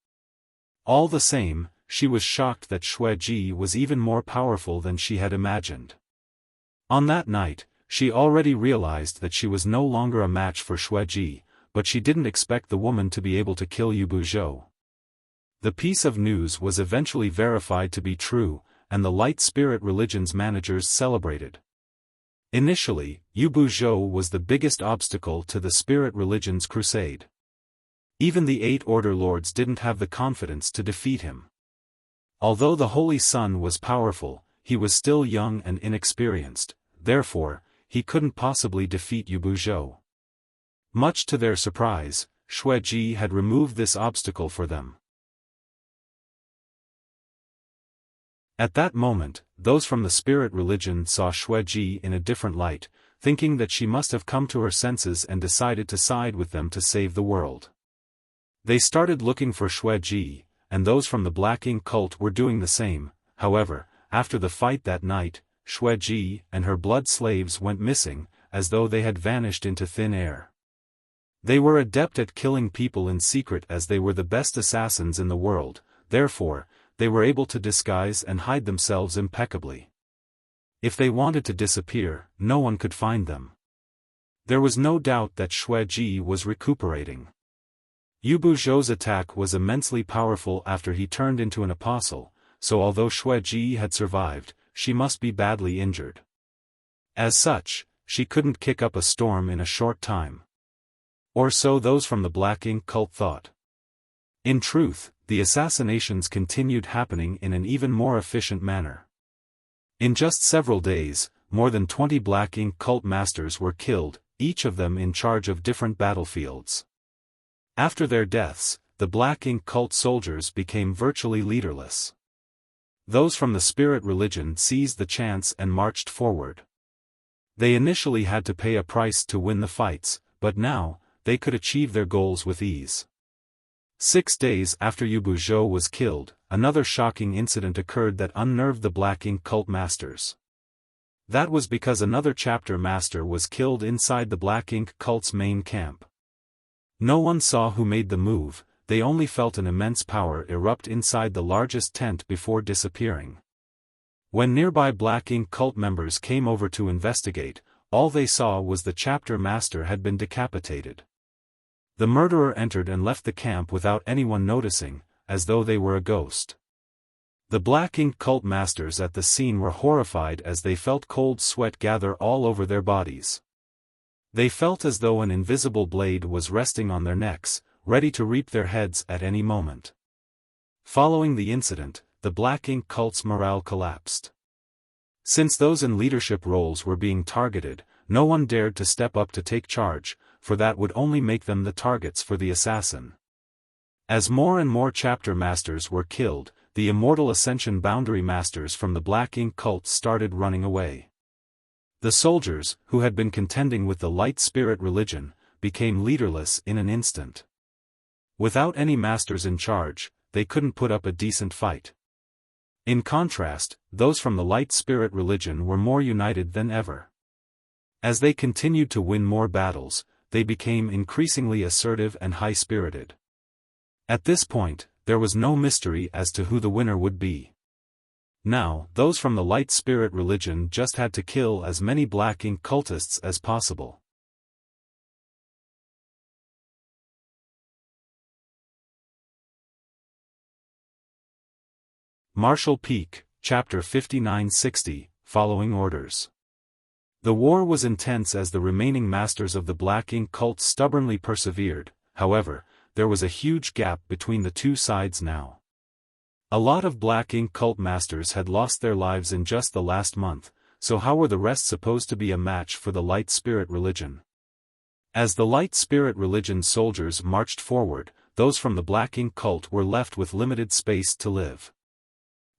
All the same, she was shocked that Xue Ji was even more powerful than she had imagined. On that night, she already realized that she was no longer a match for Xue Ji, but she didn't expect the woman to be able to kill Yu Buzhou. The piece of news was eventually verified to be true, and the Light Spirit religion's managers celebrated. Initially, Yu Buzhou was the biggest obstacle to the Spirit religion's crusade. Even the 8 Order Lords didn't have the confidence to defeat him. Although the Holy Sun was powerful, he was still young and inexperienced, therefore, he couldn't possibly defeat Yu Buzhou. Much to their surprise, Xue Ji had removed this obstacle for them. At that moment, those from the Spirit religion saw Xue Ji in a different light, thinking that she must have come to her senses and decided to side with them to save the world. They started looking for Xue Ji, and those from the Black Ink cult were doing the same. However, after the fight that night, Xue Ji and her blood slaves went missing, as though they had vanished into thin air. They were adept at killing people in secret as they were the best assassins in the world, therefore, they were able to disguise and hide themselves impeccably. If they wanted to disappear, no one could find them. There was no doubt that Xue Ji was recuperating. Yu Buzhou's attack was immensely powerful after he turned into an apostle, so although Xue Ji had survived, she must be badly injured. As such, she couldn't kick up a storm in a short time. Or so those from the Black Ink cult thought. In truth, the assassinations continued happening in an even more efficient manner. In just several days, more than 20 Black Ink cult masters were killed, each of them in charge of different battlefields. After their deaths, the Black Ink cult soldiers became virtually leaderless. Those from the Spirit religion seized the chance and marched forward. They initially had to pay a price to win the fights, but now, they could achieve their goals with ease. 6 days after Yu Buzhou was killed, another shocking incident occurred that unnerved the Black Ink cult masters. That was because another chapter master was killed inside the Black Ink cult's main camp. No one saw who made the move, they only felt an immense power erupt inside the largest tent before disappearing. When nearby Black Ink cult members came over to investigate, all they saw was the chapter master had been decapitated. The murderer entered and left the camp without anyone noticing, as though they were a ghost. The Black Ink cult masters at the scene were horrified as they felt cold sweat gather all over their bodies. They felt as though an invisible blade was resting on their necks, ready to reap their heads at any moment. Following the incident, the Black Ink cult's morale collapsed. Since those in leadership roles were being targeted, no one dared to step up to take charge, for that would only make them the targets for the assassin. As more and more chapter masters were killed, the Immortal Ascension Boundary Masters from the Black Ink cult started running away. The soldiers, who had been contending with the Light Spirit religion, became leaderless in an instant. Without any masters in charge, they couldn't put up a decent fight. In contrast, those from the Light Spirit religion were more united than ever. As they continued to win more battles, they became increasingly assertive and high-spirited. At this point, there was no mystery as to who the winner would be. Now, those from the Light Spirit religion just had to kill as many Black Ink cultists as possible. Marshall Peak, Chapter 5960, Following Orders. The war was intense as the remaining masters of the Black Ink cult stubbornly persevered. However, there was a huge gap between the two sides now. A lot of Black Ink cult masters had lost their lives in just the last month, so how were the rest supposed to be a match for the Light Spirit religion? As the Light Spirit religion soldiers marched forward, those from the Black Ink cult were left with limited space to live.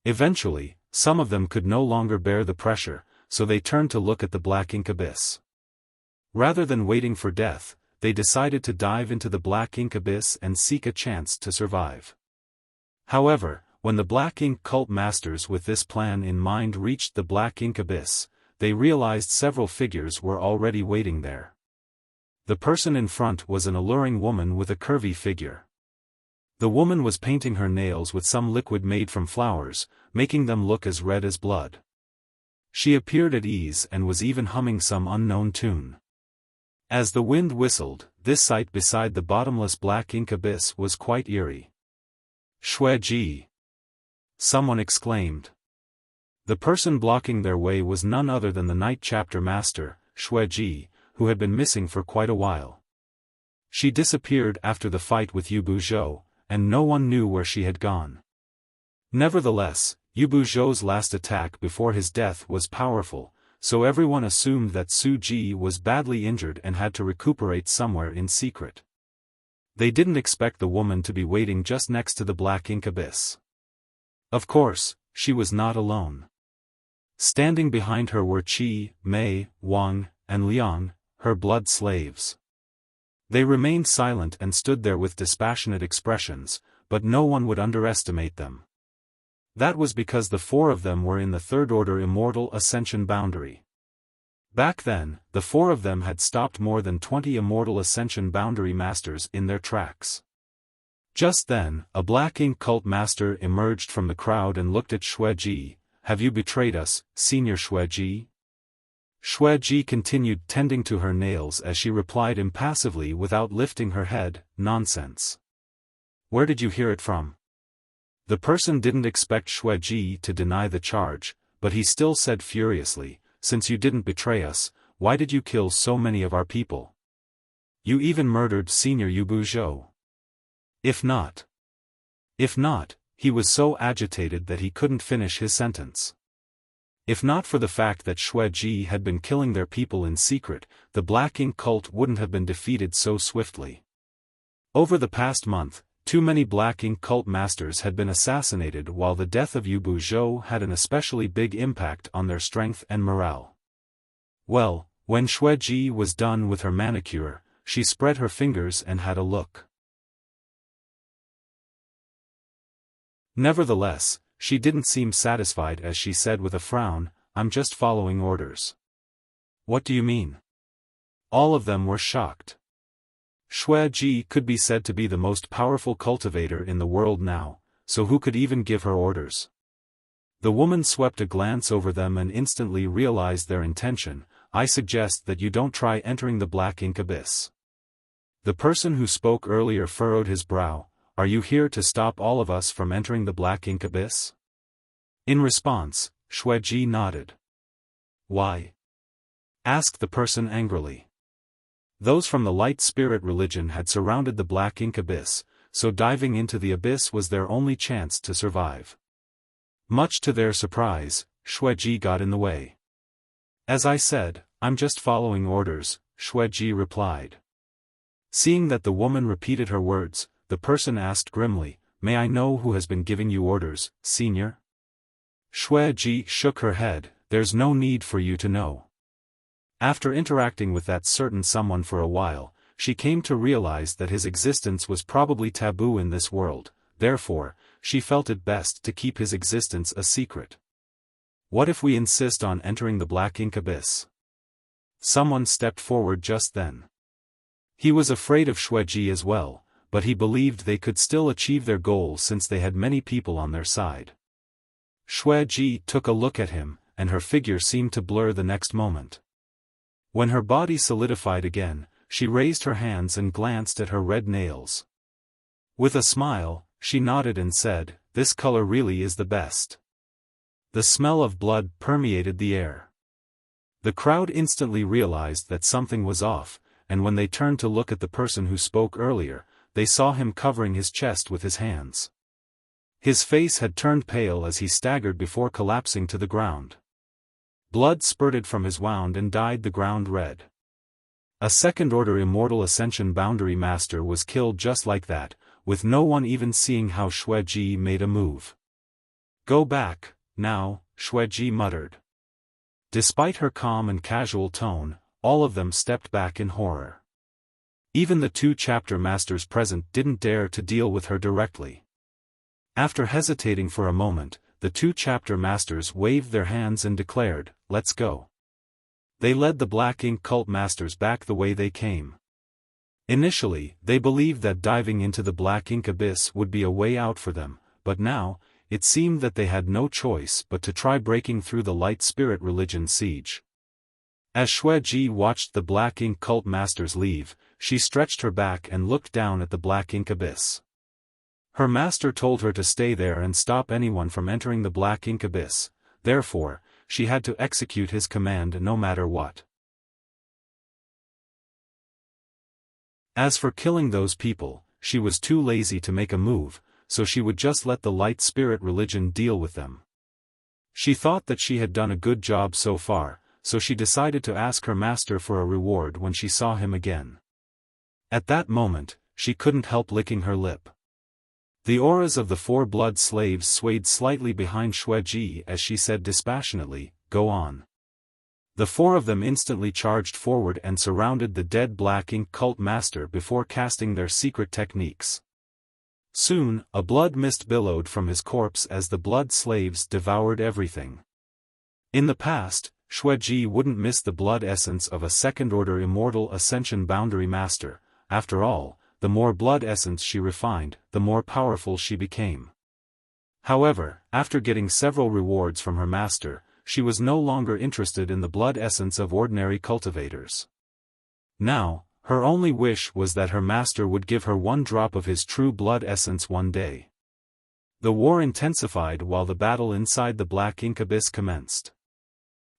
Eventually, some of them could no longer bear the pressure, so they turned to look at the Black Ink abyss. Rather than waiting for death, they decided to dive into the Black Ink abyss and seek a chance to survive. However, when the Black Ink cult masters with this plan in mind reached the Black Ink abyss, they realized several figures were already waiting there. The person in front was an alluring woman with a curvy figure. The woman was painting her nails with some liquid made from flowers, making them look as red as blood. She appeared at ease and was even humming some unknown tune. As the wind whistled, this sight beside the bottomless Black Ink abyss was quite eerie. "Shui-ji!" someone exclaimed. The person blocking their way was none other than the Night Chapter Master, Shui-ji, who had been missing for quite a while. She disappeared after the fight with Yu Buzhou, and no one knew where she had gone. Nevertheless, Yu Buzhou's last attack before his death was powerful, so everyone assumed that Su-ji was badly injured and had to recuperate somewhere in secret. They didn't expect the woman to be waiting just next to the Black Ink abyss. Of course, she was not alone. Standing behind her were Qi, Mei, Wang, and Liang, her blood slaves. They remained silent and stood there with dispassionate expressions, but no one would underestimate them. That was because the four of them were in the Third Order Immortal Ascension boundary. Back then, the four of them had stopped more than 20 Immortal Ascension boundary masters in their tracks. Just then, a Black Ink cult master emerged from the crowd and looked at Shui-ji. "Have you betrayed us, Senior Shui-ji?" Shui-ji continued tending to her nails as she replied impassively without lifting her head, "Nonsense. Where did you hear it from?" The person didn't expect Shui-ji to deny the charge, but he still said furiously, "Since you didn't betray us, why did you kill so many of our people? You even murdered Senior Yu Buzhou. If not, he was so agitated that he couldn't finish his sentence. If not for the fact that Shui-ji had been killing their people in secret, the Black Ink cult wouldn't have been defeated so swiftly. Over the past month, too many Black Ink cult masters had been assassinated, while the death of Yu Buzhou had an especially big impact on their strength and morale. Well, when Shui-ji was done with her manicure, she spread her fingers and had a look. Nevertheless, she didn't seem satisfied as she said with a frown, "I'm just following orders." "What do you mean?" All of them were shocked. Shui-ji could be said to be the most powerful cultivator in the world now, so who could even give her orders? The woman swept a glance over them and instantly realized their intention. "I suggest that you don't try entering the Black Ink abyss." The person who spoke earlier furrowed his brow. "Are you here to stop all of us from entering the Black Ink abyss?" In response, Shui-ji nodded. "Why?" asked the person angrily. Those from the Light Spirit religion had surrounded the Black Ink abyss, so diving into the abyss was their only chance to survive. Much to their surprise, Shui-ji got in the way. "As I said, I'm just following orders," Shui-ji replied. Seeing that the woman repeated her words, the person asked grimly, "May I know who has been giving you orders, Senior?" Shui-ji shook her head. "There's no need for you to know." After interacting with that certain someone for a while, she came to realize that his existence was probably taboo in this world, therefore, she felt it best to keep his existence a secret. "What if we insist on entering the Black Ink abyss?" Someone stepped forward just then. He was afraid of Shui-ji as well, but he believed they could still achieve their goal since they had many people on their side. Shui-ji took a look at him, and her figure seemed to blur the next moment. When her body solidified again, she raised her hands and glanced at her red nails. With a smile, she nodded and said, "This color really is the best." The smell of blood permeated the air. The crowd instantly realized that something was off, and when they turned to look at the person who spoke earlier, they saw him covering his chest with his hands. His face had turned pale as he staggered before collapsing to the ground. Blood spurted from his wound and dyed the ground red. A second-order Immortal Ascension Boundary Master was killed just like that, with no one even seeing how Xueji made a move. "Go back, now," Xueji muttered. Despite her calm and casual tone, all of them stepped back in horror. Even the 2 chapter masters present didn't dare to deal with her directly. After hesitating for a moment, the 2 chapter masters waved their hands and declared, "Let's go." They led the Black Ink cult masters back the way they came. Initially, they believed that diving into the Black Ink abyss would be a way out for them, but now, it seemed that they had no choice but to try breaking through the Light Spirit Religion siege. As Xueji watched the Black Ink cult masters leave, she stretched her back and looked down at the Black Ink abyss. Her master told her to stay there and stop anyone from entering the Black Ink abyss, therefore, she had to execute his command no matter what. As for killing those people, she was too lazy to make a move, so she would just let the Light Spirit Religion deal with them. She thought that she had done a good job so far, so she decided to ask her master for a reward when she saw him again. At that moment, she couldn't help licking her lip. The auras of the 4 blood slaves swayed slightly behind Xueji as she said dispassionately, "Go on." The 4 of them instantly charged forward and surrounded the dead Black Ink cult master before casting their secret techniques. Soon, a blood mist billowed from his corpse as the blood slaves devoured everything. In the past, Xueji wouldn't miss the blood essence of a second-order Immortal Ascension Boundary Master. After all, the more blood essence she refined, the more powerful she became. However, after getting several rewards from her master, she was no longer interested in the blood essence of ordinary cultivators. Now, her only wish was that her master would give her 1 drop of his true blood essence one day. The war intensified while the battle inside the Black Ink abyss commenced.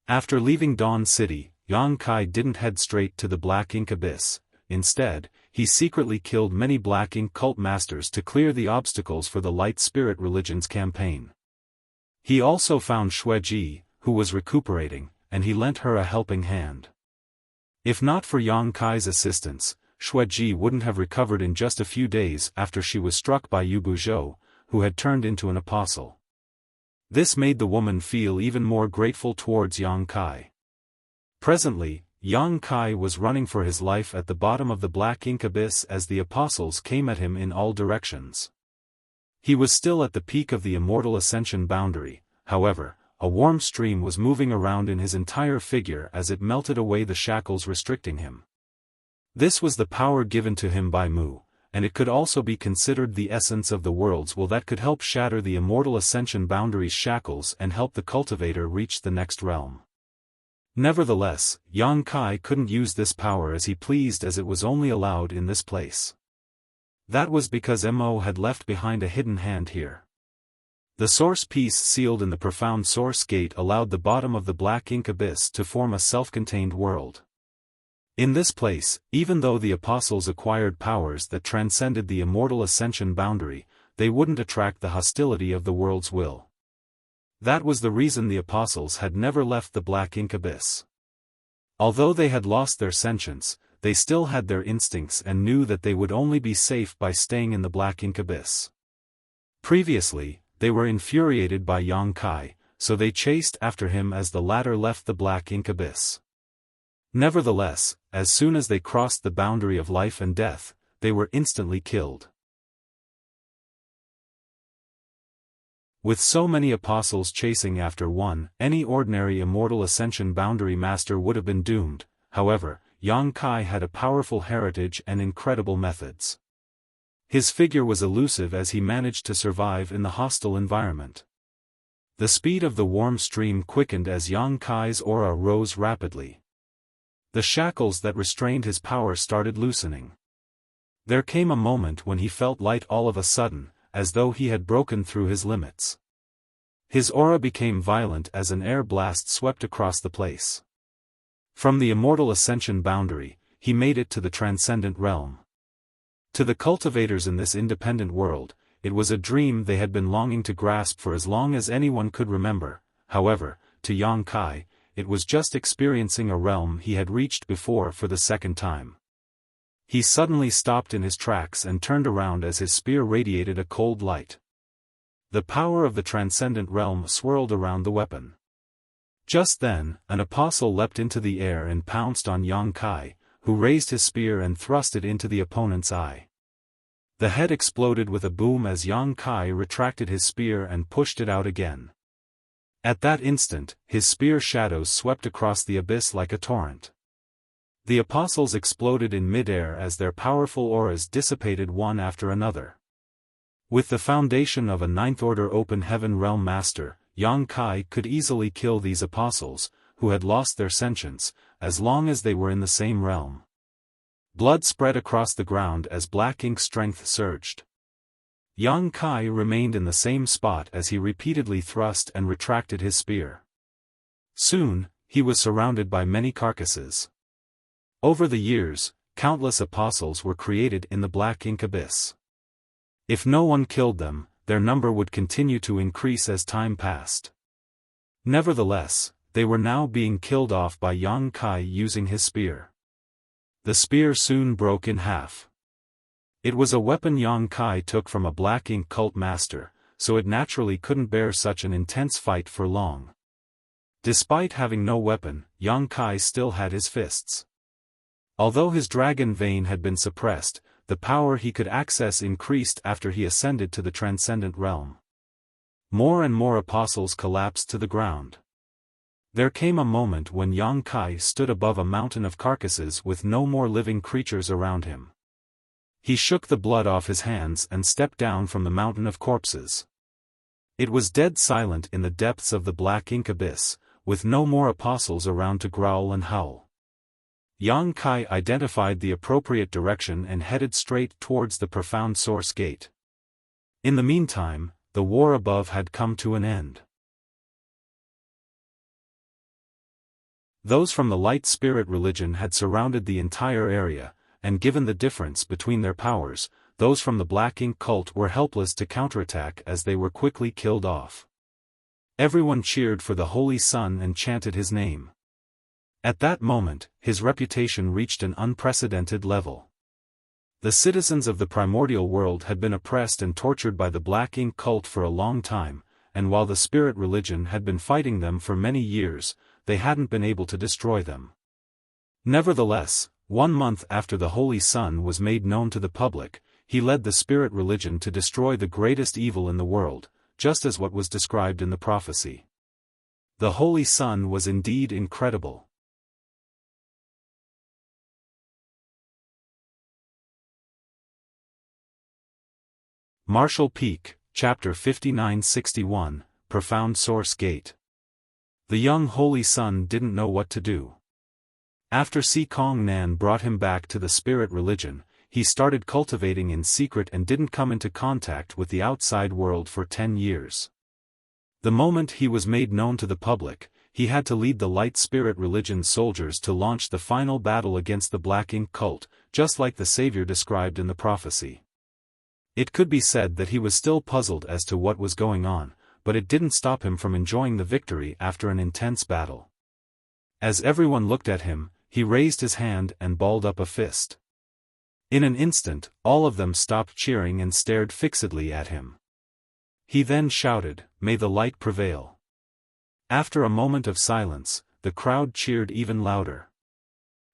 After leaving Dawn City, Yang Kai didn't head straight to the Black Ink abyss. Instead, he secretly killed many Black Ink cult masters to clear the obstacles for the Light Spirit Religion's campaign. He also found Xueji, who was recuperating, and he lent her a helping hand. If not for Yang Kai's assistance, Xueji wouldn't have recovered in just a few days after she was struck by Yu Buzhou, who had turned into an apostle. This made the woman feel even more grateful towards Yang Kai. Presently, Yang Kai was running for his life at the bottom of the Black Ink abyss as the apostles came at him in all directions. He was still at the peak of the Immortal Ascension boundary, however, a warm stream was moving around in his entire figure as it melted away the shackles restricting him. This was the power given to him by Mu, and it could also be considered the essence of the world's will that could help shatter the Immortal Ascension boundary's shackles and help the cultivator reach the next realm. Nevertheless, Yang Kai couldn't use this power as he pleased as it was only allowed in this place. That was because Mo had left behind a hidden hand here. The source piece sealed in the profound source gate allowed the bottom of the Black Ink abyss to form a self-contained world. In this place, even though the apostles acquired powers that transcended the Immortal Ascension boundary, they wouldn't attract the hostility of the world's will. That was the reason the apostles had never left the Black Ink abyss. Although they had lost their sentience, they still had their instincts and knew that they would only be safe by staying in the Black Ink abyss. Previously, they were infuriated by Yang Kai, so they chased after him as the latter left the Black Ink abyss. Nevertheless, as soon as they crossed the boundary of life and death, they were instantly killed. With so many apostles chasing after one, any ordinary Immortal Ascension boundary master would have been doomed. However, Yang Kai had a powerful heritage and incredible methods. His figure was elusive as he managed to survive in the hostile environment. The speed of the warm stream quickened as Yang Kai's aura rose rapidly. The shackles that restrained his power started loosening. There came a moment when he felt light all of a sudden, as though he had broken through his limits. His aura became violent as an air blast swept across the place. From the immortal ascension boundary, he made it to the transcendent realm. To the cultivators in this independent world, it was a dream they had been longing to grasp for as long as anyone could remember. However, to Yang Kai, it was just experiencing a realm he had reached before for the second time. He suddenly stopped in his tracks and turned around as his spear radiated a cold light. The power of the transcendent realm swirled around the weapon. Just then, an apostle leapt into the air and pounced on Yang Kai, who raised his spear and thrust it into the opponent's eye. The head exploded with a boom as Yang Kai retracted his spear and pushed it out again. At that instant, his spear shadows swept across the abyss like a torrent. The apostles exploded in mid-air as their powerful auras dissipated one after another. With the foundation of a ninth-order open heaven realm master, Yang Kai could easily kill these apostles, who had lost their sentience, as long as they were in the same realm. Blood spread across the ground as black ink strength surged. Yang Kai remained in the same spot as he repeatedly thrust and retracted his spear. Soon, he was surrounded by many carcasses. Over the years, countless apostles were created in the black ink abyss. If no one killed them, their number would continue to increase as time passed. Nevertheless, they were now being killed off by Yang Kai using his spear. The spear soon broke in half. It was a weapon Yang Kai took from a black ink cult master, so it naturally couldn't bear such an intense fight for long. Despite having no weapon, Yang Kai still had his fists. Although his dragon vein had been suppressed, the power he could access increased after he ascended to the transcendent realm. More and more apostles collapsed to the ground. There came a moment when Yang Kai stood above a mountain of carcasses with no more living creatures around him. He shook the blood off his hands and stepped down from the mountain of corpses. It was dead silent in the depths of the black ink abyss, with no more apostles around to growl and howl. Yang Kai identified the appropriate direction and headed straight towards the profound source gate. In the meantime, the war above had come to an end. Those from the light spirit religion had surrounded the entire area, and given the difference between their powers, those from the black ink cult were helpless to counterattack as they were quickly killed off. Everyone cheered for the Holy Sun and chanted his name. At that moment, his reputation reached an unprecedented level. The citizens of the primordial world had been oppressed and tortured by the black ink cult for a long time, and while the spirit religion had been fighting them for many years, they hadn't been able to destroy them. Nevertheless, 1 month after the Holy Sun was made known to the public, he led the spirit religion to destroy the greatest evil in the world, just as what was described in the prophecy. The Holy Sun was indeed incredible. Marshall Peak, Chapter 5961, Profound Source Gate. The young Holy Sun didn't know what to do. After Si Kong Nan brought him back to the spirit religion, he started cultivating in secret and didn't come into contact with the outside world for 10 years. The moment he was made known to the public, he had to lead the light spirit religion soldiers to launch the final battle against the black ink cult, just like the Savior described in the prophecy. It could be said that he was still puzzled as to what was going on, but it didn't stop him from enjoying the victory after an intense battle. As everyone looked at him, he raised his hand and balled up a fist. In an instant, all of them stopped cheering and stared fixedly at him. He then shouted, "May the light prevail." After a moment of silence, the crowd cheered even louder.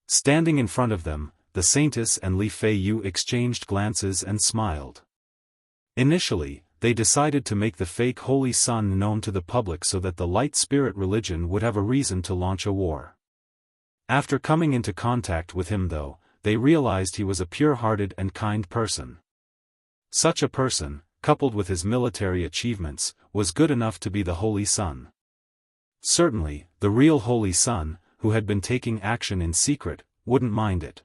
Standing in front of them, the Saintess and Li Fei Yu exchanged glances and smiled. Initially, they decided to make the fake Holy Sun known to the public so that the light spirit religion would have a reason to launch a war. After coming into contact with him though, they realized he was a pure-hearted and kind person. Such a person, coupled with his military achievements, was good enough to be the Holy Sun. Certainly, the real Holy Sun, who had been taking action in secret, wouldn't mind it.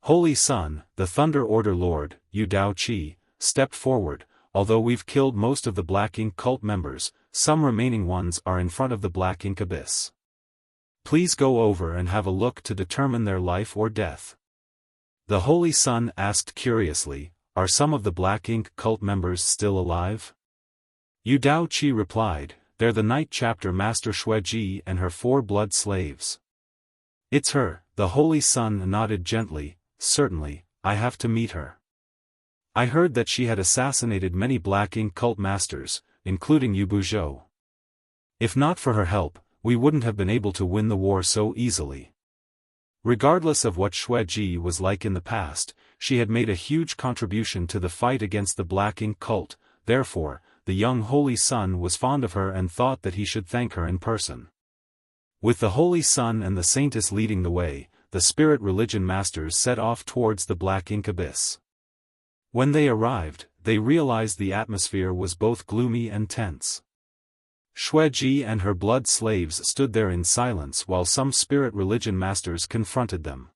Holy Sun, the Thunder Order Lord, Yu Dao Qi, stepped forward. Although we've killed most of the black ink cult members, some remaining ones are in front of the black ink abyss. Please go over and have a look to determine their life or death. The Holy Sun asked curiously, are some of the Black Ink cult members still alive? Yu Daoqi replied, they're the Night Chapter Master Xueji and her 4 blood slaves. It's her, the Holy Sun nodded gently, certainly, I have to meet her. I heard that she had assassinated many Black Ink cult masters, including Yu Buzhou. If not for her help, we wouldn't have been able to win the war so easily. Regardless of what Xueji was like in the past, she had made a huge contribution to the fight against the Black Ink cult, therefore, the young Holy Sun was fond of her and thought that he should thank her in person. With the Holy Sun and the Saintess leading the way, the spirit religion masters set off towards the Black Ink abyss. When they arrived, they realized the atmosphere was both gloomy and tense. Xueji and her blood slaves stood there in silence while some spirit religion masters confronted them.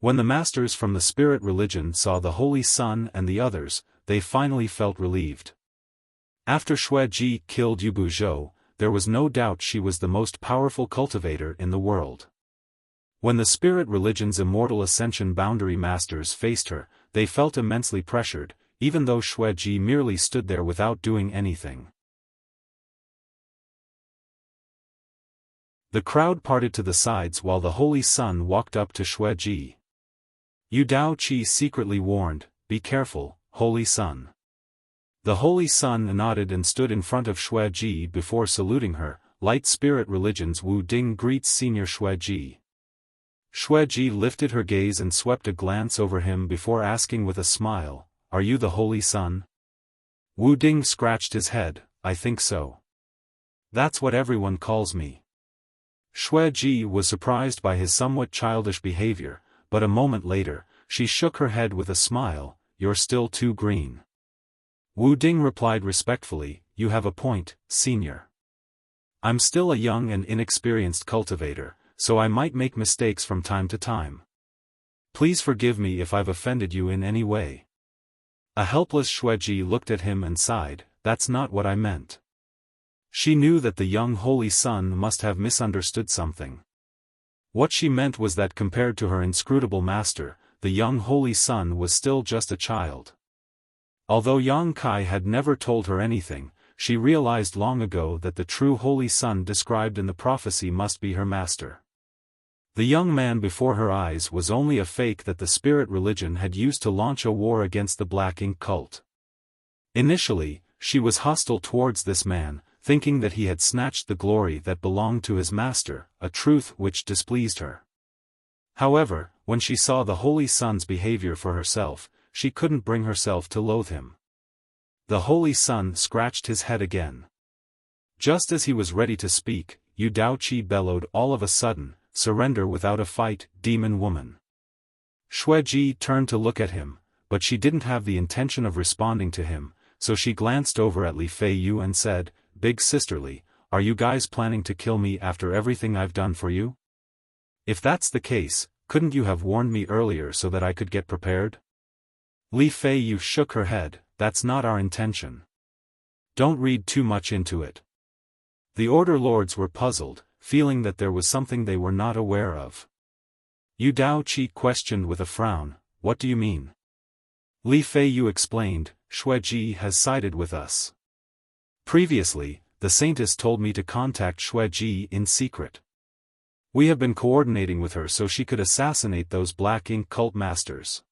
When the masters from the spirit religion saw the Holy Sun and the others, they finally felt relieved. After Xueji killed Yu Buzhou, there was no doubt she was the most powerful cultivator in the world. When the spirit religion's immortal ascension boundary masters faced her, they felt immensely pressured, even though Xueji merely stood there without doing anything. The crowd parted to the sides while the Holy Sun walked up to Xueji. Yu Daoqi secretly warned, be careful, Holy Sun. The Holy Sun nodded and stood in front of Xueji before saluting her. Light Spirit Religion's Wu Ding greets Senior Xueji. Xueji lifted her gaze and swept a glance over him before asking with a smile, are you the Holy Sun? Wu Ding scratched his head, I think so. That's what everyone calls me. Xueji was surprised by his somewhat childish behavior, but a moment later, she shook her head with a smile, you're still too green. Wu Ding replied respectfully, you have a point, Senior. I'm still a young and inexperienced cultivator, so I might make mistakes from time to time. Please forgive me if I've offended you in any way. A helpless Xueji looked at him and sighed, that's not what I meant. She knew that the young Holy Sun must have misunderstood something. What she meant was that compared to her inscrutable master, the young Holy Sun was still just a child. Although Yang Kai had never told her anything, she realized long ago that the true Holy Sun described in the prophecy must be her master. The young man before her eyes was only a fake that the spirit religion had used to launch a war against the Black Ink cult. Initially, she was hostile towards this man, thinking that he had snatched the glory that belonged to his master, a truth which displeased her. However, when she saw the Holy Sun's behavior for herself, she couldn't bring herself to loathe him. The Holy Sun scratched his head again. Just as he was ready to speak, Yu Daoqi bellowed all of a sudden, surrender without a fight, demon woman. Xueji turned to look at him, but she didn't have the intention of responding to him, so she glanced over at Li Feiyu and said, Big sisterly, are you guys planning to kill me after everything I've done for you? If that's the case, couldn't you have warned me earlier so that I could get prepared? Li Feiyu shook her head, that's not our intention. Don't read too much into it. The Order Lords were puzzled, feeling that there was something they were not aware of. Yu Daoqi questioned with a frown, what do you mean? Li Feiyu explained, Xueji has sided with us. Previously, the Saintess told me to contact Xueji in secret. We have been coordinating with her so she could assassinate those Black Ink cult masters.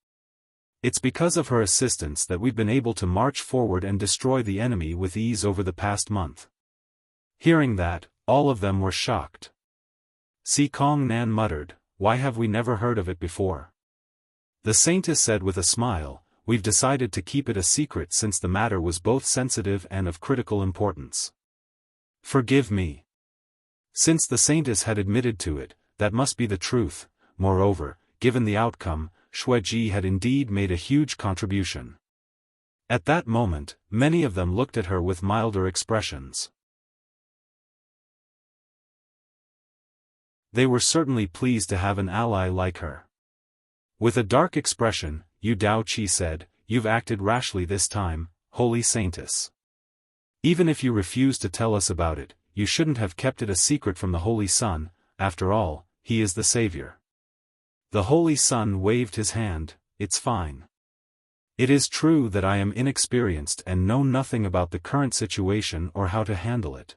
It's because of her assistance that we've been able to march forward and destroy the enemy with ease over the past month. Hearing that, all of them were shocked. Si Kong Nan muttered, why have we never heard of it before? The Saintess said with a smile, we've decided to keep it a secret since the matter was both sensitive and of critical importance. Forgive me. Since the Saintess had admitted to it, that must be the truth. Moreover, given the outcome, Xueji had indeed made a huge contribution. At that moment, many of them looked at her with milder expressions. They were certainly pleased to have an ally like her. With a dark expression, Yu Daoqi said, you've acted rashly this time, Holy Saintess. Even if you refuse to tell us about it, you shouldn't have kept it a secret from the Holy Sun. after all, he is the savior. The Holy Sun waved his hand. It's fine. It is true that I am inexperienced and know nothing about the current situation or how to handle it.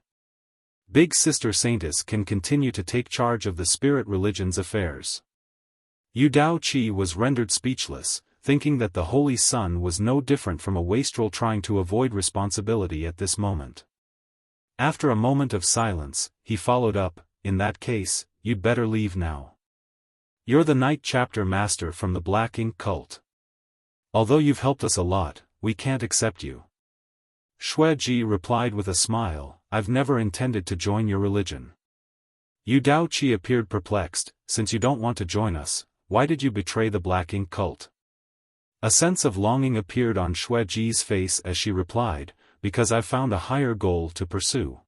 Big Sister Saintess can continue to take charge of the spirit religion's affairs. Yu Dao Qi was rendered speechless, thinking that the Holy Sun was no different from a wastrel trying to avoid responsibility at this moment. After a moment of silence, he followed up, in that case, you'd better leave now. You're the Night Chapter Master from the Black Ink cult. Although you've helped us a lot, we can't accept you. Xue Ji replied with a smile, I've never intended to join your religion. Yu Dao Qi appeared perplexed, since you don't want to join us, why did you betray the Black Ink cult? A sense of longing appeared on Xue Ji's face as she replied, because I've found a higher goal to pursue.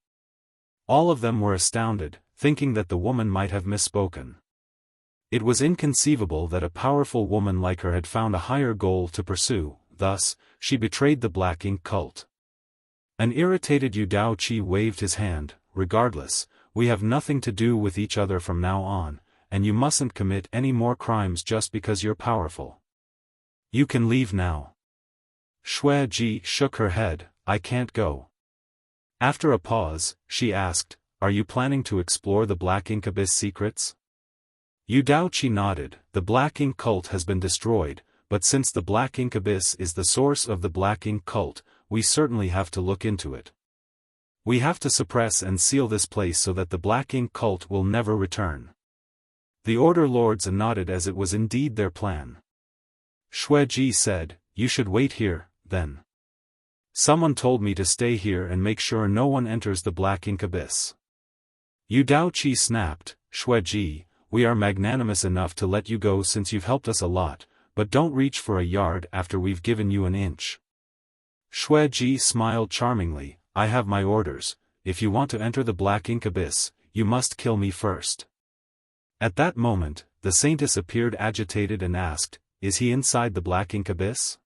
All of them were astounded, thinking that the woman might have misspoken. It was inconceivable that a powerful woman like her had found a higher goal to pursue, thus, she betrayed the Black Ink cult. An irritated Yu Dao Qi waved his hand, regardless, we have nothing to do with each other from now on, and you mustn't commit any more crimes just because you're powerful. You can leave now. Xue Ji shook her head, I can't go. After a pause, she asked, are you planning to explore the Black Ink Abyss secrets? Yu Dao Qi nodded, the Black Ink cult has been destroyed, but since the Black Ink Abyss is the source of the Black Ink cult, we certainly have to look into it. We have to suppress and seal this place so that the Black Ink cult will never return. The Order Lords nodded as it was indeed their plan. Xue Ji said, you should wait here, then. Someone told me to stay here and make sure no one enters the Black Ink Abyss. Yu Dao Qi snapped, Xue Ji, we are magnanimous enough to let you go since you've helped us a lot, but don't reach for a yard after we've given you an inch. Xue Ji smiled charmingly, I have my orders, if you want to enter the Black Ink Abyss, you must kill me first. At that moment, the Saintess appeared agitated and asked, is he inside the Black Ink Abyss?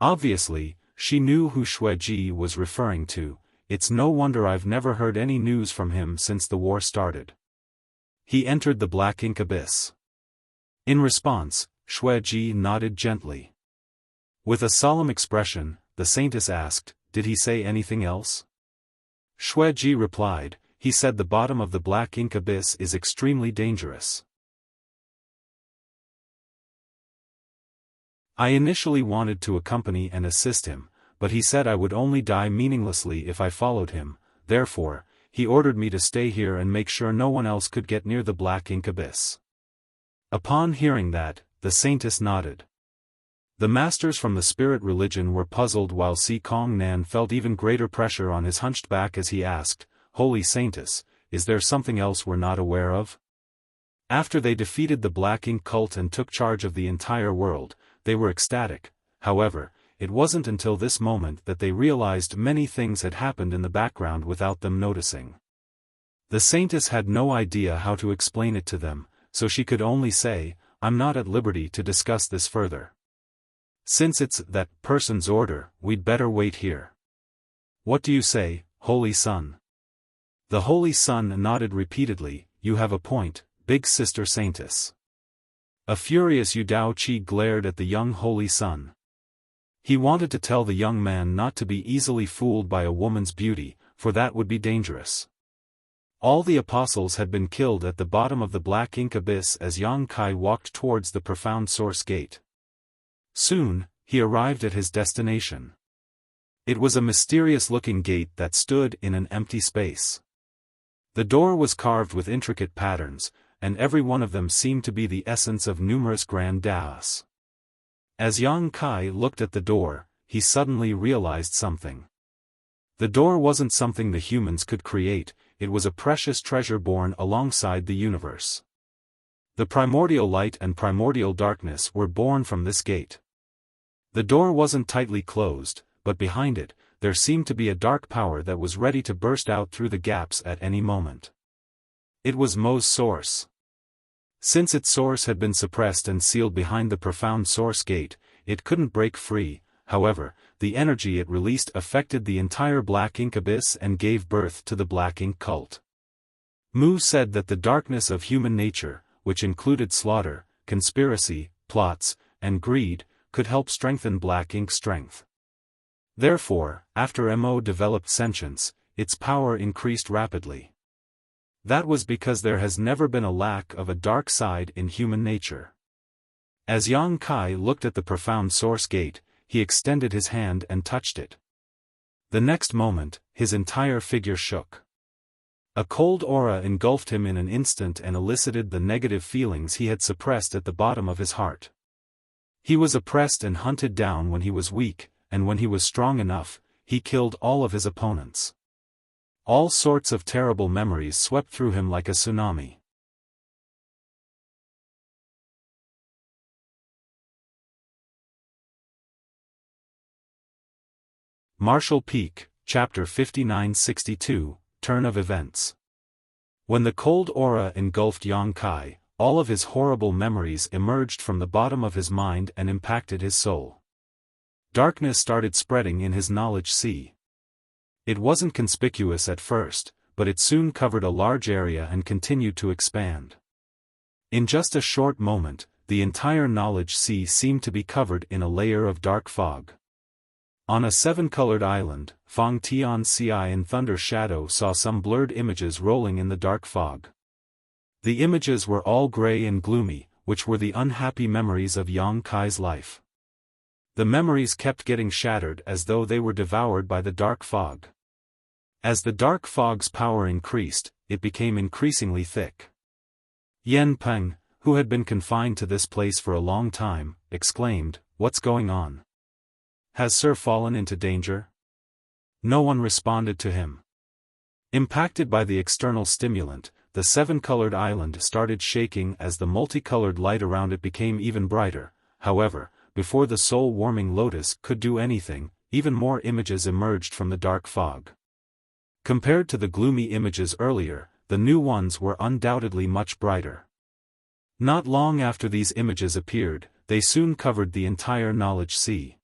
Obviously, she knew who Xue Ji was referring to, it's no wonder I've never heard any news from him since the war started. He entered the Black Ink Abyss. In response, Xue Ji nodded gently. With a solemn expression, the Saintess asked, did he say anything else? Xue Ji replied, he said the bottom of the Black Ink Abyss is extremely dangerous. I initially wanted to accompany and assist him, but he said I would only die meaninglessly if I followed him, therefore, he ordered me to stay here and make sure no one else could get near the Black Ink Abyss. Upon hearing that, the Saintess nodded. The masters from the spirit religion were puzzled while Si Kong Nan felt even greater pressure on his hunched back as he asked, Holy Saintess, is there something else we're not aware of? After they defeated the Black Ink cult and took charge of the entire world, they were ecstatic. However, it wasn't until this moment that they realized many things had happened in the background without them noticing. The Saintess had no idea how to explain it to them, so she could only say, I'm not at liberty to discuss this further. Since it's that person's order, we'd better wait here. What do you say, Holy Sun? The Holy Sun nodded repeatedly, you have a point, Big Sister Saintess. A furious Yu Dao Qi glared at the young Holy Sun. He wanted to tell the young man not to be easily fooled by a woman's beauty, for that would be dangerous. All the apostles had been killed at the bottom of the Black Ink Abyss as Yang Kai walked towards the profound source gate. Soon, he arrived at his destination. It was a mysterious-looking gate that stood in an empty space. The door was carved with intricate patterns, and every one of them seemed to be the essence of numerous grand daos. As Yang Kai looked at the door, he suddenly realized something. The door wasn't something the humans could create, it was a precious treasure born alongside the universe. The primordial light and primordial darkness were born from this gate. The door wasn't tightly closed, but behind it, there seemed to be a dark power that was ready to burst out through the gaps at any moment. It was Mo's source. Since its source had been suppressed and sealed behind the profound source gate, it couldn't break free. However, the energy it released affected the entire Black Ink Abyss and gave birth to the Black Ink cult. Mu said that the darkness of human nature, which included slaughter, conspiracy, plots, and greed, could help strengthen black ink's strength. Therefore, after Mo developed sentience, its power increased rapidly. That was because there has never been a lack of a dark side in human nature. As Yang Kai looked at the profound source gate, he extended his hand and touched it. The next moment, his entire figure shook. A cold aura engulfed him in an instant and elicited the negative feelings he had suppressed at the bottom of his heart. He was oppressed and hunted down when he was weak, and when he was strong enough, he killed all of his opponents. All sorts of terrible memories swept through him like a tsunami. Marshall Peak, Chapter 5962, Turn of Events. When the cold aura engulfed Yang Kai, all of his horrible memories emerged from the bottom of his mind and impacted his soul. Darkness started spreading in his knowledge sea. It wasn't conspicuous at first, but it soon covered a large area and continued to expand. In just a short moment, the entire knowledge sea seemed to be covered in a layer of dark fog. On a seven-colored island, Fang Tian Ci and Thunder Shadow saw some blurred images rolling in the dark fog. The images were all gray and gloomy, which were the unhappy memories of Yang Kai's life. The memories kept getting shattered as though they were devoured by the dark fog. As the dark fog's power increased, it became increasingly thick. Yen Peng, who had been confined to this place for a long time, exclaimed, "What's going on? Has Sir fallen into danger?" No one responded to him. Impacted by the external stimulant, the seven-colored island started shaking as the multicolored light around it became even brighter. However, before the soul-warming lotus could do anything, even more images emerged from the dark fog. Compared to the gloomy images earlier, the new ones were undoubtedly much brighter. Not long after these images appeared, they soon covered the entire knowledge sea.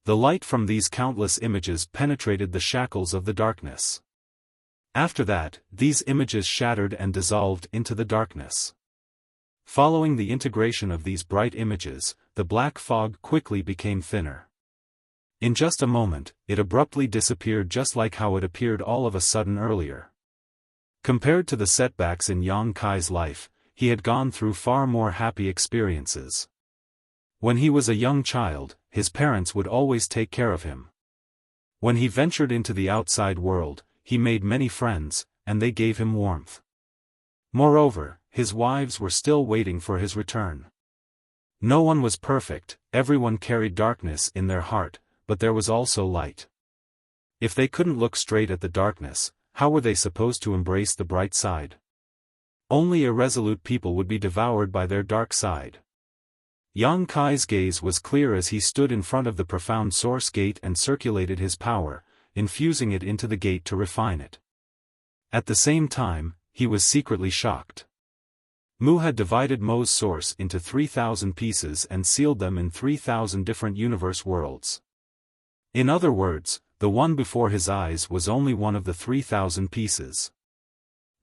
The light from these countless images penetrated the shackles of the darkness. After that, these images shattered and dissolved into the darkness. Following the integration of these bright images, the black fog quickly became thinner. In just a moment, it abruptly disappeared just like how it appeared all of a sudden earlier. Compared to the setbacks in Yang Kai's life, he had gone through far more happy experiences. When he was a young child, his parents would always take care of him. When he ventured into the outside world, he made many friends, and they gave him warmth. Moreover, his wives were still waiting for his return. No one was perfect, everyone carried darkness in their heart, but there was also light. If they couldn't look straight at the darkness, how were they supposed to embrace the bright side? Only irresolute people would be devoured by their dark side. Yang Kai's gaze was clear as he stood in front of the profound source gate and circulated his power, infusing it into the gate to refine it. At the same time, he was secretly shocked. Mu had divided Mo's source into 3,000 pieces and sealed them in 3,000 different universe worlds. In other words, the one before his eyes was only one of the 3,000 pieces.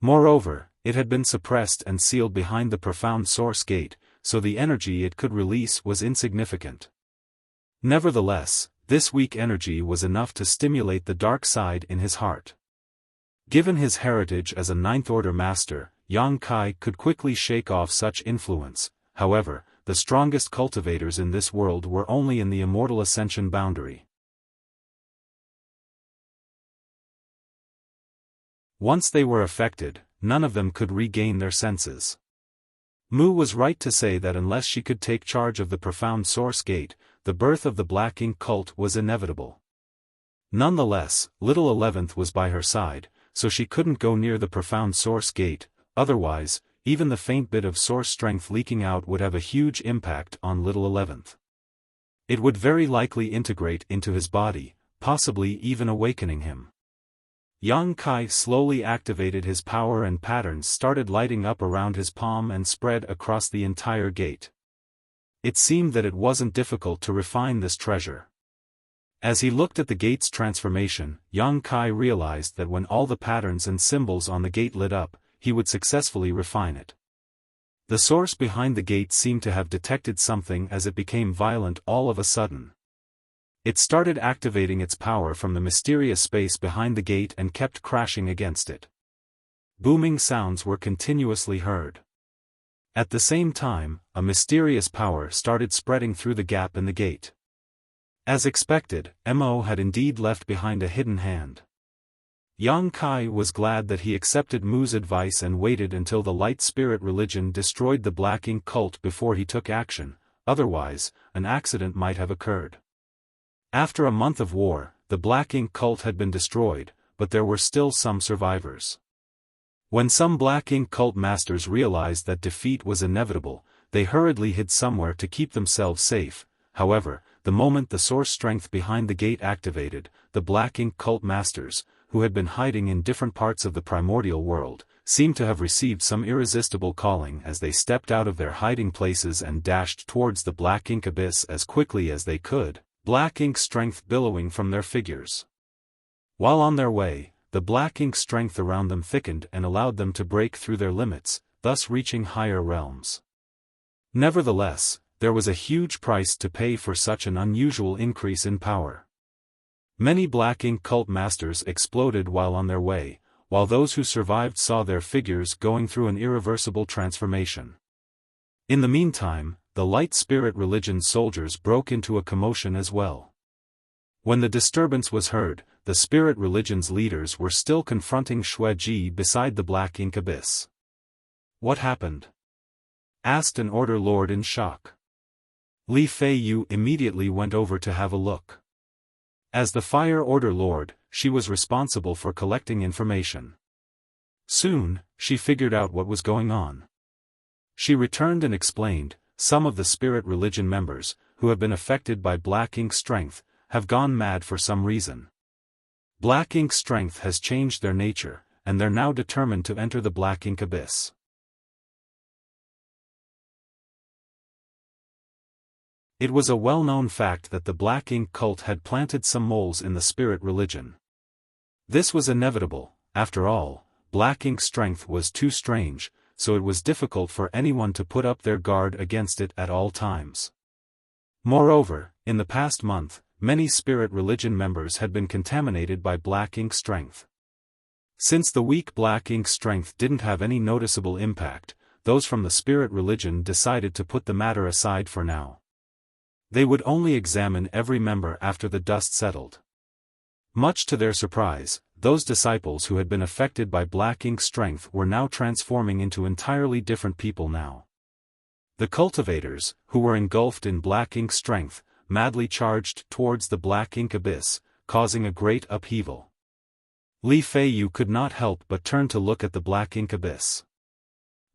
Moreover, it had been suppressed and sealed behind the profound source gate, so the energy it could release was insignificant. Nevertheless, this weak energy was enough to stimulate the dark side in his heart. Given his heritage as a ninth-order master, Yang Kai could quickly shake off such influence. However, the strongest cultivators in this world were only in the immortal ascension boundary. Once they were affected, none of them could regain their senses. Mu was right to say that unless she could take charge of the profound source gate, the birth of the Black Ink cult was inevitable. Nonetheless, little 11th was by her side, so she couldn't go near the profound source gate. Otherwise, even the faint bit of source strength leaking out would have a huge impact on little 11th. It would very likely integrate into his body, possibly even awakening him. Yang Kai slowly activated his power and patterns started lighting up around his palm and spread across the entire gate. It seemed that it wasn't difficult to refine this treasure. As he looked at the gate's transformation, Yang Kai realized that when all the patterns and symbols on the gate lit up, he would successfully refine it. The source behind the gate seemed to have detected something as it became violent all of a sudden. It started activating its power from the mysterious space behind the gate and kept crashing against it. Booming sounds were continuously heard. At the same time, a mysterious power started spreading through the gap in the gate. As expected, Mo had indeed left behind a hidden hand. Yang Kai was glad that he accepted Mu's advice and waited until the light spirit religion destroyed the Black Ink cult before he took action, otherwise, an accident might have occurred. After a month of war, the Black Ink cult had been destroyed, but there were still some survivors. When some Black Ink cult masters realized that defeat was inevitable, they hurriedly hid somewhere to keep themselves safe. However, the moment the source strength behind the gate activated, the Black Ink cult masters, who had been hiding in different parts of the primordial world, seemed to have received some irresistible calling as they stepped out of their hiding places and dashed towards the Black Ink abyss as quickly as they could, Black Ink strength billowing from their figures. While on their way, the Black Ink strength around them thickened and allowed them to break through their limits, thus reaching higher realms. Nevertheless, there was a huge price to pay for such an unusual increase in power. Many Black Ink cult masters exploded while on their way, while those who survived saw their figures going through an irreversible transformation. In the meantime, the light spirit religion soldiers broke into a commotion as well. When the disturbance was heard, the spirit religion's leaders were still confronting Xueji beside the Black Ink abyss. "What happened?" asked an order lord in shock. Li Feiyu immediately went over to have a look. As the Fire Order Lord, she was responsible for collecting information. Soon, she figured out what was going on. She returned and explained, some of the spirit religion members, who have been affected by Black Ink strength, have gone mad for some reason. Black Ink strength has changed their nature, and they're now determined to enter the Black Ink abyss. It was a well-known fact that the Black Ink cult had planted some moles in the spirit religion. This was inevitable, after all, Black Ink strength was too strange, so it was difficult for anyone to put up their guard against it at all times. Moreover, in the past month, many spirit religion members had been contaminated by Black Ink strength. Since the weak Black Ink strength didn't have any noticeable impact, those from the spirit religion decided to put the matter aside for now. They would only examine every member after the dust settled. Much to their surprise, those disciples who had been affected by Black Ink strength were now transforming into entirely different people now. The cultivators, who were engulfed in Black Ink strength, madly charged towards the Black Ink abyss, causing a great upheaval. Li Feiyu could not help but turn to look at the Black Ink abyss.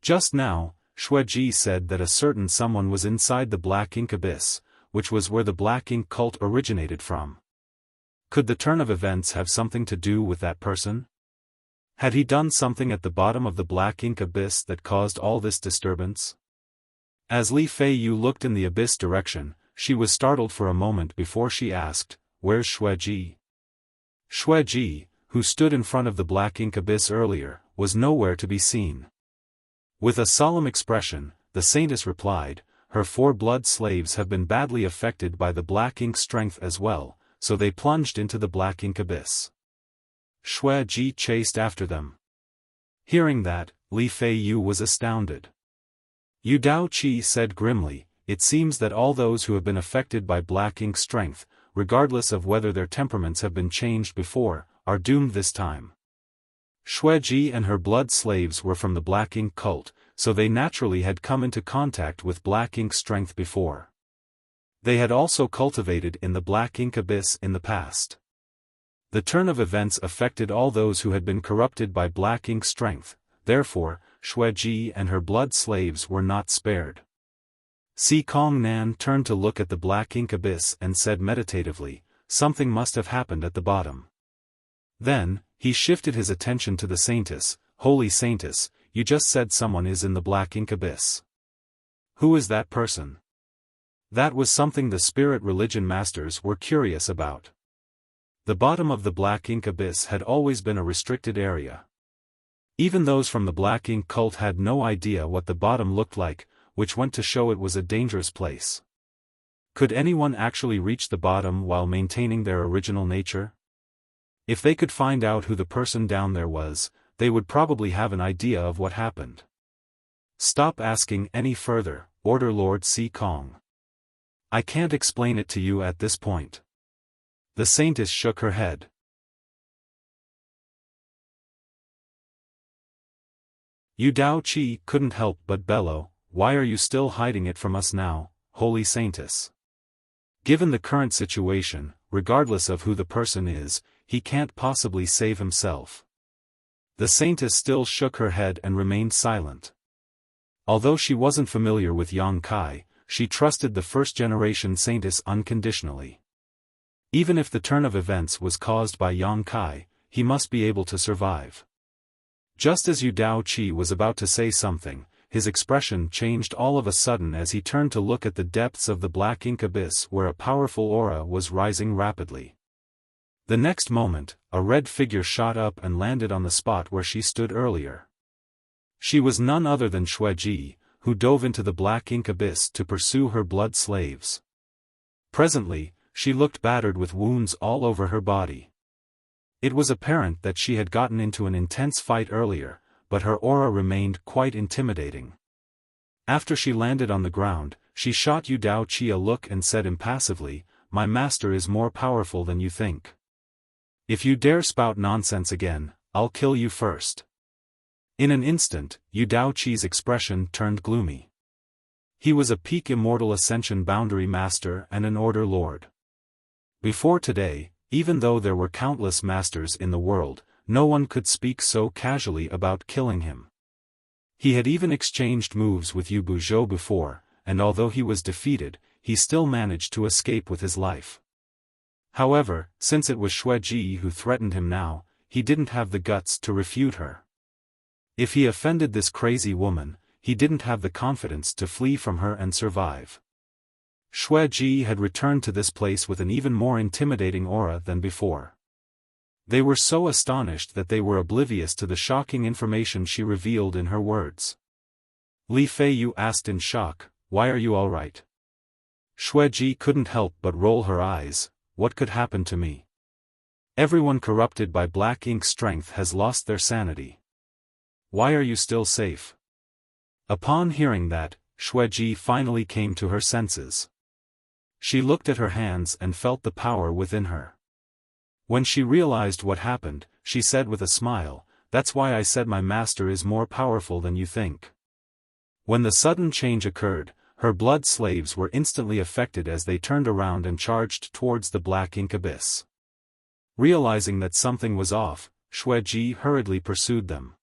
Just now, Xueji said that a certain someone was inside the Black Ink abyss, which was where the Black Ink cult originated from. Could the turn of events have something to do with that person? Had he done something at the bottom of the Black Ink abyss that caused all this disturbance? As Li Feiyu looked in the abyss direction, she was startled for a moment before she asked, "Where's Xueji?" Xueji, who stood in front of the Black Ink abyss earlier, was nowhere to be seen. With a solemn expression, the saintess replied, "Her 4 blood slaves have been badly affected by the Black Ink strength as well, so they plunged into the Black Ink abyss." Xueji chased after them. Hearing that, Li Feiyu was astounded. Yu Dao Qi said grimly, "It seems that all those who have been affected by Black Ink strength, regardless of whether their temperaments have been changed before, are doomed this time." Xueji and her blood slaves were from the Black Ink cult, so they naturally had come into contact with Black Ink strength before. They had also cultivated in the Black Ink abyss in the past. The turn of events affected all those who had been corrupted by Black Ink strength, therefore, Xueji and her blood slaves were not spared. Si Kong Nan turned to look at the Black Ink abyss and said meditatively, "Something must have happened at the bottom." Then, he shifted his attention to the saintess. "Holy saintess, you just said someone is in the Black Ink abyss. Who is that person?" That was something the spirit religion masters were curious about. The bottom of the Black Ink abyss had always been a restricted area. Even those from the Black Ink cult had no idea what the bottom looked like, which went to show it was a dangerous place. Could anyone actually reach the bottom while maintaining their original nature? If they could find out who the person down there was, they would probably have an idea of what happened. Stop asking any further, ordered Lord Si Kong. I can't explain it to you at this point. The saintess shook her head. Yu Dao Qi couldn't help but bellow, why are you still hiding it from us now, holy saintess? Given the current situation, regardless of who the person is, he can't possibly save himself. The saintess still shook her head and remained silent. Although she wasn't familiar with Yang Kai, she trusted the first-generation saintess unconditionally. Even if the turn of events was caused by Yang Kai, he must be able to survive. Just as Yu Dao Qi was about to say something, his expression changed all of a sudden as he turned to look at the depths of the Black Ink abyss where a powerful aura was rising rapidly. The next moment, a red figure shot up and landed on the spot where she stood earlier. She was none other than Xueji, who dove into the Black Ink abyss to pursue her blood slaves. Presently, she looked battered with wounds all over her body. It was apparent that she had gotten into an intense fight earlier, but her aura remained quite intimidating. After she landed on the ground, she shot Yu Dao Qi a look and said impassively, "My master is more powerful than you think. If you dare spout nonsense again, I'll kill you first." In an instant, Yu Dao Qi's expression turned gloomy. He was a peak Immortal Ascension Boundary Master and an Order Lord. Before today, even though there were countless masters in the world, no one could speak so casually about killing him. He had even exchanged moves with Yu Buzhou before, and although he was defeated, he still managed to escape with his life. However, since it was Xueji who threatened him now, he didn't have the guts to refute her. If he offended this crazy woman, he didn't have the confidence to flee from her and survive. Xueji had returned to this place with an even more intimidating aura than before. They were so astonished that they were oblivious to the shocking information she revealed in her words. Li Feiyu asked in shock, "Why are you all right?" Xueji couldn't help but roll her eyes. "What could happen to me? Everyone corrupted by Black Ink strength has lost their sanity. Why are you still safe?" Upon hearing that, Xueji finally came to her senses. She looked at her hands and felt the power within her. When she realized what happened, she said with a smile, "That's why I said my master is more powerful than you think." When the sudden change occurred, her blood slaves were instantly affected as they turned around and charged towards the Black Ink abyss. Realizing that something was off, Xueji hurriedly pursued them.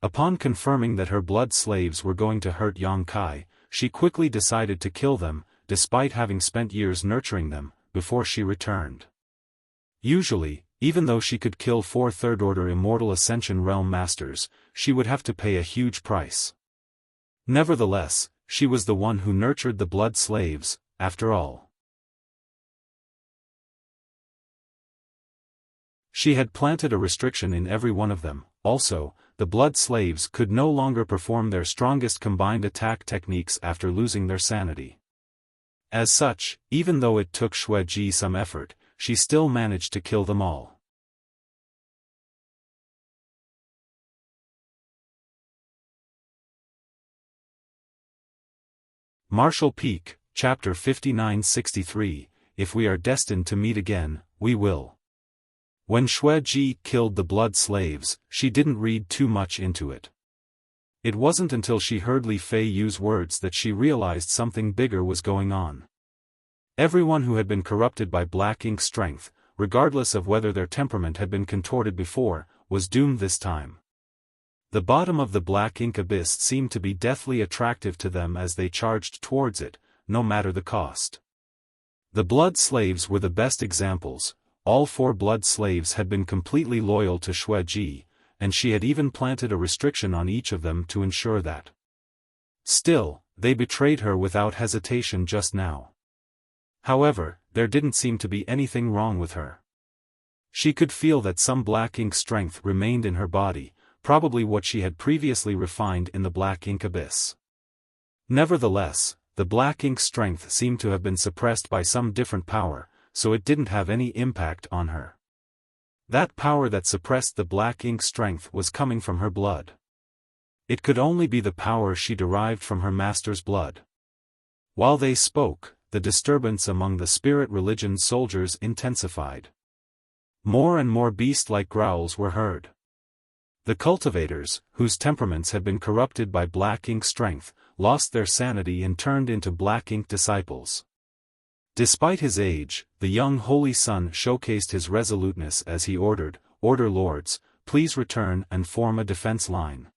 Upon confirming that her blood slaves were going to hurt Yang Kai, she quickly decided to kill them, despite having spent years nurturing them, before she returned. Usually, even though she could kill 4 third-order Immortal Ascension Realm Masters, she would have to pay a huge price. Nevertheless, she was the one who nurtured the blood slaves, after all. She had planted a restriction in every one of them. Also, the blood slaves could no longer perform their strongest combined attack techniques after losing their sanity. As such, even though it took Xueji some effort, she still managed to kill them all. Martial Peak, Chapter 5963, If we are destined to meet again, we will. When Xueji killed the blood slaves, she didn't read too much into it. It wasn't until she heard Li Feiyu's words that she realized something bigger was going on. Everyone who had been corrupted by Black Ink strength, regardless of whether their temperament had been contorted before, was doomed this time. The bottom of the Black Ink abyss seemed to be deathly attractive to them as they charged towards it, no matter the cost. The blood slaves were the best examples. All 4 blood slaves had been completely loyal to Xueji, and she had even planted a restriction on each of them to ensure that. Still, they betrayed her without hesitation just now. However, there didn't seem to be anything wrong with her. She could feel that some Black Ink strength remained in her body, probably what she had previously refined in the black ink abyss. Nevertheless, the black ink strength seemed to have been suppressed by some different power, so it didn't have any impact on her. That power that suppressed the black ink strength was coming from her blood. It could only be the power she derived from her master's blood. While they spoke, the disturbance among the spirit religion soldiers intensified. More and more beast-like growls were heard. The cultivators, whose temperaments had been corrupted by black ink strength, lost their sanity and turned into black ink disciples. Despite his age, the young holy son showcased his resoluteness as he ordered, "Order lords, please return and form a defense line.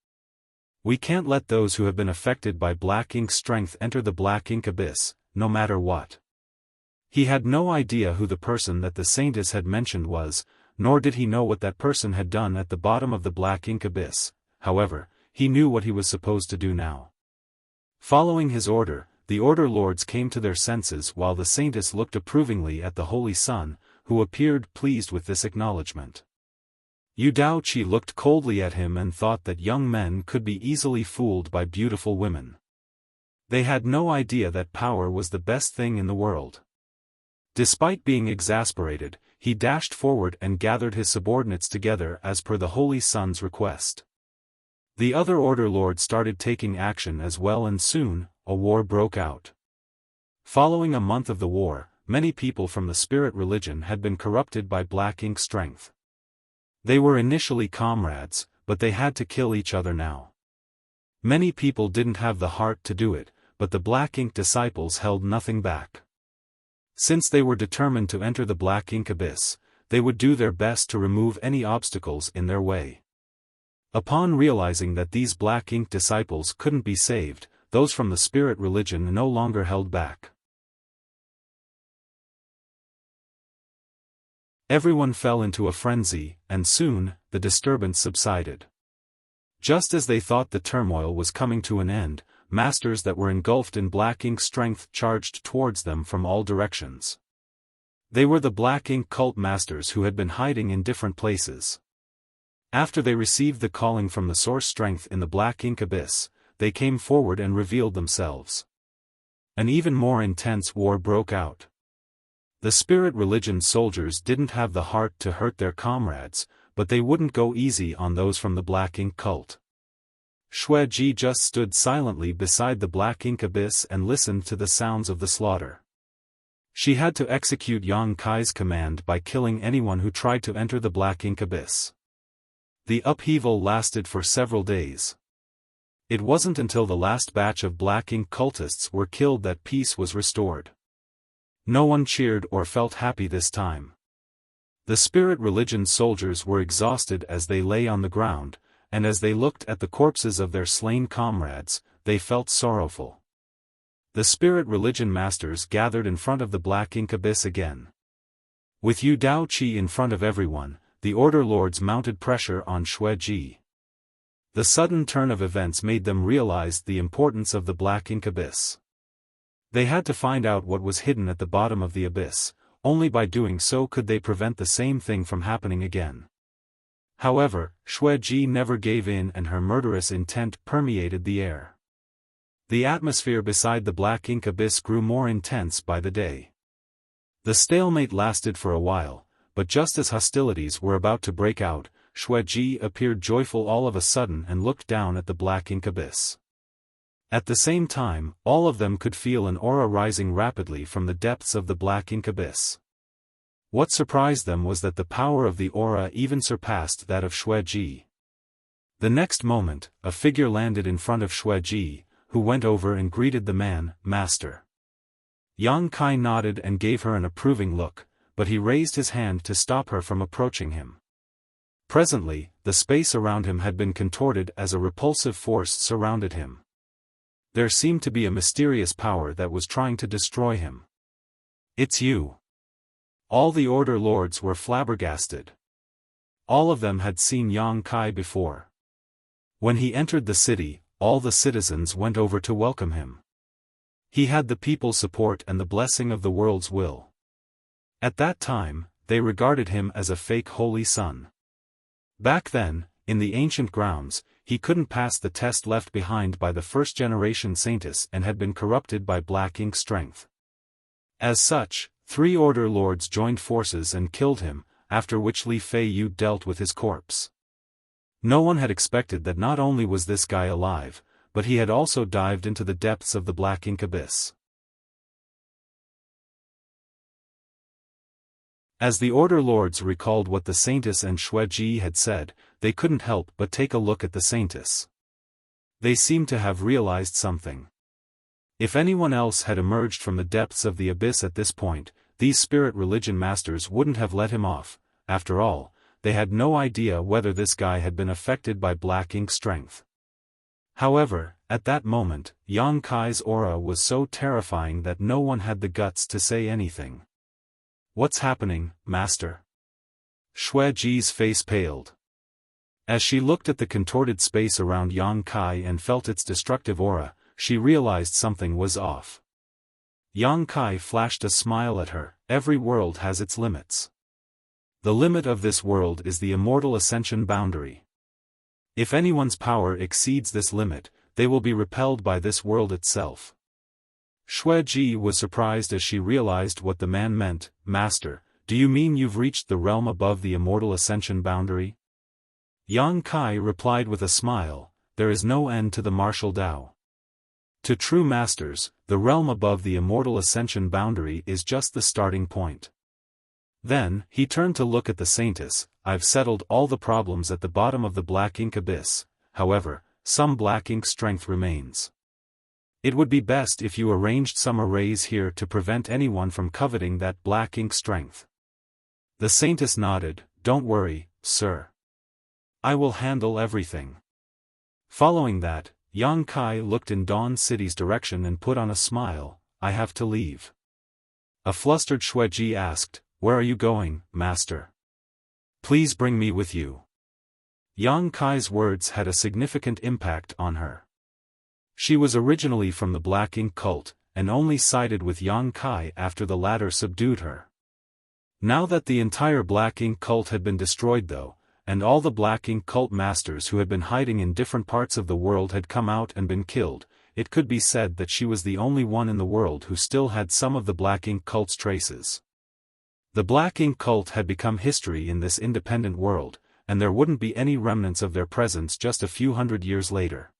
We can't let those who have been affected by black ink strength enter the black ink abyss, no matter what." He had no idea who the person that the saintess had mentioned was, nor did he know what that person had done at the bottom of the black ink abyss. However, he knew what he was supposed to do now. Following his order, the order lords came to their senses while the saintess looked approvingly at the holy son, who appeared pleased with this acknowledgement. Yu Daoqi looked coldly at him and thought that young men could be easily fooled by beautiful women. They had no idea that power was the best thing in the world. Despite being exasperated, he dashed forward and gathered his subordinates together as per the holy son's request. The other order lords started taking action as well, and soon, a war broke out. Following a month of the war, many people from the spirit religion had been corrupted by black ink strength. They were initially comrades, but they had to kill each other now. Many people didn't have the heart to do it, but the black ink disciples held nothing back. Since they were determined to enter the black ink abyss, they would do their best to remove any obstacles in their way. Upon realizing that these black ink disciples couldn't be saved, those from the spirit religion no longer held back. Everyone fell into a frenzy, and soon, the disturbance subsided. Just as they thought the turmoil was coming to an end, masters that were engulfed in black ink strength charged towards them from all directions. They were the black ink cult masters who had been hiding in different places. After they received the calling from the source strength in the black ink abyss, they came forward and revealed themselves. An even more intense war broke out. The spirit religion soldiers didn't have the heart to hurt their comrades, but they wouldn't go easy on those from the black ink cult. Xue Ji just stood silently beside the black ink abyss and listened to the sounds of the slaughter. She had to execute Yang Kai's command by killing anyone who tried to enter the black ink abyss. The upheaval lasted for several days. It wasn't until the last batch of black ink cultists were killed that peace was restored. No one cheered or felt happy this time. The spirit religion soldiers were exhausted as they lay on the ground, and as they looked at the corpses of their slain comrades, they felt sorrowful. The spirit religion masters gathered in front of the black ink abyss again. With Yu Daoqi in front of everyone, the order lords mounted pressure on Xue Ji. The sudden turn of events made them realize the importance of the black ink abyss. They had to find out what was hidden at the bottom of the abyss. Only by doing so could they prevent the same thing from happening again. However, Xue Ji never gave in and her murderous intent permeated the air. The atmosphere beside the black ink abyss grew more intense by the day. The stalemate lasted for a while, but just as hostilities were about to break out, Xue Ji appeared joyful all of a sudden and looked down at the black ink abyss. At the same time, all of them could feel an aura rising rapidly from the depths of the black ink abyss. What surprised them was that the power of the aura even surpassed that of Xue Ji. The next moment, a figure landed in front of Xue Ji, who went over and greeted the man, "Master." Yang Kai nodded and gave her an approving look, but he raised his hand to stop her from approaching him. Presently, the space around him had been contorted as a repulsive force surrounded him. There seemed to be a mysterious power that was trying to destroy him. "It's you." All the order lords were flabbergasted. All of them had seen Yang Kai before. When he entered the city, all the citizens went over to welcome him. He had the people's support and the blessing of the world's will. At that time, they regarded him as a fake holy son. Back then, in the ancient grounds, he couldn't pass the test left behind by the first-generation Saintess and had been corrupted by black ink strength. As such, 3 Order Lords joined forces and killed him, after which Li Fei Yu dealt with his corpse. No one had expected that not only was this guy alive, but he had also dived into the depths of the black ink abyss. As the Order Lords recalled what the Saintess and Xue Ji had said, they couldn't help but take a look at the Saintess. They seemed to have realized something. If anyone else had emerged from the depths of the abyss at this point, these spirit religion masters wouldn't have let him off. After all, they had no idea whether this guy had been affected by black ink strength. However, at that moment, Yang Kai's aura was so terrifying that no one had the guts to say anything. "What's happening, Master?" Xue Ji's face paled. As she looked at the contorted space around Yang Kai and felt its destructive aura, she realized something was off. Yang Kai flashed a smile at her. "Every world has its limits. The limit of this world is the immortal ascension boundary. If anyone's power exceeds this limit, they will be repelled by this world itself." Xue Ji was surprised as she realized what the man meant. "Master, do you mean you've reached the realm above the immortal ascension boundary?" Yang Kai replied with a smile, "There is no end to the martial Tao. To true masters, the realm above the immortal ascension boundary is just the starting point." Then, he turned to look at the Saintess. "I've settled all the problems at the bottom of the black ink abyss, however, some black ink strength remains. It would be best if you arranged some arrays here to prevent anyone from coveting that black ink strength." The Saintess nodded. "Don't worry, sir. I will handle everything." Following that, Yang Kai looked in Dawn City's direction and put on a smile. "I have to leave." A flustered Xue Ji asked, "Where are you going, Master? Please bring me with you." Yang Kai's words had a significant impact on her. She was originally from the Black Ink cult, and only sided with Yang Kai after the latter subdued her. Now that the entire Black Ink cult had been destroyed though, and all the Black Ink cult masters who had been hiding in different parts of the world had come out and been killed, it could be said that she was the only one in the world who still had some of the Black Ink cult's traces. The Black Ink cult had become history in this independent world, and there wouldn't be any remnants of their presence just a few hundred years later.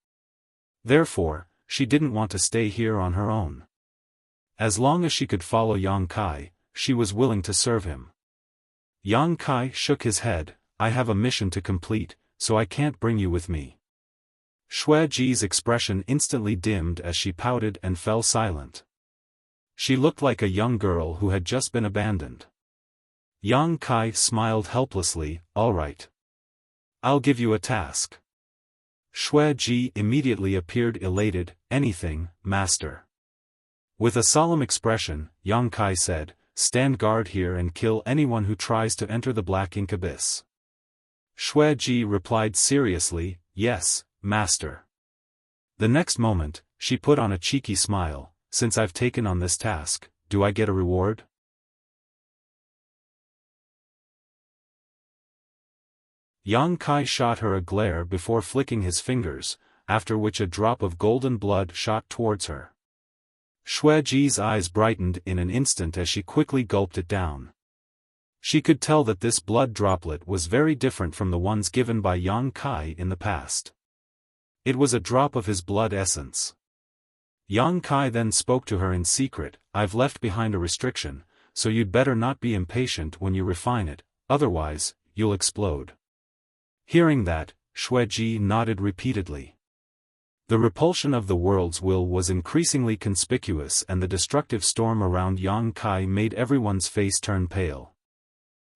Therefore, she didn't want to stay here on her own. As long as she could follow Yang Kai, she was willing to serve him. Yang Kai shook his head. "I have a mission to complete, so I can't bring you with me." Xue Ji's expression instantly dimmed as she pouted and fell silent. She looked like a young girl who had just been abandoned. Yang Kai smiled helplessly. "All right. I'll give you a task." Xue Ji immediately appeared elated. "Anything, Master." With a solemn expression, Yang Kai said, "Stand guard here and kill anyone who tries to enter the Black Ink abyss." Xue Ji replied seriously, "Yes, Master." The next moment, she put on a cheeky smile. "Since I've taken on this task, do I get a reward?" Yang Kai shot her a glare before flicking his fingers, after which a drop of golden blood shot towards her. Xue Ji's eyes brightened in an instant as she quickly gulped it down. She could tell that this blood droplet was very different from the ones given by Yang Kai in the past. It was a drop of his blood essence. Yang Kai then spoke to her in secret. "I've left behind a restriction, so you'd better not be impatient when you refine it, otherwise, you'll explode." Hearing that, Xue Ji nodded repeatedly. The repulsion of the world's will was increasingly conspicuous and the destructive storm around Yang Kai made everyone's face turn pale.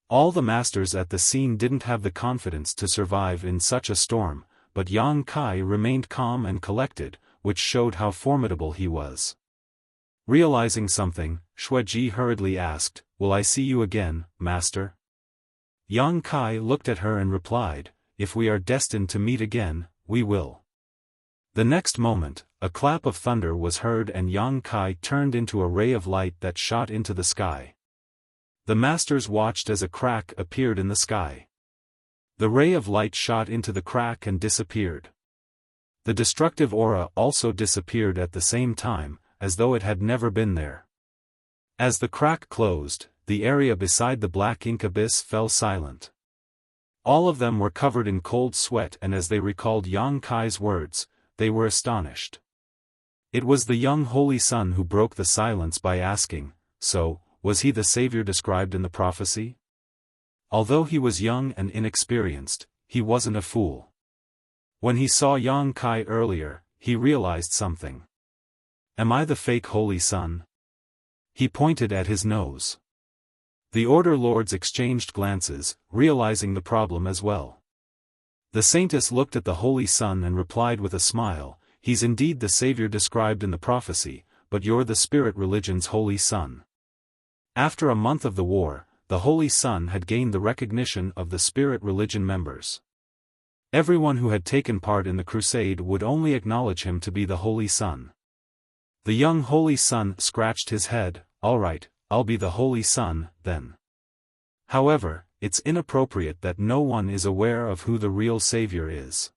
All the masters at the scene didn't have the confidence to survive in such a storm, but Yang Kai remained calm and collected, which showed how formidable he was. Realizing something, Xue Ji hurriedly asked, "Will I see you again, Master?" Yang Kai looked at her and replied, "If we are destined to meet again, we will." The next moment, a clap of thunder was heard and Yang Kai turned into a ray of light that shot into the sky. The masters watched as a crack appeared in the sky. The ray of light shot into the crack and disappeared. The destructive aura also disappeared at the same time, as though it had never been there. As the crack closed, the area beside the black ink abyss fell silent. All of them were covered in cold sweat, and as they recalled Yang Kai's words, they were astonished. It was the young Holy Son who broke the silence by asking, "So, was he the savior described in the prophecy?" Although he was young and inexperienced, he wasn't a fool. When he saw Yang Kai earlier, he realized something. "Am I the fake Holy Son?" He pointed at his nose. The Order Lords exchanged glances, realizing the problem as well. The Saintess looked at the Holy Son and replied with a smile, "He's indeed the savior described in the prophecy, but you're the spirit religion's Holy Son." After a month of the war, the Holy Son had gained the recognition of the spirit religion members. Everyone who had taken part in the crusade would only acknowledge him to be the Holy Son. The young Holy Son scratched his head. "All right, I'll be the Holy Son, then. However, it's inappropriate that no one is aware of who the real savior is."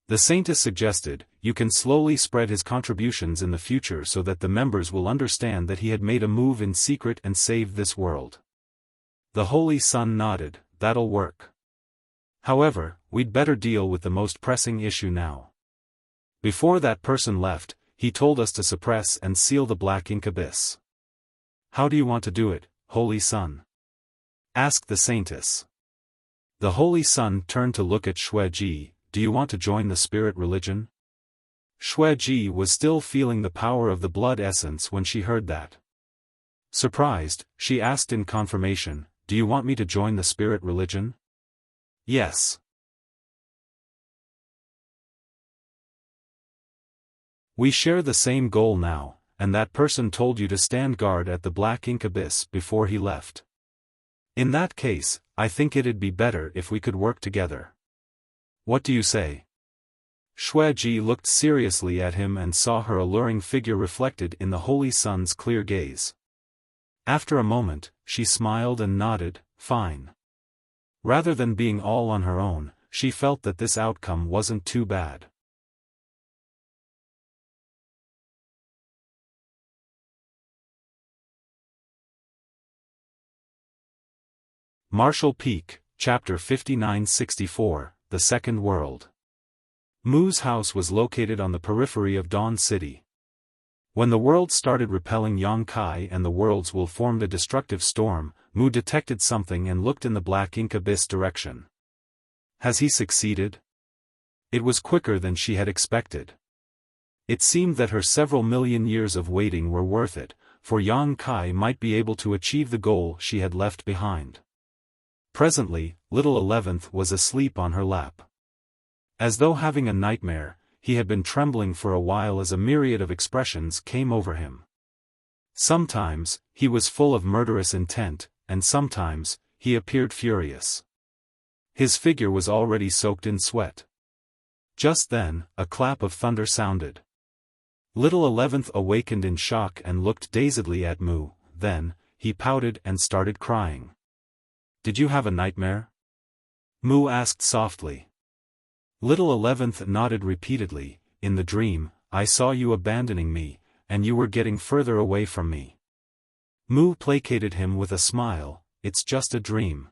The Saintess suggested, "You can slowly spread his contributions in the future so that the members will understand that he had made a move in secret and saved this world." The Holy Son nodded, "That'll work. However, we'd better deal with the most pressing issue now. Before that person left, he told us to suppress and seal the black ink abyss." "How do you want to do it, Holy Son?" asked the Saintess. The Holy Son turned to look at Xueji. "Do you want to join the spirit religion?" Xueji was still feeling the power of the blood essence when she heard that. Surprised, she asked in confirmation, "Do you want me to join the spirit religion?" "Yes." "We share the same goal now, and that person told you to stand guard at the black ink abyss before he left. In that case, I think it'd be better if we could work together. What do you say?" Xueji looked seriously at him and saw her alluring figure reflected in the Holy Son's clear gaze. After a moment, she smiled and nodded, "Fine." Rather than being all on her own, she felt that this outcome wasn't too bad. Marshall Peak, Chapter 5964, The Second World. Mu's house was located on the periphery of Dawn City. When the world started repelling Yang Kai and the worlds will formed a destructive storm, Mu detected something and looked in the black ink abyss direction. Has he succeeded? It was quicker than she had expected. It seemed that her several million years of waiting were worth it, for Yang Kai might be able to achieve the goal she had left behind. Presently, little 11th was asleep on her lap. As though having a nightmare, he had been trembling for a while as a myriad of expressions came over him. Sometimes, he was full of murderous intent, and sometimes, he appeared furious. His figure was already soaked in sweat. Just then, a clap of thunder sounded. Little 11th awakened in shock and looked dazedly at Mu, then, he pouted and started crying. "Did you have a nightmare?" Mu asked softly. Little 11th nodded repeatedly. "In the dream, I saw you abandoning me, and you were getting further away from me." Mu placated him with a smile, "It's just a dream."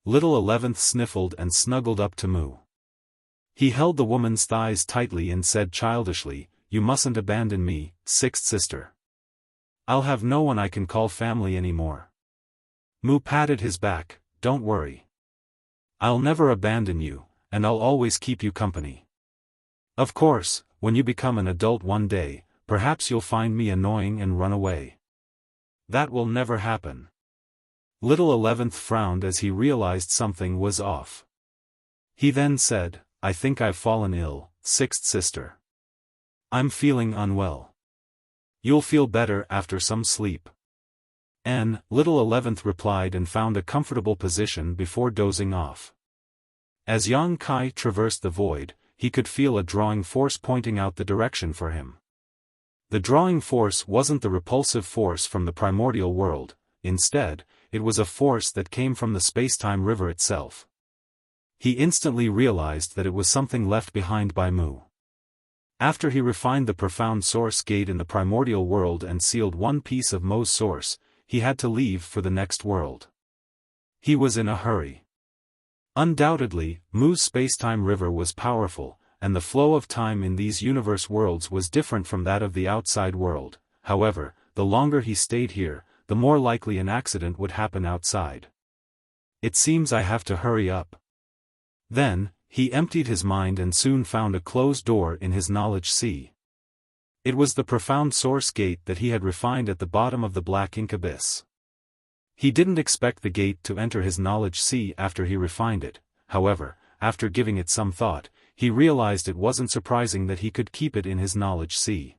Little 11th sniffled and snuggled up to Mu. He held the woman's thighs tightly and said childishly, "You mustn't abandon me, sixth sister. I'll have no one I can call family anymore." Mu patted his back, "Don't worry. I'll never abandon you, and I'll always keep you company. Of course, when you become an adult one day, perhaps you'll find me annoying and run away. That will never happen." Little 11th frowned as he realized something was off. He then said, "I think I've fallen ill, sixth sister. I'm feeling unwell. You'll feel better after some sleep." Little 11th replied and found a comfortable position before dozing off. As Yang Kai traversed the void, he could feel a drawing force pointing out the direction for him. The drawing force wasn't the repulsive force from the primordial world, instead, it was a force that came from the space-time river itself. He instantly realized that it was something left behind by Mu. After he refined the profound source gate in the primordial world and sealed one piece of Mu's source, he had to leave for the next world. He was in a hurry. Undoubtedly, Mu's spacetime river was powerful, and the flow of time in these universe worlds was different from that of the outside world. However, the longer he stayed here, the more likely an accident would happen outside. It seems I have to hurry up. Then, he emptied his mind and soon found a closed door in his knowledge sea. It was the profound source gate that he had refined at the bottom of the black ink abyss. He didn't expect the gate to enter his knowledge sea after he refined it. However, after giving it some thought, he realized it wasn't surprising that he could keep it in his knowledge sea.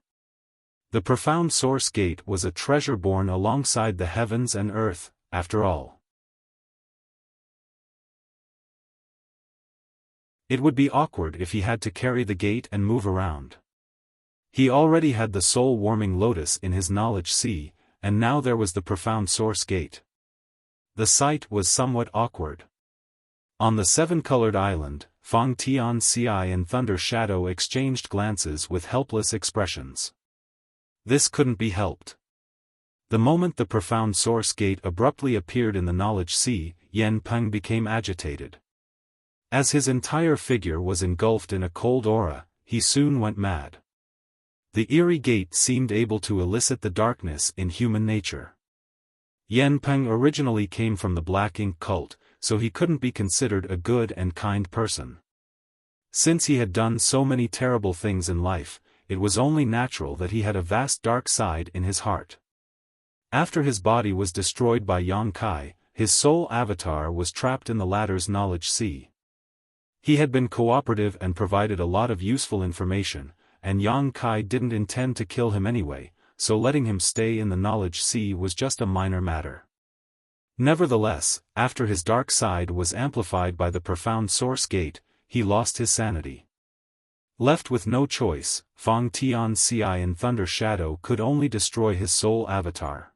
The profound source gate was a treasure born alongside the heavens and earth, after all. It would be awkward if he had to carry the gate and move around. He already had the soul-warming lotus in his knowledge sea, and now there was the profound source gate. The sight was somewhat awkward. On the seven-colored island, Fang Tian Ci and Thunder Shadow exchanged glances with helpless expressions. This couldn't be helped. The moment the profound source gate abruptly appeared in the knowledge sea, Yan Peng became agitated. As his entire figure was engulfed in a cold aura, he soon went mad. The eerie gate seemed able to elicit the darkness in human nature. Yan Peng originally came from the Black Ink cult, so he couldn't be considered a good and kind person. Since he had done so many terrible things in life, it was only natural that he had a vast dark side in his heart. After his body was destroyed by Yang Kai, his soul avatar was trapped in the latter's knowledge sea. He had been cooperative and provided a lot of useful information, and Yang Kai didn't intend to kill him anyway, so letting him stay in the knowledge sea was just a minor matter. Nevertheless, after his dark side was amplified by the profound source gate, he lost his sanity. Left with no choice, Fang Tian Ci and Thunder Shadow could only destroy his soul avatar.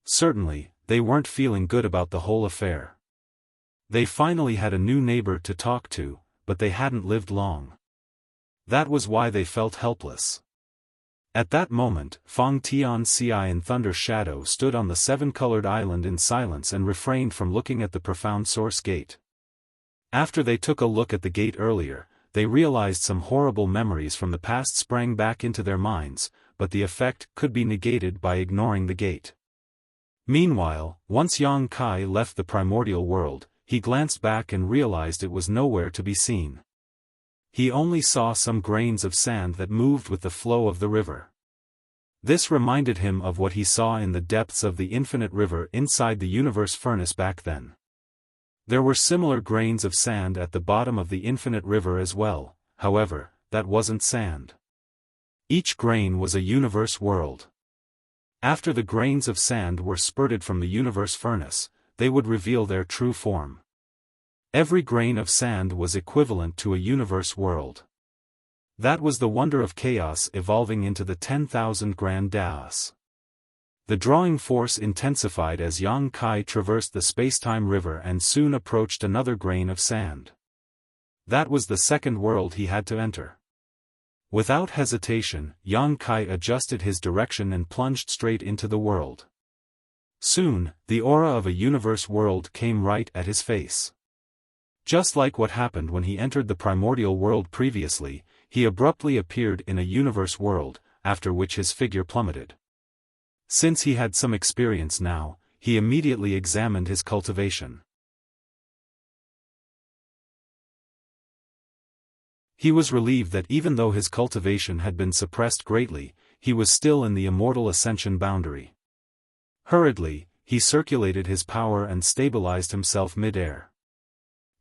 Certainly, they weren't feeling good about the whole affair. They finally had a new neighbor to talk to, but they hadn't lived long. That was why they felt helpless. At that moment, Fang Tian Ci and Thunder Shadow stood on the seven-colored island in silence and refrained from looking at the profound source gate. After they took a look at the gate earlier, they realized some horrible memories from the past sprang back into their minds, but the effect could be negated by ignoring the gate. Meanwhile, once Yang Kai left the primordial world, he glanced back and realized it was nowhere to be seen. He only saw some grains of sand that moved with the flow of the river. This reminded him of what he saw in the depths of the infinite river inside the universe furnace back then. There were similar grains of sand at the bottom of the infinite river as well, however, that wasn't sand. Each grain was a universe world. After the grains of sand were spurted from the universe furnace, they would reveal their true form. Every grain of sand was equivalent to a universe world. That was the wonder of chaos evolving into the 10,000 grand Daos. The drawing force intensified as Yang Kai traversed the spacetime river and soon approached another grain of sand. That was the second world he had to enter. Without hesitation, Yang Kai adjusted his direction and plunged straight into the world. Soon, the aura of a universe world came right at his face. Just like what happened when he entered the primordial world previously, he abruptly appeared in a universe world, after which his figure plummeted. Since he had some experience now, he immediately examined his cultivation. He was relieved that even though his cultivation had been suppressed greatly, he was still in the immortal ascension boundary. Hurriedly, he circulated his power and stabilized himself mid-air.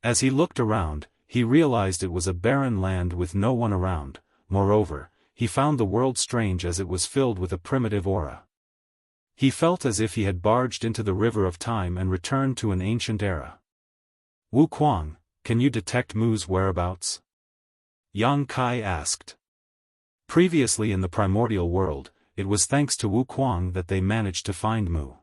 As he looked around, he realized it was a barren land with no one around. Moreover, he found the world strange as it was filled with a primitive aura. He felt as if he had barged into the river of time and returned to an ancient era. Wu Kuang, can you detect Mu's whereabouts? Yang Kai asked. Previously in the primordial world, it was thanks to Wu Kuang that they managed to find Mu.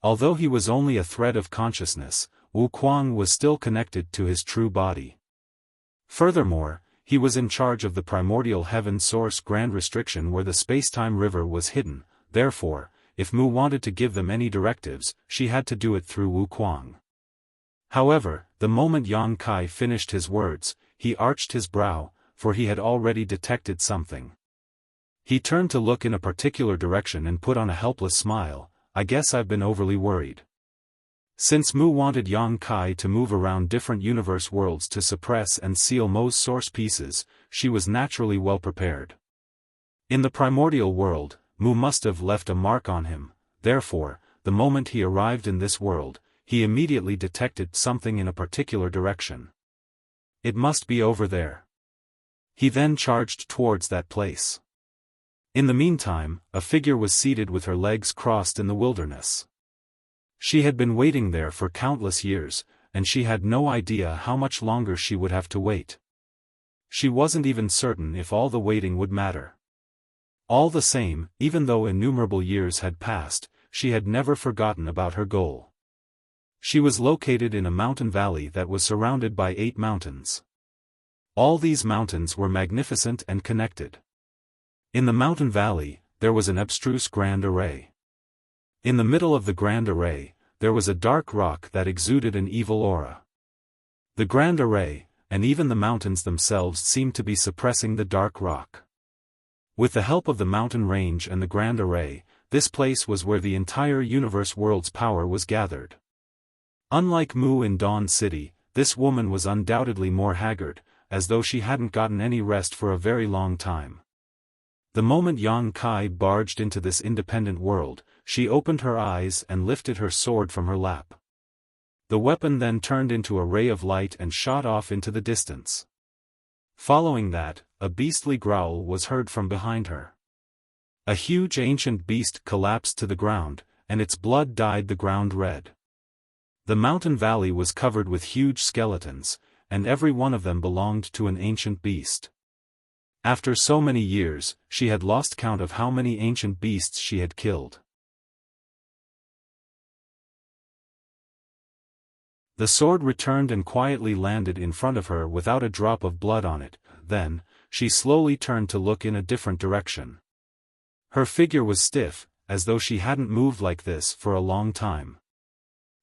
Although he was only a thread of consciousness, Wuquang was still connected to his true body. Furthermore, he was in charge of the primordial heaven source grand restriction where the spacetime river was hidden. Therefore, if Mu wanted to give them any directives, she had to do it through Wuquang. However, the moment Yang Kai finished his words, he arched his brow, for he had already detected something. He turned to look in a particular direction and put on a helpless smile. I guess I've been overly worried. Since Mu wanted Yang Kai to move around different universe worlds to suppress and seal Mo's source pieces, she was naturally well prepared. In the primordial world, Mu must have left a mark on him. Therefore, the moment he arrived in this world, he immediately detected something in a particular direction. It must be over there. He then charged towards that place. In the meantime, a figure was seated with her legs crossed in the wilderness. She had been waiting there for countless years, and she had no idea how much longer she would have to wait. She wasn't even certain if all the waiting would matter. All the same, even though innumerable years had passed, she had never forgotten about her goal. She was located in a mountain valley that was surrounded by 8 mountains. All these mountains were magnificent and connected. In the mountain valley, there was an abstruse grand array. In the middle of the grand array, there was a dark rock that exuded an evil aura. The grand array, and even the mountains themselves seemed to be suppressing the dark rock. With the help of the mountain range and the grand array, this place was where the entire universe world's power was gathered. Unlike Mu in Dawn City, this woman was undoubtedly more haggard, as though she hadn't gotten any rest for a very long time. The moment Yang Kai barged into this independent world, she opened her eyes and lifted her sword from her lap. The weapon then turned into a ray of light and shot off into the distance. Following that, a beastly growl was heard from behind her. A huge ancient beast collapsed to the ground, and its blood dyed the ground red. The mountain valley was covered with huge skeletons, and every one of them belonged to an ancient beast. After so many years, she had lost count of how many ancient beasts she had killed. The sword returned and quietly landed in front of her without a drop of blood on it. Then, she slowly turned to look in a different direction. Her figure was stiff, as though she hadn't moved like this for a long time.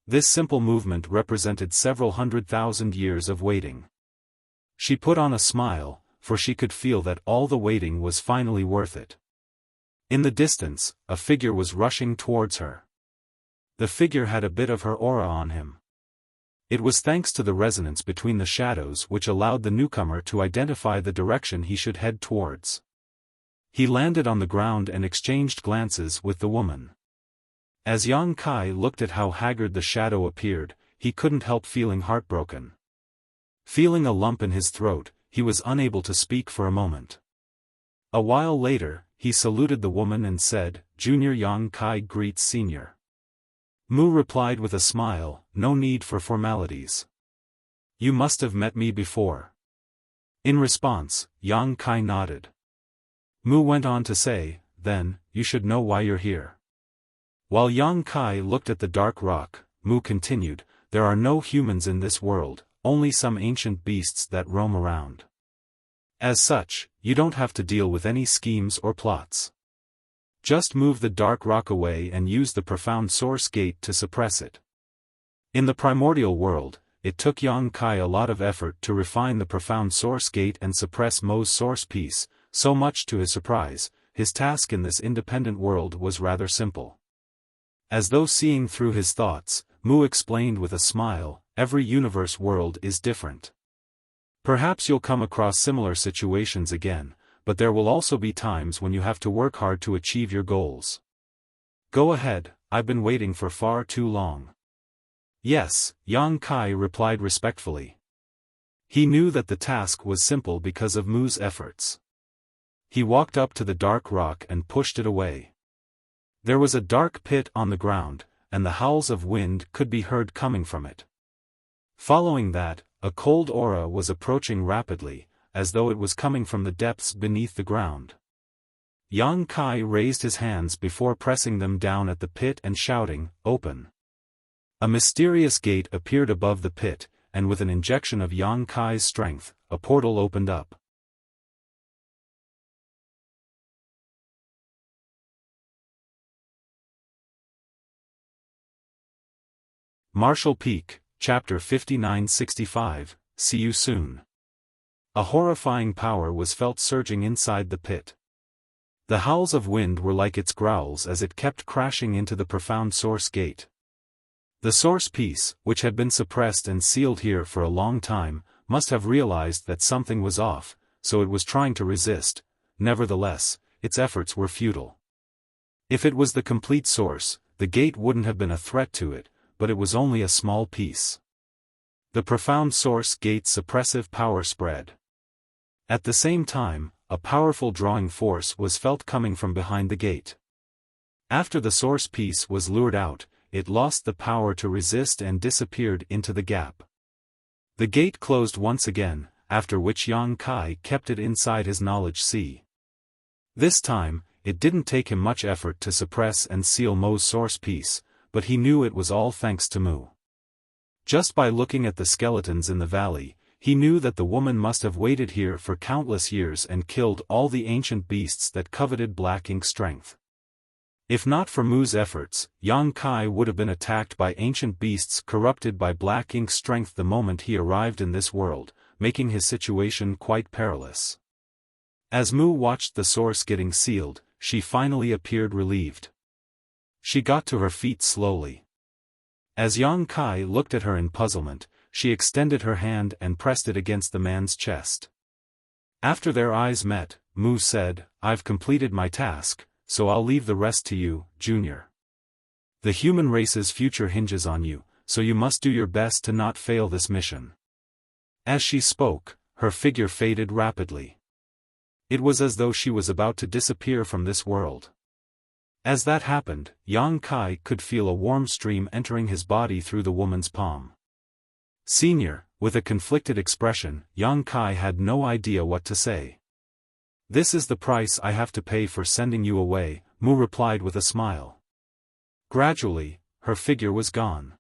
This simple movement represented several 100,000 years of waiting. She put on a smile, for she could feel that all the waiting was finally worth it. In the distance, a figure was rushing towards her. The figure had a bit of her aura on him. It was thanks to the resonance between the shadows which allowed the newcomer to identify the direction he should head towards. He landed on the ground and exchanged glances with the woman. As Yang Kai looked at how haggard the shadow appeared, he couldn't help feeling heartbroken. Feeling a lump in his throat, he was unable to speak for a moment. A while later, he saluted the woman and said, "Junior Yang Kai greets Senior." Mu replied with a smile, "No need for formalities. You must have met me before." In response, Yang Kai nodded. Mu went on to say, "Then, you should know why you're here." While Yang Kai looked at the dark rock, Mu continued, "There are no humans in this world, only some ancient beasts that roam around. As such, you don't have to deal with any schemes or plots. Just move the dark rock away and use the profound source gate to suppress it." In the primordial world, it took Yang Kai a lot of effort to refine the profound source gate and suppress Mo's source piece. So much to his surprise, his task in this independent world was rather simple. As though seeing through his thoughts, Mu explained with a smile, "Every universe world is different. Perhaps you'll come across similar situations again, but there will also be times when you have to work hard to achieve your goals. Go ahead, I've been waiting for far too long." "Yes," Yang Kai replied respectfully. He knew that the task was simple because of Mu's efforts. He walked up to the dark rock and pushed it away. There was a dark pit on the ground, and the howls of wind could be heard coming from it. Following that, a cold aura was approaching rapidly, as though it was coming from the depths beneath the ground. Yang Kai raised his hands before pressing them down at the pit and shouting, "Open." A mysterious gate appeared above the pit, and with an injection of Yang Kai's strength, a portal opened up. Marshall Peak, Chapter 5965, See you soon. A horrifying power was felt surging inside the pit. The howls of wind were like its growls as it kept crashing into the profound source gate. The source piece, which had been suppressed and sealed here for a long time, must have realized that something was off, so it was trying to resist. Nevertheless, its efforts were futile. If it was the complete source, the gate wouldn't have been a threat to it, but it was only a small piece. The profound source gate's suppressive power spread. At the same time, a powerful drawing force was felt coming from behind the gate. After the source piece was lured out, it lost the power to resist and disappeared into the gap. The gate closed once again, after which Yang Kai kept it inside his knowledge sea. This time, it didn't take him much effort to suppress and seal Mo's source piece, but he knew it was all thanks to Mu. Just by looking at the skeletons in the valley, he knew that the woman must have waited here for countless years and killed all the ancient beasts that coveted black ink strength. If not for Mu's efforts, Yang Kai would have been attacked by ancient beasts corrupted by black ink strength the moment he arrived in this world, making his situation quite perilous. As Mu watched the source getting sealed, she finally appeared relieved. She got to her feet slowly. As Yang Kai looked at her in puzzlement, she extended her hand and pressed it against the man's chest. After their eyes met, Mu said, "I've completed my task, so I'll leave the rest to you, Junior. The human race's future hinges on you, so you must do your best to not fail this mission." As she spoke, her figure faded rapidly. It was as though she was about to disappear from this world. As that happened, Yang Kai could feel a warm stream entering his body through the woman's palm. Senior, with a conflicted expression, Yang Kai had no idea what to say. "This is the price I have to pay for sending you away," Mu replied with a smile. Gradually, her figure was gone.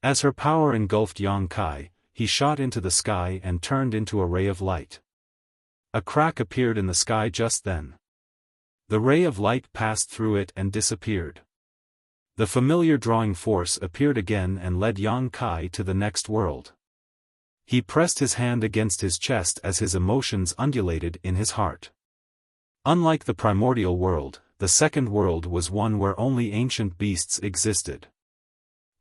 As her power engulfed Yang Kai, he shot into the sky and turned into a ray of light. A crack appeared in the sky just then. The ray of light passed through it and disappeared. The familiar drawing force appeared again and led Yang Kai to the next world. He pressed his hand against his chest as his emotions undulated in his heart. Unlike the primordial world, the second world was one where only ancient beasts existed.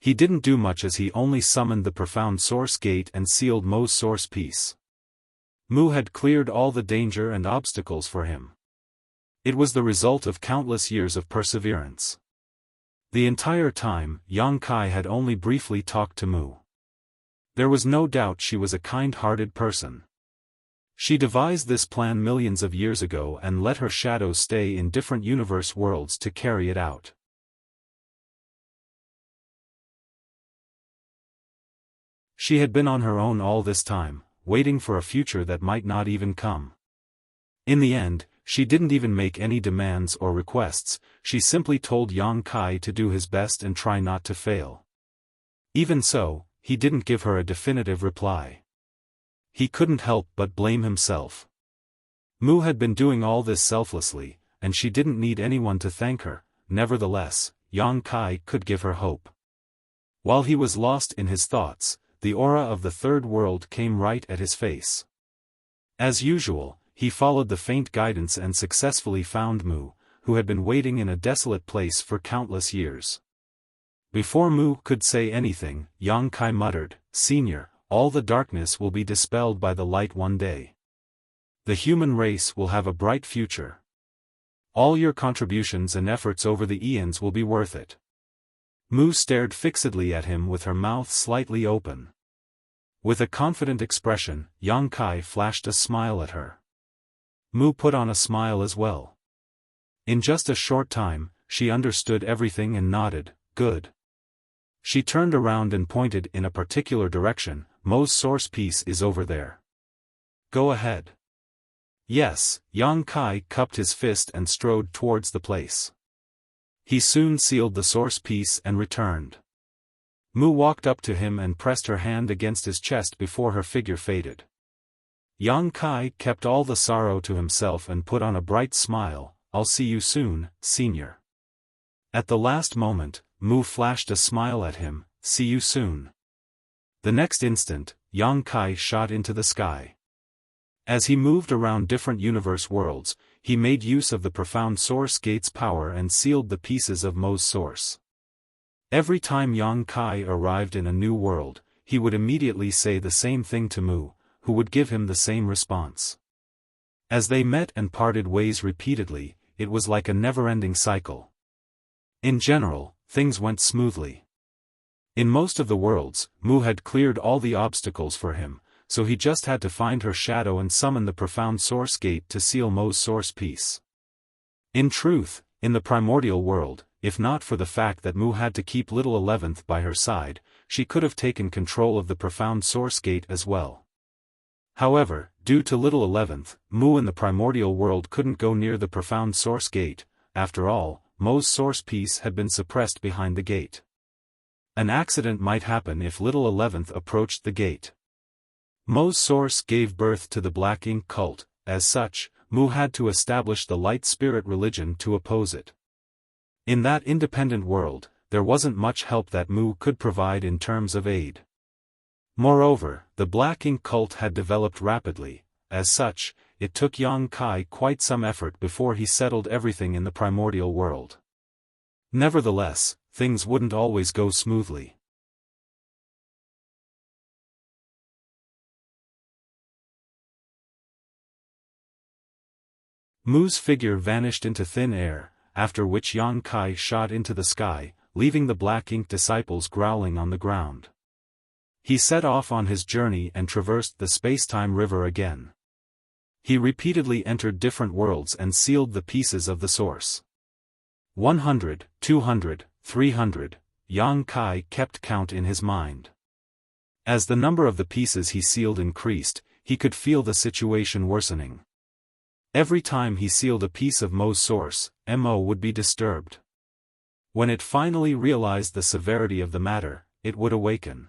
He didn't do much as he only summoned the profound source gate and sealed Mo's source piece. Mu had cleared all the danger and obstacles for him. It was the result of countless years of perseverance. The entire time, Yang Kai had only briefly talked to Mu. There was no doubt she was a kind-hearted person. She devised this plan millions of years ago and let her shadow stay in different universe worlds to carry it out. She had been on her own all this time, waiting for a future that might not even come. In the end, she didn't even make any demands or requests, she simply told Yang Kai to do his best and try not to fail. Even so, he didn't give her a definitive reply. He couldn't help but blame himself. Mu had been doing all this selflessly, and she didn't need anyone to thank her. Nevertheless, Yang Kai could give her hope. While he was lost in his thoughts, the aura of the third world came right at his face. As usual, he followed the faint guidance and successfully found Mu, who had been waiting in a desolate place for countless years. Before Mu could say anything, Yang Kai muttered, "Senior, all the darkness will be dispelled by the light one day. The human race will have a bright future. All your contributions and efforts over the eons will be worth it." Mu stared fixedly at him with her mouth slightly open. With a confident expression, Yang Kai flashed a smile at her. Mu put on a smile as well. In just a short time, she understood everything and nodded, "Good." She turned around and pointed in a particular direction, "Mo's source piece is over there. Go ahead." "Yes," Yang Kai cupped his fist and strode towards the place. He soon sealed the source piece and returned. Mu walked up to him and pressed her hand against his chest before her figure faded. Yang Kai kept all the sorrow to himself and put on a bright smile. "I'll see you soon, senior." At the last moment, Mu flashed a smile at him. "See you soon." The next instant, Yang Kai shot into the sky. As he moved around different universe worlds, he made use of the profound source gate's power and sealed the pieces of Mu's source. Every time Yang Kai arrived in a new world, he would immediately say the same thing to Mu, who would give him the same response. As they met and parted ways repeatedly, it was like a never-ending cycle. In general, things went smoothly. In most of the worlds, Mu had cleared all the obstacles for him, so he just had to find her shadow and summon the profound source gate to seal Mu's source piece. In truth, in the primordial world, if not for the fact that Mu had to keep little 11th by her side, she could have taken control of the profound source gate as well. However, due to little 11th, Mu in the primordial world couldn't go near the profound source gate. After all, Mu's source piece had been suppressed behind the gate. An accident might happen if little 11th approached the gate. Mu's source gave birth to the Black Ink cult. As such, Mu had to establish the light spirit religion to oppose it. In that independent world, there wasn't much help that Mu could provide in terms of aid. Moreover, the Black Ink cult had developed rapidly. As such, it took Yang Kai quite some effort before he settled everything in the primordial world. Nevertheless, things wouldn't always go smoothly. Mu's figure vanished into thin air, after which Yang Kai shot into the sky, leaving the Black Ink disciples growling on the ground. He set off on his journey and traversed the space-time river again. He repeatedly entered different worlds and sealed the pieces of the source. 100, 200, 300, Yang Kai kept count in his mind. As the number of the pieces he sealed increased, he could feel the situation worsening. Every time he sealed a piece of Mu's source, Mo would be disturbed. When it finally realized the severity of the matter, it would awaken.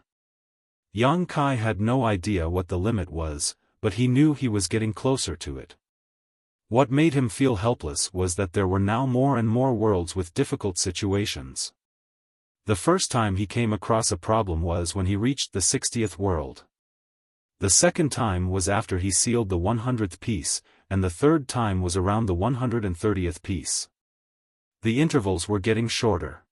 Yang Kai had no idea what the limit was, but he knew he was getting closer to it. What made him feel helpless was that there were now more and more worlds with difficult situations. The first time he came across a problem was when he reached the 60th world. The second time was after he sealed the 100th piece, and the third time was around the 130th piece. The intervals were getting shorter.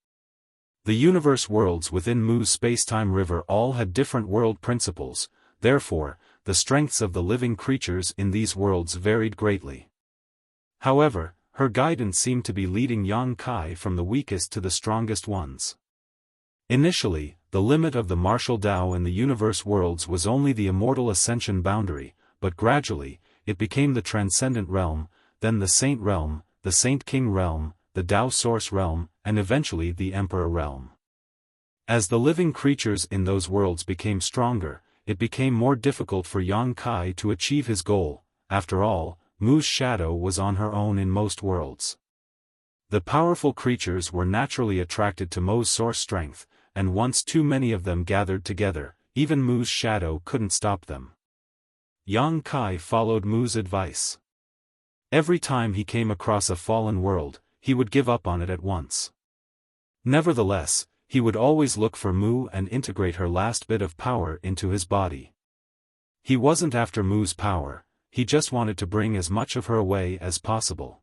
The universe worlds within Mu's space-time river all had different world principles, therefore, the strengths of the living creatures in these worlds varied greatly. However, her guidance seemed to be leading Yang Kai from the weakest to the strongest ones. Initially, the limit of the martial Tao in the universe worlds was only the immortal ascension boundary, but gradually, it became the Transcendent realm, then the Saint realm, the Saint King realm, the Tao Source realm, and eventually the Emperor realm. As the living creatures in those worlds became stronger, it became more difficult for Yang Kai to achieve his goal. After all, Mu's shadow was on her own in most worlds. The powerful creatures were naturally attracted to Mu's source strength, and once too many of them gathered together, even Mu's shadow couldn't stop them. Yang Kai followed Mu's advice. Every time he came across a fallen world, he would give up on it at once. Nevertheless, he would always look for Mu and integrate her last bit of power into his body. He wasn't after Mu's power, he just wanted to bring as much of her away as possible.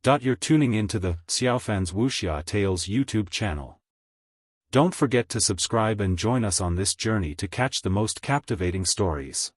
You're tuning into the Xiaofan's Wuxia Tales YouTube channel. Don't forget to subscribe and join us on this journey to catch the most captivating stories.